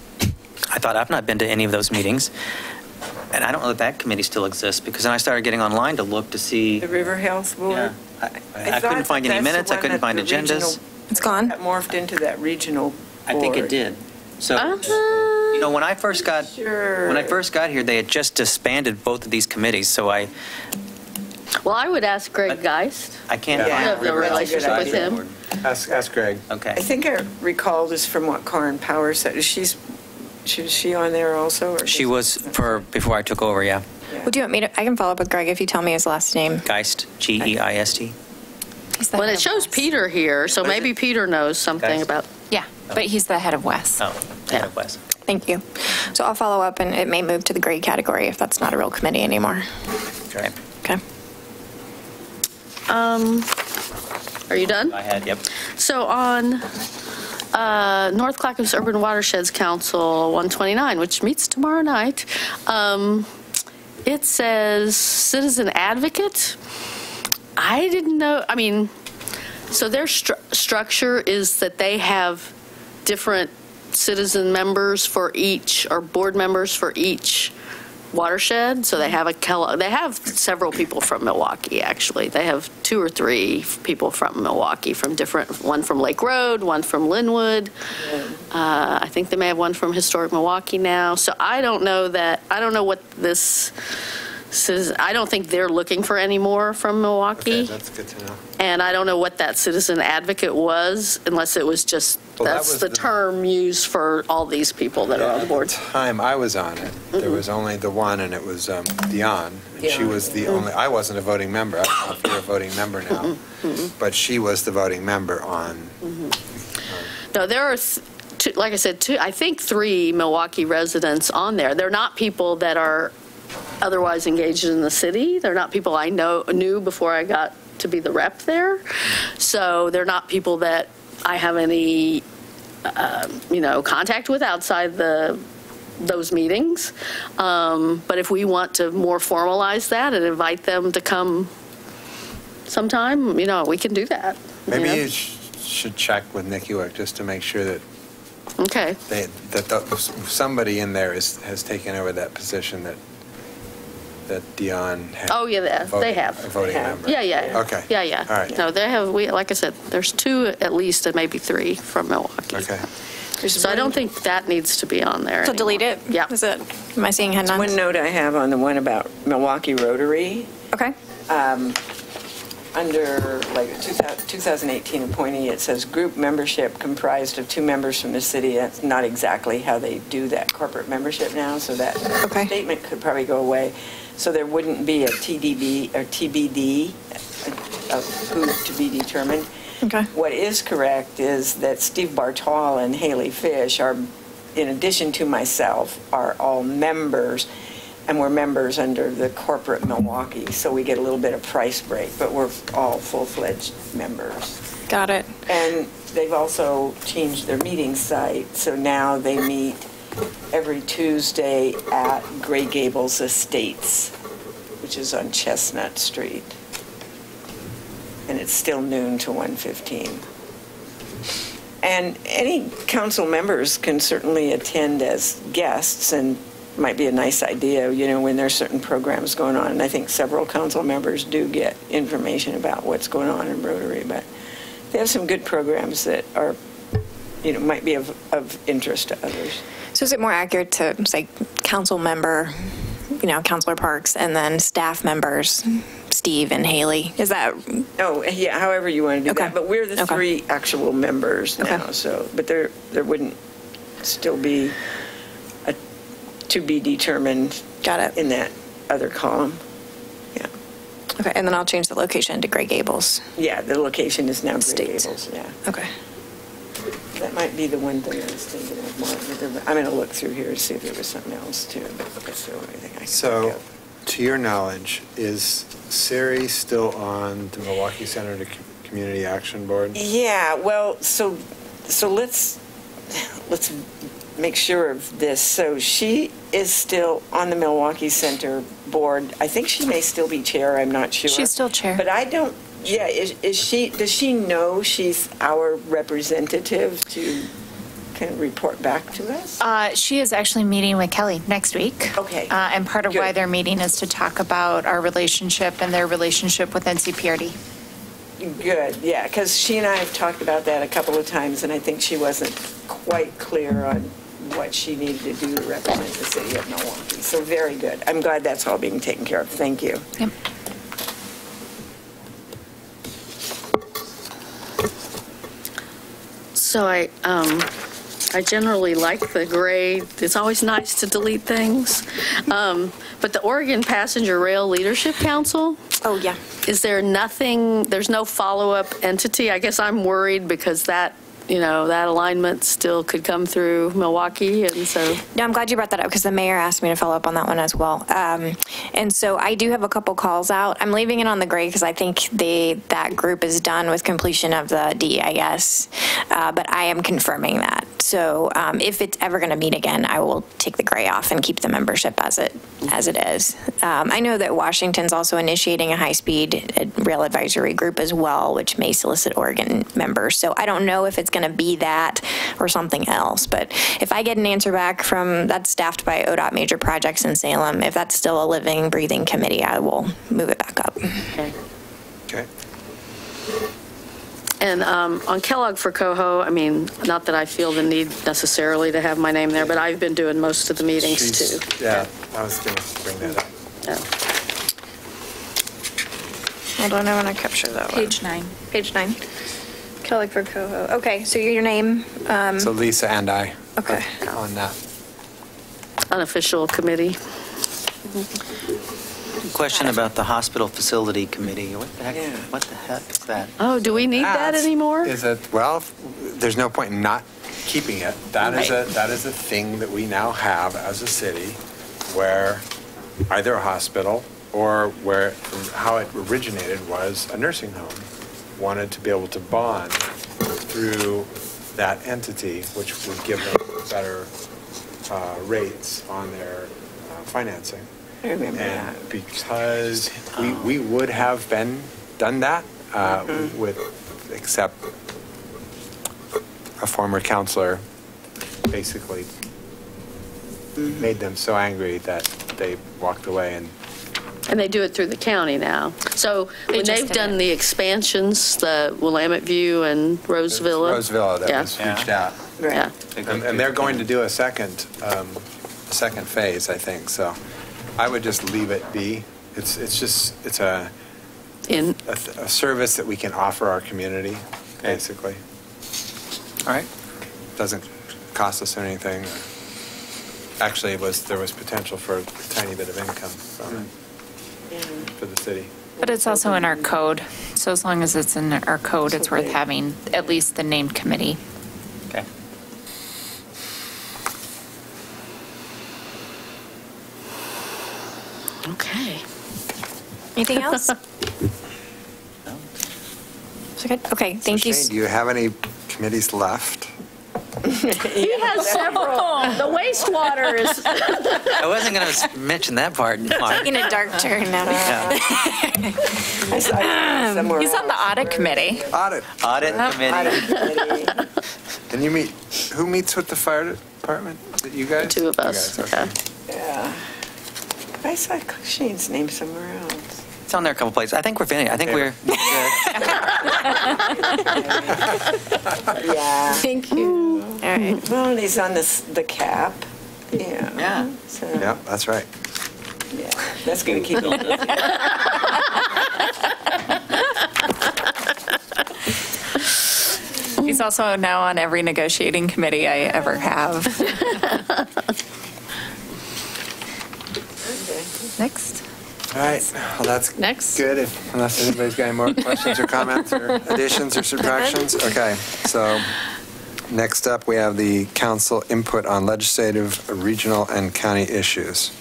I thought I've not been to any of those meetings. And I don't know that committee still exists because then I started getting online to look to see. The River Health Board? Yeah. I couldn't find any minutes. I couldn't find agendas. It's gone. That morphed into that regional board. I think it did. So, when I first got here, they had just disbanded both of these committees. So Well, I would ask Greg Geist. I can't. You have no relationship with him. Ask Greg. Okay. I think I recall this from what Car and Power said. Is she on there also? Or She was before I took over. Yeah. Would you want me to? I can follow up with Greg if you tell me his last name. Geist, Geist. Well, it shows Peter here, so maybe Peter knows something Geist? about. Yeah, but he's the head of WES. Oh, Yeah. Thank you. So I'll follow up, and it may move to the grade category if that's not a real committee anymore. Okay. Okay. Are you done? Go ahead, yep. So on North Clackamas Urban Watersheds Council 129, which meets tomorrow night, it says citizen advocate. I didn't know, I mean, so their structure is that they have different citizen members for each, or board members for each watershed. So they have a Kellogg, they have several people from Milwaukie, actually. They have 2 or 3 people from Milwaukie, from different, one from Lake Road, one from Linwood. I think they may have one from Historic Milwaukie now. So I don't know what this citizen, I don't think they're looking for any more from Milwaukie. Okay, that's good to know. And I don't know what that citizen advocate was, unless it was just, that's the term used for all these people that are on the board. At the time I was on it, there was only the one, and it was Dion. And she was the only, I wasn't a voting member. I don't know if you're a voting member now, but she was the voting member on. No, there are, like I said, I think 3 Milwaukie residents on there. They're not people that are otherwise engaged in the city. They're not people I knew before I got to be the rep there. So they're not people that I have any, contact with outside those meetings. But if we want to more formalize that and invite them to come sometime, we can do that. Maybe you should check with Nikki Wick just to make sure that somebody in there has taken over that position that Dion had. Oh, yeah, they have. A voting member. Yeah. Okay. Yeah. All right. No, they have, like I said, there's 2 at least, and maybe 3 from Milwaukie. Okay. So I don't think that needs to be on there. So delete it? Yeah. Am I seeing head nods? One note I have on the one about Milwaukie Rotary. Okay. Under 2018 appointee, it says group membership comprised of 2 members from the city. That's not exactly how they do that corporate membership now, so that statement could probably go away. So there wouldn't be a TDB or TBD, of who to be determined. Okay. What is correct is that Steve Bartol and Haley Fish are, in addition to myself, are all members, and we're members under the corporate Milwaukie, so we get a little bit of price break, but we're all full-fledged members. Got it. And they've also changed their meeting site, so now they meet every Tuesday at Gray Gables Estates, which is on Chestnut Street. And it's still noon to 1:15. And any council members can certainly attend as guests, and might be a nice idea, when there's certain programs going on. And I think several council members do get information about what's going on in Rotary, but they have some good programs that are, might be of interest to others. So is it more accurate to say council member, Councilor Parks, and then staff members, Steve and Haley? Is that? Oh, yeah, however you want to do that. But we're the 3 actual members now, so, but there wouldn't still be a to be determined. Got it. In that other column. Yeah. Okay, and then I'll change the location to Gray Gables. Yeah, the location is now Gray Gables, yeah. Okay. That might be the one thing I was thinking of more. I'm going to look through here to see if there was something else too, but that's the only thing I can think of. To your knowledge, is Siri still on the Milwaukie Center to Community Action Board? Yeah, well, so let's make sure of this. So she is still on the Milwaukie Center board. I think she may still be chair. I'm not sure. She's still chair. But I don't. Yeah, is she? Does she know she's our representative to kind of report back to us? She is actually meeting with Kelly next week. Okay. And part of why they're meeting is to talk about our relationship and their relationship with NCPRD. Good, yeah, because she and I have talked about that a couple of times, and I think she wasn't quite clear on what she needed to do to represent the city of Milwaukie. So very good. I'm glad that's all being taken care of. Thank you. Yep. So I generally like the gray. It's always nice to delete things. But the Oregon Passenger Rail Leadership Council. Oh, yeah. Is there nothing, there's no follow-up entity? I guess I'm worried because that that alignment still could come through Milwaukie, and so. No, I'm glad you brought that up because the mayor asked me to follow up on that one as well. And so I do have a couple calls out. I'm leaving it on the gray because I think that group is done with completion of the DEIS, but I am confirming that. So if it's ever going to meet again, I will take the gray off and keep the membership as it is. I know that Washington's also initiating a high-speed rail advisory group as well, which may solicit Oregon members. So I don't know if it's going to be that or something else. But if I get an answer back from that's staffed by ODOT Major Projects in Salem, if that's still a living, breathing committee, I will move it back up. Okay. And on Kellogg for Coho, I mean, not that I feel the need necessarily to have my name there, but I've been doing most of the meetings too. Yeah, I was going to bring that up. Yeah. Hold on, I want to capture that one. Page 9. Page 9. Kellogg for Coho. Okay, so your name. So Lisa and I. Okay. On that. Unofficial committee. Question about the hospital facility committee. What the heck is that? Oh, do we need that anymore? Well, there's no point in not keeping it. That is a thing that we now have as a city, where either a hospital or where how it originated was a nursing home wanted to be able to bond through that entity, which would give them better rates on their financing. I remember that. And because we would have done that with, except a former counselor basically made them so angry that they walked away. And they do it through the county now. So when they've done the expansions, the Willamette View and Roseville. Roseville that was reached out. Right. Yeah. And they're going to do a second phase, I think. So I would just leave it be. It's a service that we can offer our community, basically. All right. Doesn't cost us anything. Actually, there was potential for a tiny bit of income from it for the city. But it's also in our code. So as long as it's in our code, it's worth having at least the named committee. Okay. Okay. Anything else? No. Is it good? Okay, thank you. Shane, do you have any committees left? He has several. The wastewater is. I wasn't going to mention that part. Taking a dark turn now. He's on the audit committee. Audit committee. And who meets with the fire department? Is it you guys? The two of us. Okay. Yeah. I saw Shane's name somewhere else. It's on there a couple places. I think we're finished. I think we're good. Yeah. Thank you. All right. Well, he's on the cap. Yeah. Yeah. So, Yeah, that's right. yeah. That's going to keep him busy. He's also now on every negotiating committee I ever have. Next. All right. Well, that's good. Unless anybody's got any more questions or comments or additions or subtractions. Okay. So next up, we have the council input on legislative, regional, and county issues.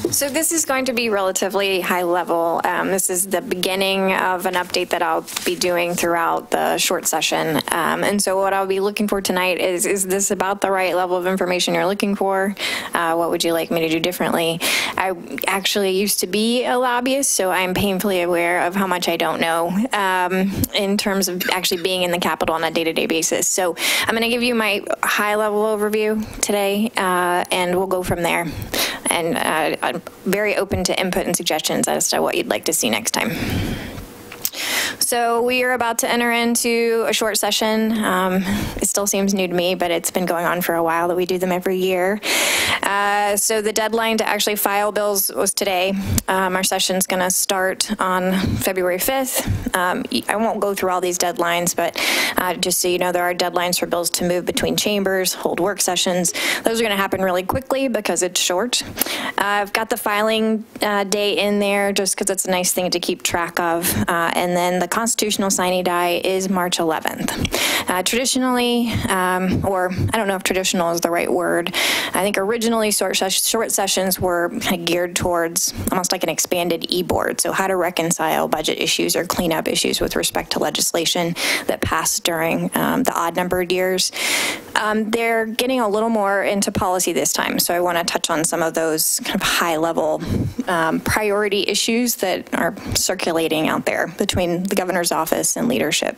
So this is going to be relatively high level. This is the beginning of an update that I'll be doing throughout the short session. And so what I'll be looking for tonight is this about the right level of information you're looking for? What would you like me to do differently? I actually used to be a lobbyist, so I'm painfully aware of how much I don't know in terms of actually being in the Capitol on a day-to-day basis. So I'm going to give you my high level overview today, and we'll go from there. And I'm very open to input and suggestions as to what you'd like to see next time. So we are about to enter into a short session. It still seems new to me, but it's been going on for a while that we do them every year. So the deadline to actually file bills was today. Our session's going to start on February 5th. I won't go through all these deadlines, but just so you know, there are deadlines for bills to move between chambers, hold work sessions. Those are going to happen really quickly because it's short. I've got the filing day in there just because it's a nice thing to keep track of. And then the constitutional sine die is March 11th. Traditionally, or I don't know if traditional is the right word, I think originally short sessions were kind of geared towards almost like an expanded e-board, so how to reconcile budget issues or cleanup issues with respect to legislation that passed during the odd-numbered years. They're getting a little more into policy this time, so I want to touch on some of those kind of high-level priority issues that are circulating out there between the governor's office and leadership.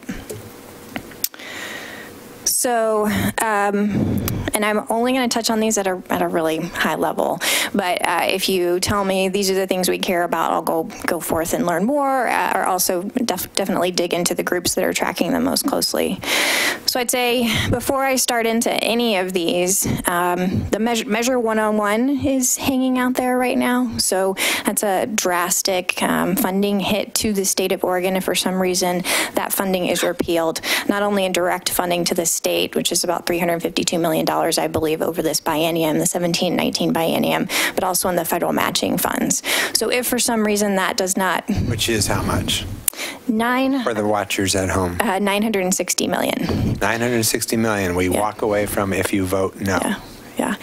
So, and I'm only going to touch on these at a really high level, but if you tell me these are the things we care about, I'll go forth and learn more, or also definitely dig into the groups that are tracking them most closely. So I'd say before I start into any of these, the Measure 101 is hanging out there right now. So that's a drastic funding hit to the state of Oregon if for some reason that funding is repealed. Not only in direct funding to the state, which is about $352 million, I believe, over this biennium, the 17-19 biennium, but also in the federal matching funds. So if for some reason that does not... Which is how much? For the watchers at home. 960 million. 960 million we walk away from if you vote no. Yeah.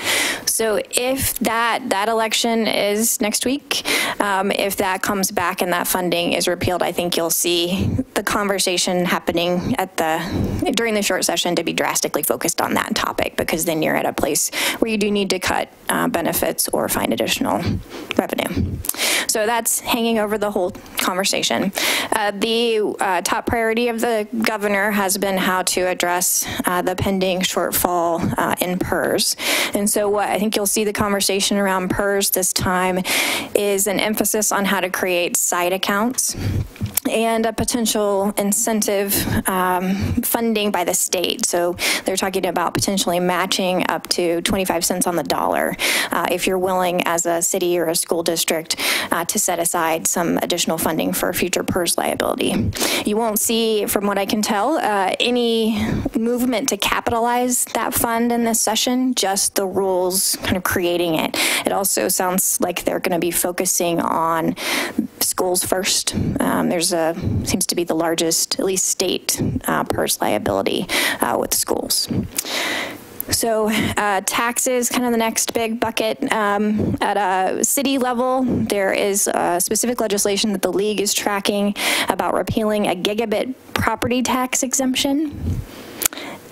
So if that election is next week, if that comes back and that funding is repealed, I think you'll see the conversation happening during the short session to be drastically focused on that topic, because then you're at a place where you do need to cut benefits or find additional revenue. So that's hanging over the whole conversation. The top priority of the governor has been how to address the pending shortfall in PERS. And so what I think you'll see the conversation around PERS this time is an emphasis on how to create side accounts and a potential incentive funding by the state. So they're talking about potentially matching up to 25 cents on the dollar if you're willing as a city or a school district to set aside some additional funding for future PERS liability. You won't see, from what I can tell, any movement to capitalize that fund in this session, just the rules kind of creating it. It also sounds like they're going to be focusing on schools first. Seems to be the largest, at least state, PERS liability with schools. So taxes, kind of the next big bucket. At a city level, there is specific legislation that the league is tracking about repealing a gigabit property tax exemption.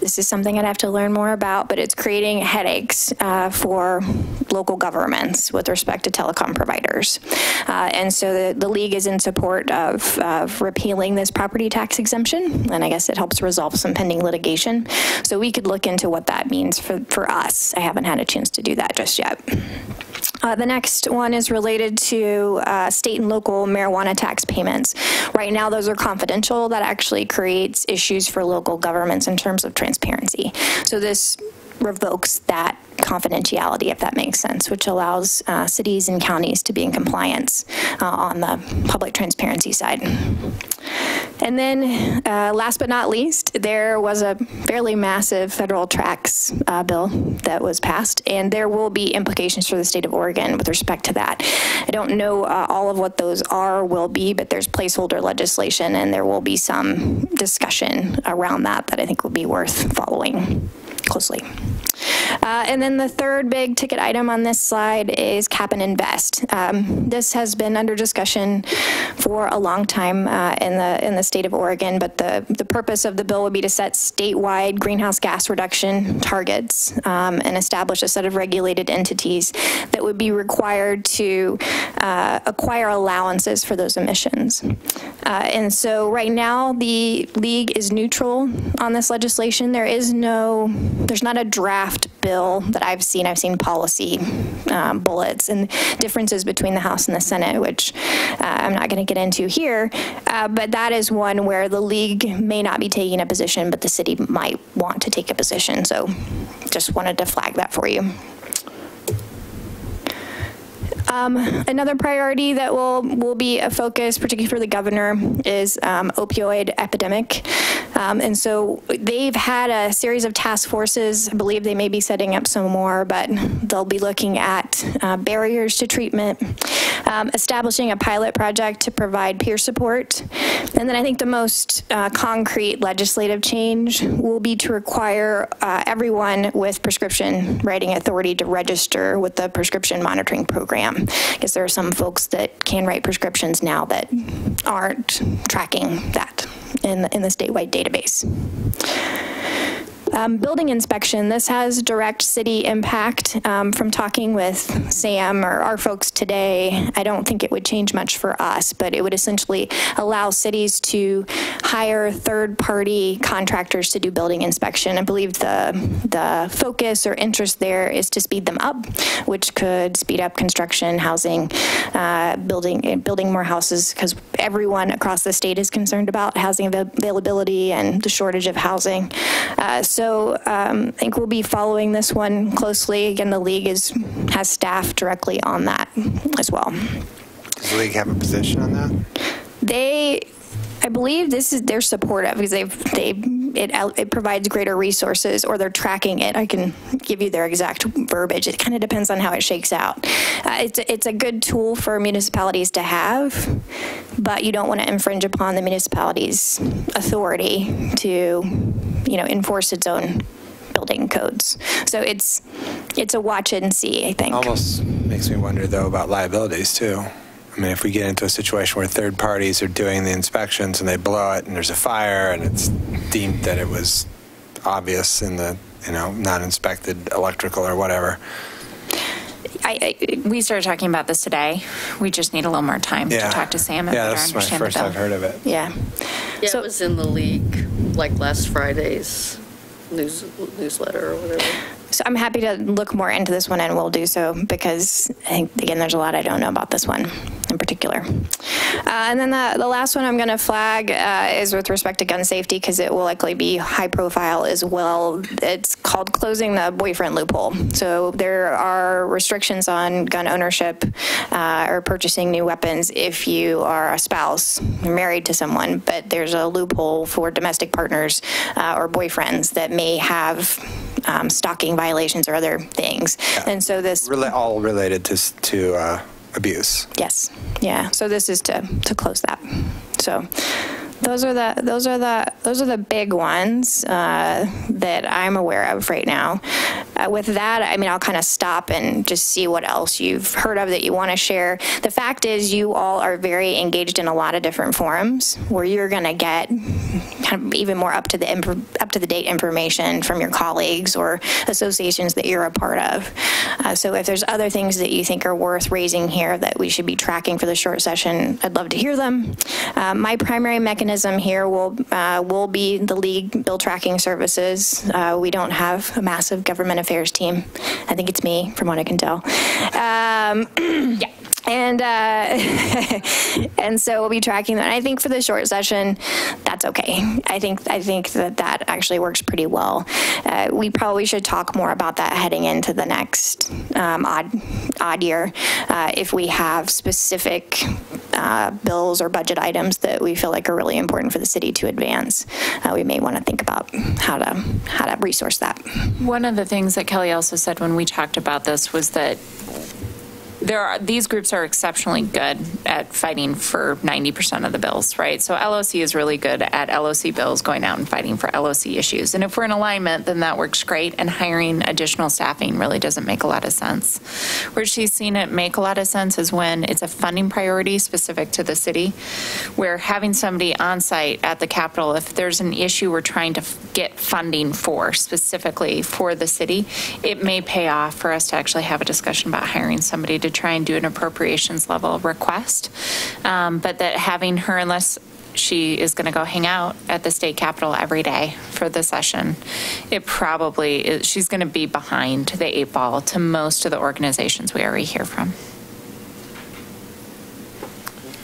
This is something I'd have to learn more about, but it's creating headaches for local governments with respect to telecom providers. And so the league is in support of repealing this property tax exemption, and I guess it helps resolve some pending litigation. So we could look into what that means for us. I haven't had a chance to do that just yet. The next one is related to state and local marijuana tax payments. Right now, those are confidential. That actually creates issues for local governments in terms of transparency. So this revokes that confidentiality, if that makes sense, which allows cities and counties to be in compliance on the public transparency side. And then last but not least, there was a fairly massive federal tax bill that was passed, and there will be implications for the state of Oregon with respect to that. I don't know all of what those will be, but there's placeholder legislation, and there will be some discussion around that I think will be worth following closely. And then the third big ticket item on this slide is cap and invest. This has been under discussion for a long time in the state of Oregon, but the purpose of the bill would be to set statewide greenhouse gas reduction targets and establish a set of regulated entities that would be required to acquire allowances for those emissions. And so right now the league is neutral on this legislation. There's not a draft bill that I've seen. I've seen policy bullets and differences between the House and the Senate, which I'm not going to get into here, but that is one where the league may not be taking a position, but the city might want to take a position. So just wanted to flag that for you. Another priority that will be a focus, particularly for the governor, is opioid epidemic. And so they've had a series of task forces. I believe they may be setting up some more, but they'll be looking at barriers to treatment, establishing a pilot project to provide peer support. And then I think the most concrete legislative change will be to require everyone with prescription writing authority to register with the prescription monitoring program, because there are some folks that can write prescriptions now that aren't tracking that in the statewide database. Building inspection, this has direct city impact. From talking with Sam or our folks today, I don't think it would change much for us, but it would essentially allow cities to hire third-party contractors to do building inspection. I believe the focus or interest there is to speed them up, which could speed up construction, housing, building more houses, because everyone across the state is concerned about housing availability and the shortage of housing. So I think we'll be following this one closely. Again, the league has staff directly on that as well. Does the league have a position on that? I believe they're supportive because it provides greater resources, or they're tracking it. I can give you their exact verbiage. It kind of depends on how it shakes out. It's a good tool for municipalities to have, but you don't want to infringe upon the municipality's authority to, enforce its own building codes. So it's a watch and see, I think. Almost makes me wonder, though, about liabilities, too. I mean, if we get into a situation where third parties are doing the inspections and they blow it and there's a fire and it's deemed that it was obvious in the, non-inspected electrical or whatever. We started talking about this today. We just need a little more time to talk to Sam and better understand the bill. Yeah, that's my first I've heard of it. Yeah. So, it was in the league, like last Friday's newsletter or whatever. So I'm happy to look more into this one, and we'll do so, because I think, again, there's a lot I don't know about this one in particular. And then the last one I'm going to flag is with respect to gun safety, because it will likely be high profile as well. It's called closing the boyfriend loophole. So there are restrictions on gun ownership or purchasing new weapons if you are a spouse, you're married to someone, but there's a loophole for domestic partners or boyfriends that may have stalking violations or other things. Yeah. And so this all related to abuse. Yes. Yeah. So this is to close that. So those are the big ones that I'm aware of right now. With that, I mean, I'll kind of stop and just see what else you've heard of that you want to share. The fact is, you all are very engaged in a lot of different forums where you're going to get kind of even more up to the date information from your colleagues or associations that you're a part of. So if there's other things that you think are worth raising here that we should be tracking for the short session, I'd love to hear them. My primary mechanism here will be the league bill tracking services. We don't have a massive government affairs team. I think it's me, from what I can tell. Yeah. And so we'll be tracking that. And I think for the short session, that's okay. I think that actually works pretty well. We probably should talk more about that heading into the next odd year. If we have specific bills or budget items that we feel like are really important for the city to advance, we may want to think about how to resource that. One of the things that Kelly also said when we talked about this was that these groups are exceptionally good at fighting for 90% of the bills, right? So LOC is really good at LOC bills, going out and fighting for LOC issues. And if we're in alignment, then that works great. And hiring additional staffing really doesn't make a lot of sense. Where she's seen it make a lot of sense is when it's a funding priority specific to the city, where having somebody on site at the Capitol, if there's an issue we're trying to get funding for specifically for the city, it may pay off for us to actually have a discussion about hiring somebody to try and do an appropriations level request, but that having her, unless she is going to go hang out at the state capitol every day for the session, it probably is, she's going to be behind the 8 ball to most of the organizations we already hear from.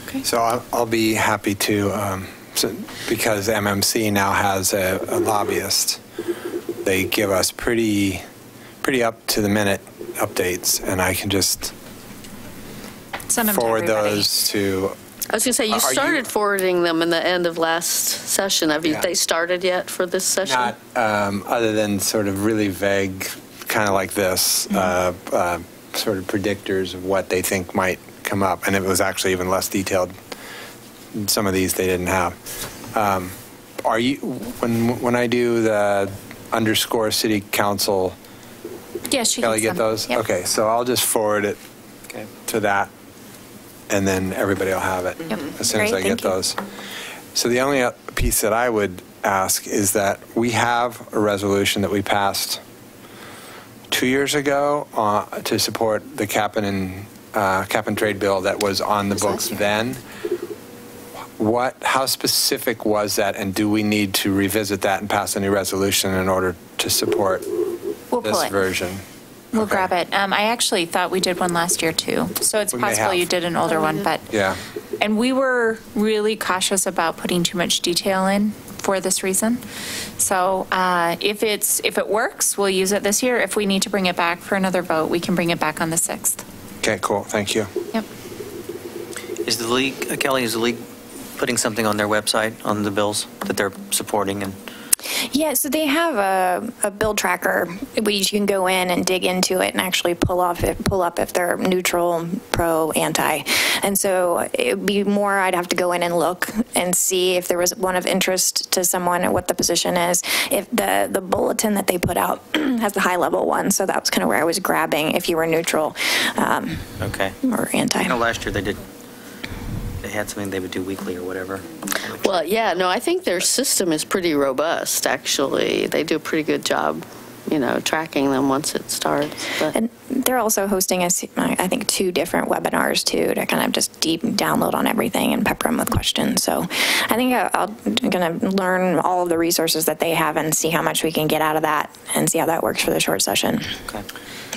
Okay. So I'll be happy to, because MMC now has a lobbyist, they give us pretty up to the minute updates, and I can just forward those to. I was going to say, you started forwarding them in the end of last session. Have they started yet for this session? Not, other than sort of really vague, kind of like this, sort of predictors of what they think might come up, and it was actually even less detailed. Some of these they didn't have. Are you, when I do the _ city council, Yes, she Kelly, can get send- those? yep. Okay, so I'll just forward it to that, and then everybody will have it as soon as Great, I get thank you. those. So the only piece that I would ask is that we have a resolution that we passed 2 years ago to support the cap and trade bill that was on the books then. How specific was that, and do we need to revisit that and pass a new resolution in order to support We'll this pull it. version? We'll grab it. I actually thought we did one last year too. So it's We may possible have. you did an older one, but, Yeah. and we were really cautious about putting too much detail in for this reason. So if it works, we'll use it this year. If we need to bring it back for another vote, we can bring it back on the 6th. Okay, cool. Thank you. Yep. Is the league, Kelly, is the league putting something on their website on the bills that they're supporting? And Yeah, so they have a bill tracker where you can go in and dig into it and actually pull up if they're neutral, pro, anti. And so it would be more, I'd have to go in and look and see if there was one of interest to someone and what the position is. If the bulletin that they put out has the high level one, so that was kind of where I was grabbing if you were neutral okay. or anti. I know last year they had something they would do weekly or whatever. Well, yeah, no, I think their system is pretty robust, actually. They do a pretty good job, tracking them once it starts. But. And they're also hosting, I think, 2 different webinars, too, to kind of just deep download on everything and pepper them with questions. So I think I'm going to learn all of the resources that they have and see how much we can get out of that and see how that works for the short session. Okay.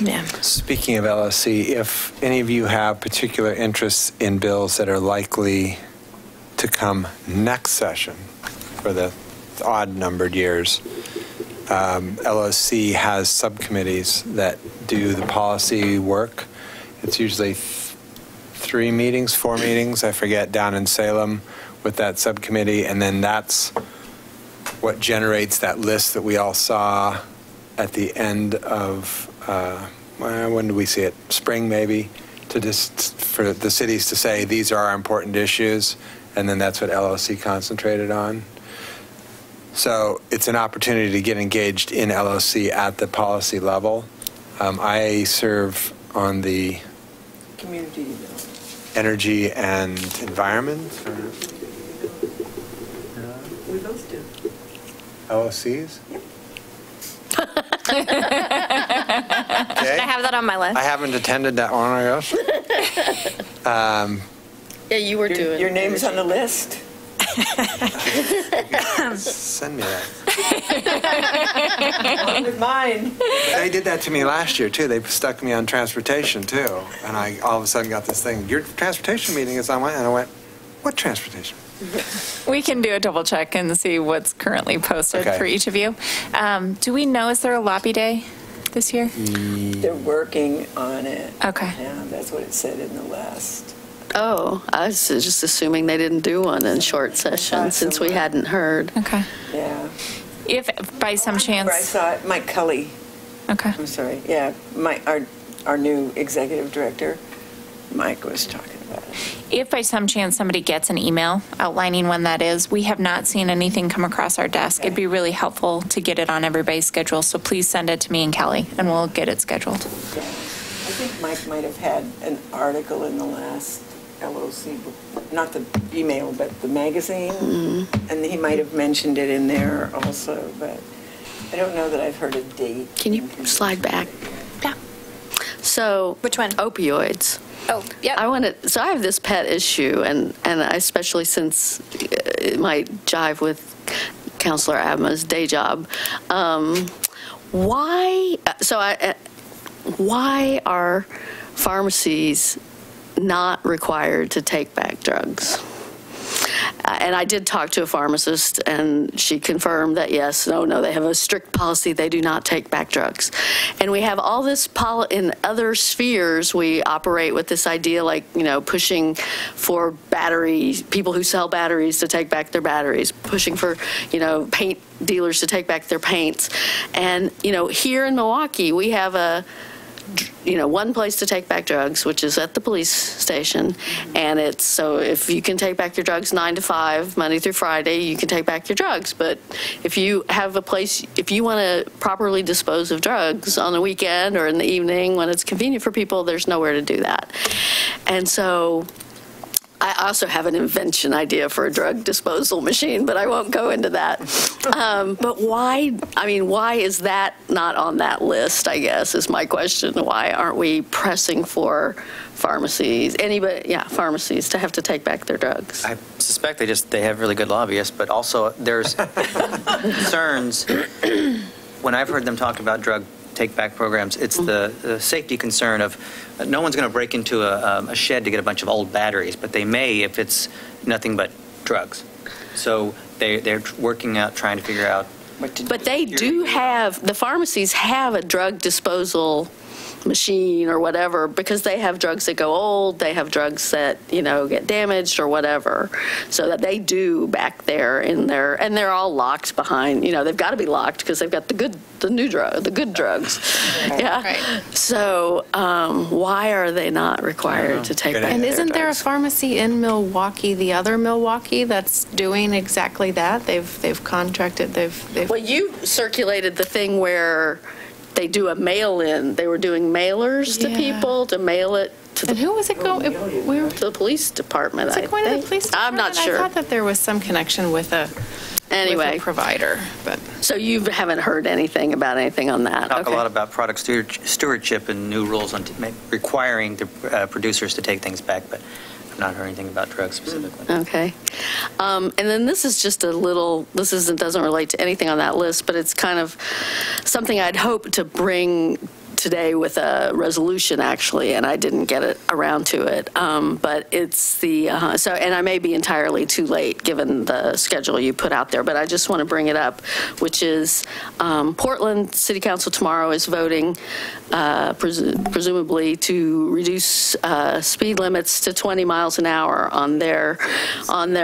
Yeah. Speaking of LSC, if any of you have particular interests in bills that are likely to come next session for the odd-numbered years, LOC has subcommittees that do the policy work. It's usually 4 meetings, I forget, down in Salem with that subcommittee, and then that's what generates that list that we all saw at the end of, when did we see it? Spring, maybe, for the cities to say, these are our important issues, and then that's what LOC concentrated on. So it's an opportunity to get engaged in LOC at the policy level. I serve on the Community development. energy and environment. We both do. LOCs? I have that on my list. I haven't attended that one, I guess. Yeah, you were doing. Your name's on the list. Send me that. Along with mine. They did that to me last year, too. They stuck me on transportation, too. And I all of a sudden got this thing, your transportation meeting is on my, and I went, what transportation? We can do a double check and see what's currently posted Okay. for each of you. Do we know, is there a lobby day this year? They're working on it. Okay. Yeah, that's what it said in the last. Oh, I was just assuming they didn't do one in short session since we hadn't heard. Okay. Yeah. If by some I chance, saw it, Mike Cully. okay. I'm sorry. Yeah, our new executive director, Mike, was talking about it. If by some chance somebody gets an email outlining when that is, we have not seen anything come across our desk. It'd be really helpful to get it on everybody's schedule, so please send it to me and Kelly, and we'll get it scheduled. Yeah. I think Mike might have had an article in the last LOC, not the email, but the magazine, and he might have mentioned it in there also, but I don't know that I've heard a date. Can you slide back? Yeah. So, which one? Opioids. Oh, yeah. So I have this pet issue, and especially since it might jive with Councilor Abma's day job. Why are pharmacies not required to take back drugs? And I did talk to a pharmacist, and she confirmed that yes, no, they have a strict policy. They do not take back drugs. And we have all this in other spheres. We operate with this idea, like, pushing for batteries, people who sell batteries to take back their batteries, pushing for, paint dealers to take back their paints. And, here in Milwaukee, we have a one place to take back drugs, which is at the police station. And it's, so if you can take back your drugs 9 to 5, Monday through Friday, you can take back your drugs. But if you have a place, if you want to properly dispose of drugs on the weekend or in the evening when it's convenient for people, there's nowhere to do that. And so I also have an invention idea for a drug disposal machine, but I won't go into that. But why, why is that not on that list, I guess, is my question. Why aren't we pressing for pharmacies, pharmacies to have to take back their drugs? I suspect they have really good lobbyists, but also there's concerns. When I've heard them talk about drug take-back programs, it's the safety concern of no one's going to break into a shed to get a bunch of old batteries, but they may if it's nothing but drugs. So they're working out, trying to figure out what to do. But they do have, the pharmacies have a drug disposal machine or whatever, because they have drugs that go old, they have drugs that, get damaged or whatever. So that they do back there in there, and they're all locked behind, they've got to be locked because they've got the good drugs. Yeah. Right. So why are they not required to take back And their isn't there a drugs? pharmacy in Milwaukie, the other Milwaukie, that's doing exactly that? They've contracted, Well, you circulated the thing where they do a mail-in. They were doing mailers to people to mail it to the. And who was it going? To the police department. Was it going to the police department? I'm not sure. I thought that there was some connection with a provider, but. So you haven't heard anything about anything on that? Talk a lot about product stewardship and new rules on requiring the producers to take things back, but I've not heard anything about drugs specifically. Okay. And then this is just doesn't relate to anything on that list, but it's kind of something I'd hoped to bring today with a resolution, actually, and I didn't get it around to it. But it's the, and I may be entirely too late given the schedule you put out there, but I just want to bring it up, which is Portland City Council tomorrow is voting, presumably, to reduce speed limits to 20 miles an hour on their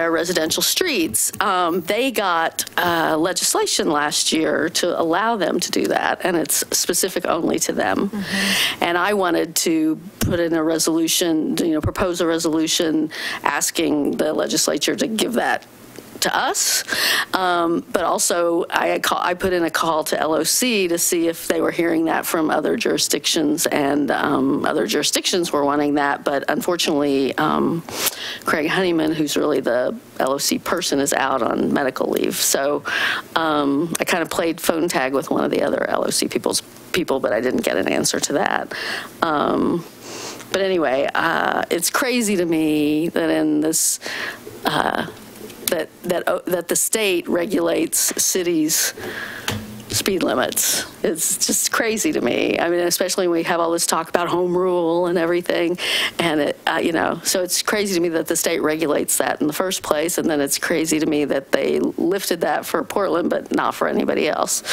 residential streets. They got legislation last year to allow them to do that, and it's specific only to them. Mm-hmm. And I wanted to put in a resolution, propose a resolution asking the legislature to give that to us, but also I put in a call to LOC to see if they were hearing that from other jurisdictions, and other jurisdictions were wanting that, but unfortunately Craig Honeyman, who's really the LOC person, is out on medical leave. So I kind of played phone tag with one of the other LOC people, but I didn't get an answer to that. But anyway, it's crazy to me that in this that the state regulates cities' speed limits. It's just crazy to me. I mean, especially when we have all this talk about home rule and everything, and so it's crazy to me that the state regulates that in the first place, and then it's crazy to me that they lifted that for Portland, but not for anybody else.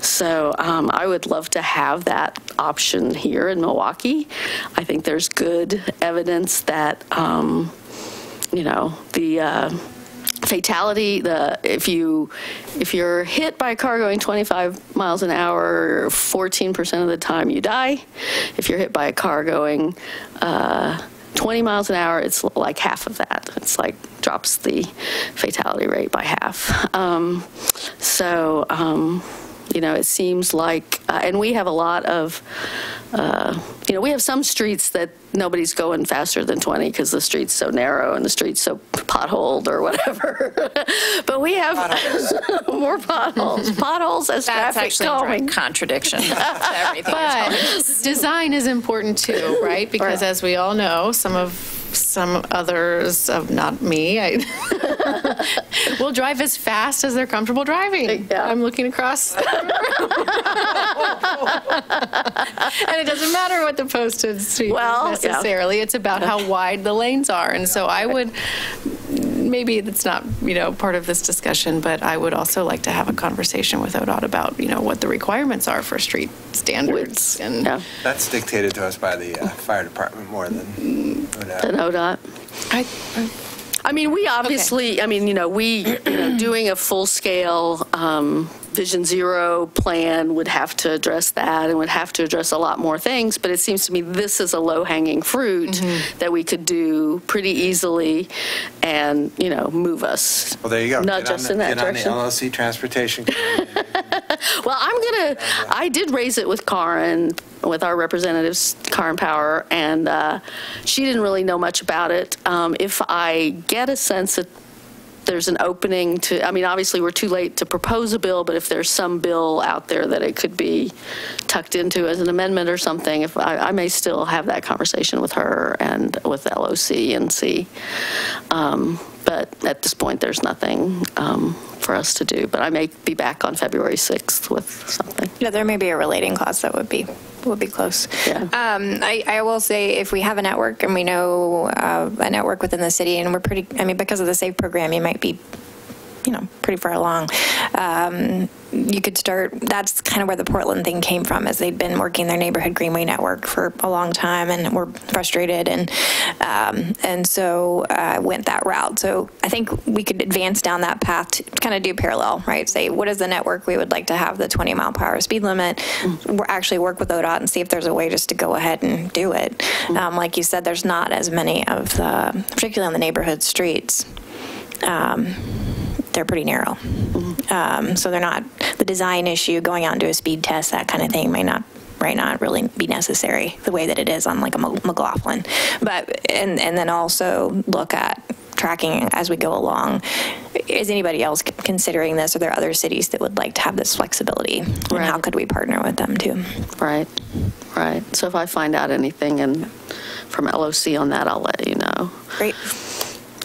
So I would love to have that option here in Milwaukie. I think there's good evidence that, the fatality, if you're hit by a car going 25 miles an hour, 14% of the time you die. If you're hit by a car going 20 miles an hour, it's like half of that. It's like drops the fatality rate by half. It seems like, and we have a lot of, we have some streets that nobody's going faster than 20 because the street's so narrow and the street's so potholed or whatever. But we have more potholes. Potholes as That's traffic actually going. a contradiction to everything. But design is important too, right? Because as we all know, some others, not me, will drive as fast as they're comfortable driving. Yeah. I'm looking across. And it doesn't matter what the posted street is necessarily. Yeah. It's about how wide the lanes are. And so I would, maybe it's not, part of this discussion, but I would also like to have a conversation with ODOT about, what the requirements are for street standards. And that's dictated to us by the fire department more than ODOT. I mean, we obviously, we, doing a full-scale, Vision Zero plan would have to address that and would have to address a lot more things, but it seems to me this is a low-hanging fruit that we could do pretty easily and, you know, move us. Well, there you go. Not just in that direction. Get on the LLC Transportation Committee. Well, I did raise it with Karin, with our representatives, Karin Power, and she didn't really know much about it. If I get a sense that there's an opening to, I mean, obviously we're too late to propose a bill, but if there's some bill out there that it could be tucked into as an amendment or something, if I may still have that conversation with her and with LOC and see. But at this point, there's nothing for us to do. But I may be back on February 6th with something. Yeah, there may be a relating clause that would be close. Yeah. I will say, if we have a network and we know a network within the city, and we're pretty, I mean, because of the SAVE program, you might be, you know, pretty far along. You could start, that's kind of where the Portland thing came from, as they'd been working their neighborhood greenway network for a long time and were frustrated, and so went that route. So I think we could advance down that path to kind of do parallel, right? Say, what is the network we would like to have the 20-mile-per-hour speed limit? Actually work with ODOT and see if there's a way just to go ahead and do it. Like you said, there's not as many of the, particularly on the neighborhood streets. They're pretty narrow. So they're not, the design issue, going out and do a speed test, that kind of thing might not really be necessary the way that it is on like a McLaughlin. But, and then also look at tracking as we go along. Is anybody else considering this? Are there other cities that would like to have this flexibility? And how could we partner with them too? Right. So if I find out anything from LOC on that, I'll let you know. Great.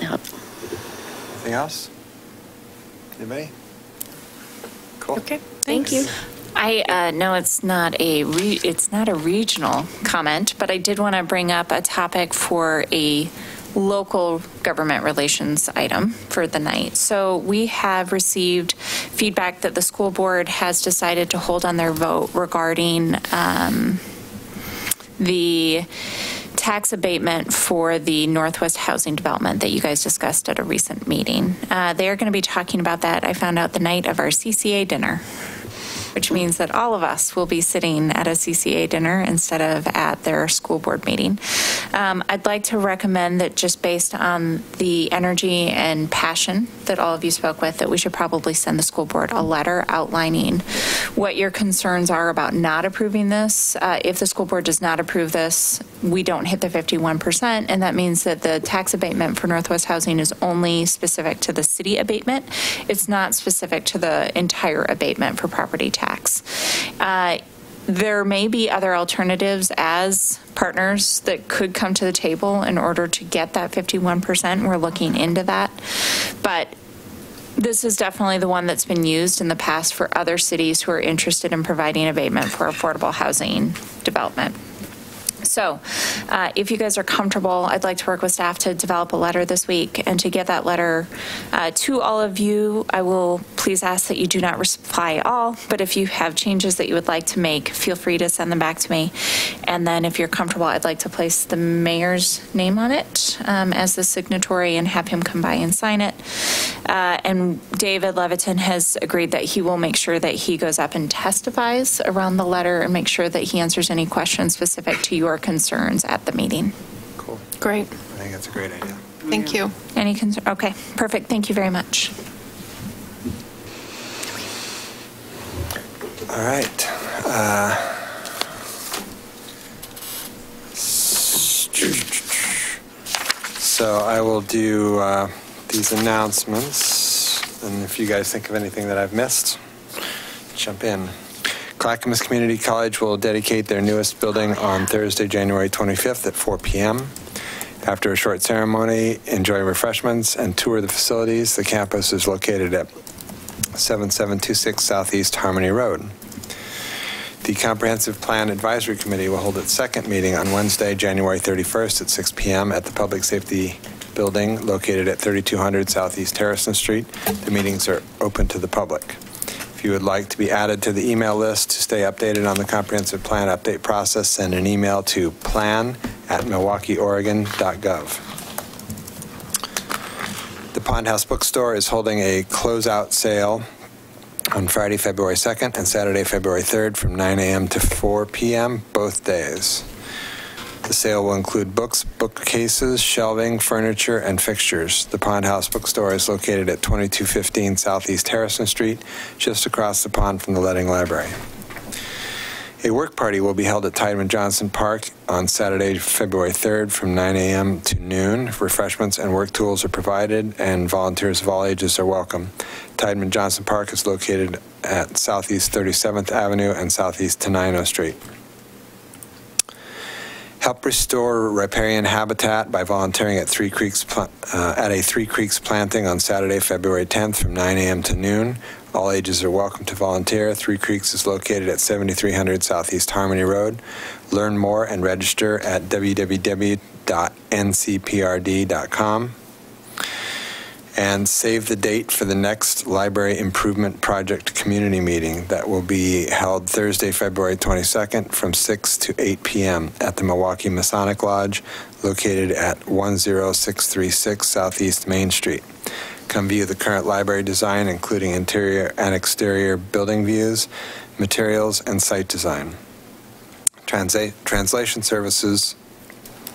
Yep. Anything else? Anybody? Cool. Okay. Thank you. I know it's not a regional comment, but I did want to bring up a topic for a local government relations item for the night. So we have received feedback that the school board has decided to hold on their vote regarding the tax abatement for the Northwest housing development that you guys discussed at a recent meeting. They are going to be talking about that, I found out, the night of our CCA dinner, which means that all of us will be sitting at a CCA dinner instead of at their school board meeting. I'd like to recommend that, just based on the energy and passion that all of you spoke with, that we should probably send the school board a letter outlining what your concerns are about not approving this. If the school board does not approve this, we don't hit the 51%, and that means that the tax abatement for Northwest Housing is only specific to the city abatement. It's not specific to the entire abatement for property tax. There may be other alternatives as partners that could come to the table in order to get that 51%. We're looking into that. But this is definitely the one that's been used in the past for other cities who are interested in providing abatement for affordable housing development. So if you guys are comfortable, I'd like to work with staff to develop a letter this week, and to get that letter to all of you. I will please ask that you do not reply all, but if you have changes that you would like to make, feel free to send them back to me. And then if you're comfortable, I'd like to place the mayor's name on it as the signatory and have him come by and sign it. And David Leviton has agreed that he will make sure that he goes up and testifies around the letter and make sure that he answers any questions specific to your concerns at the meeting. Cool. Great. I think that's a great idea. Thank you. Any concern? Okay, perfect. Thank you very much. All right. So I will do these announcements, and if you guys think of anything that I've missed, jump in. Clackamas Community College will dedicate their newest building on Thursday, January 25th at 4 p.m. After a short ceremony, enjoy refreshments and tour the facilities. The campus is located at 7726 Southeast Harmony Road. The Comprehensive Plan Advisory Committee will hold its second meeting on Wednesday, January 31st at 6 p.m. at the Public Safety Building located at 3200 Southeast Harrison Street. The meetings are open to the public. If you would like to be added to the email list to stay updated on the Comprehensive Plan update process, send an email to plan@milwaukeeoregon.gov. The Pond House Bookstore is holding a closeout sale on Friday, February 2nd and Saturday, February 3rd from 9 a.m. to 4 p.m. both days. The sale will include books, bookcases, shelving, furniture, and fixtures. The Pond House Bookstore is located at 2215 Southeast Harrison Street, just across the pond from the Leading Library. A work party will be held at Tiedemann Johnson Park on Saturday, February 3rd from 9 a.m. to noon. Refreshments and work tools are provided, and volunteers of all ages are welcome. Tiedemann Johnson Park is located at Southeast 37th Avenue and Southeast Tenino Street. Help restore riparian habitat by volunteering at a Three Creeks planting on Saturday, February 10th from 9 a.m. to noon. All ages are welcome to volunteer. Three Creeks is located at 7300 Southeast Harmony Road. Learn more and register at www.ncprd.com. And save the date for the next Library Improvement Project community meeting that will be held Thursday, February 22nd from 6 to 8 p.m. at the Milwaukie Masonic Lodge, located at 10636 Southeast Main Street. Come view the current library design, including interior and exterior building views, materials, and site design. Translation services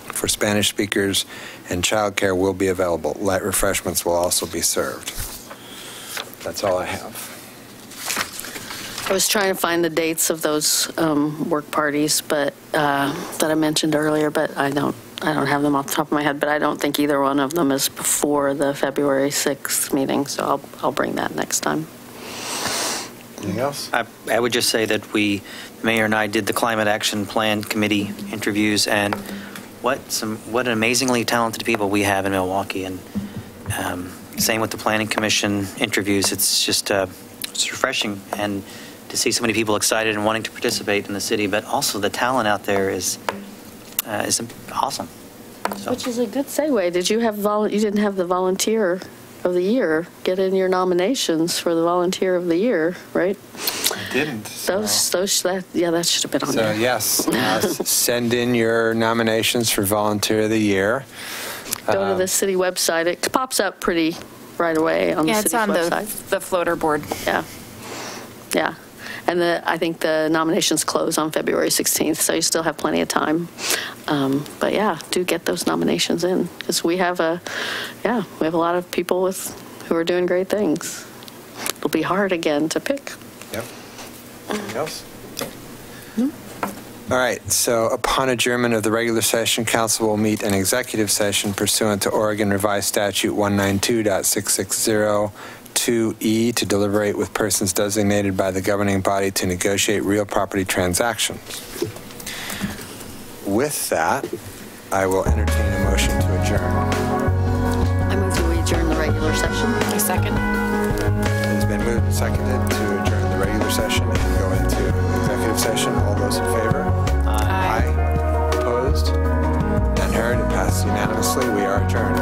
for Spanish speakers and childcare will be available. Light refreshments will also be served. That's all I have. I was trying to find the dates of those work parties, but that I mentioned earlier, but I don't have them off the top of my head, but I don't think either one of them is before the February 6th meeting, so I'll bring that next time. Anything else? I would just say that the mayor and I did the Climate Action Plan Committee interviews, and what an amazingly talented people we have in Milwaukie, and same with the Planning Commission interviews. It's just it's refreshing, and to see so many people excited and wanting to participate in the city, but also the talent out there is awesome. So. Which is a good segue. Did you have you didn't have the Volunteer of the Year get in your nominations for the Volunteer of the Year, right? I didn't. That should have been on there. So yes, send in your nominations for Volunteer of the Year. Go to the city website. It pops up pretty right away on the city's website. Yeah, it's on the floater board. Yeah. Yeah. And I think the nominations close on February 16th, so you still have plenty of time. But yeah, do get those nominations in, because we have a lot of people who are doing great things. It'll be hard again to pick. Yep. Anything else? All right, so upon adjournment of the regular session, council will meet an executive session pursuant to Oregon Revised Statute 192.6602E to deliberate with persons designated by the governing body to negotiate real property transactions. With that, I will entertain a motion to adjourn. I move that we adjourn the regular session. A second. It has been moved and seconded to adjourn the regular session and go into executive session. All those in favor? Aye. Opposed? None heard. It passes unanimously. We are adjourned.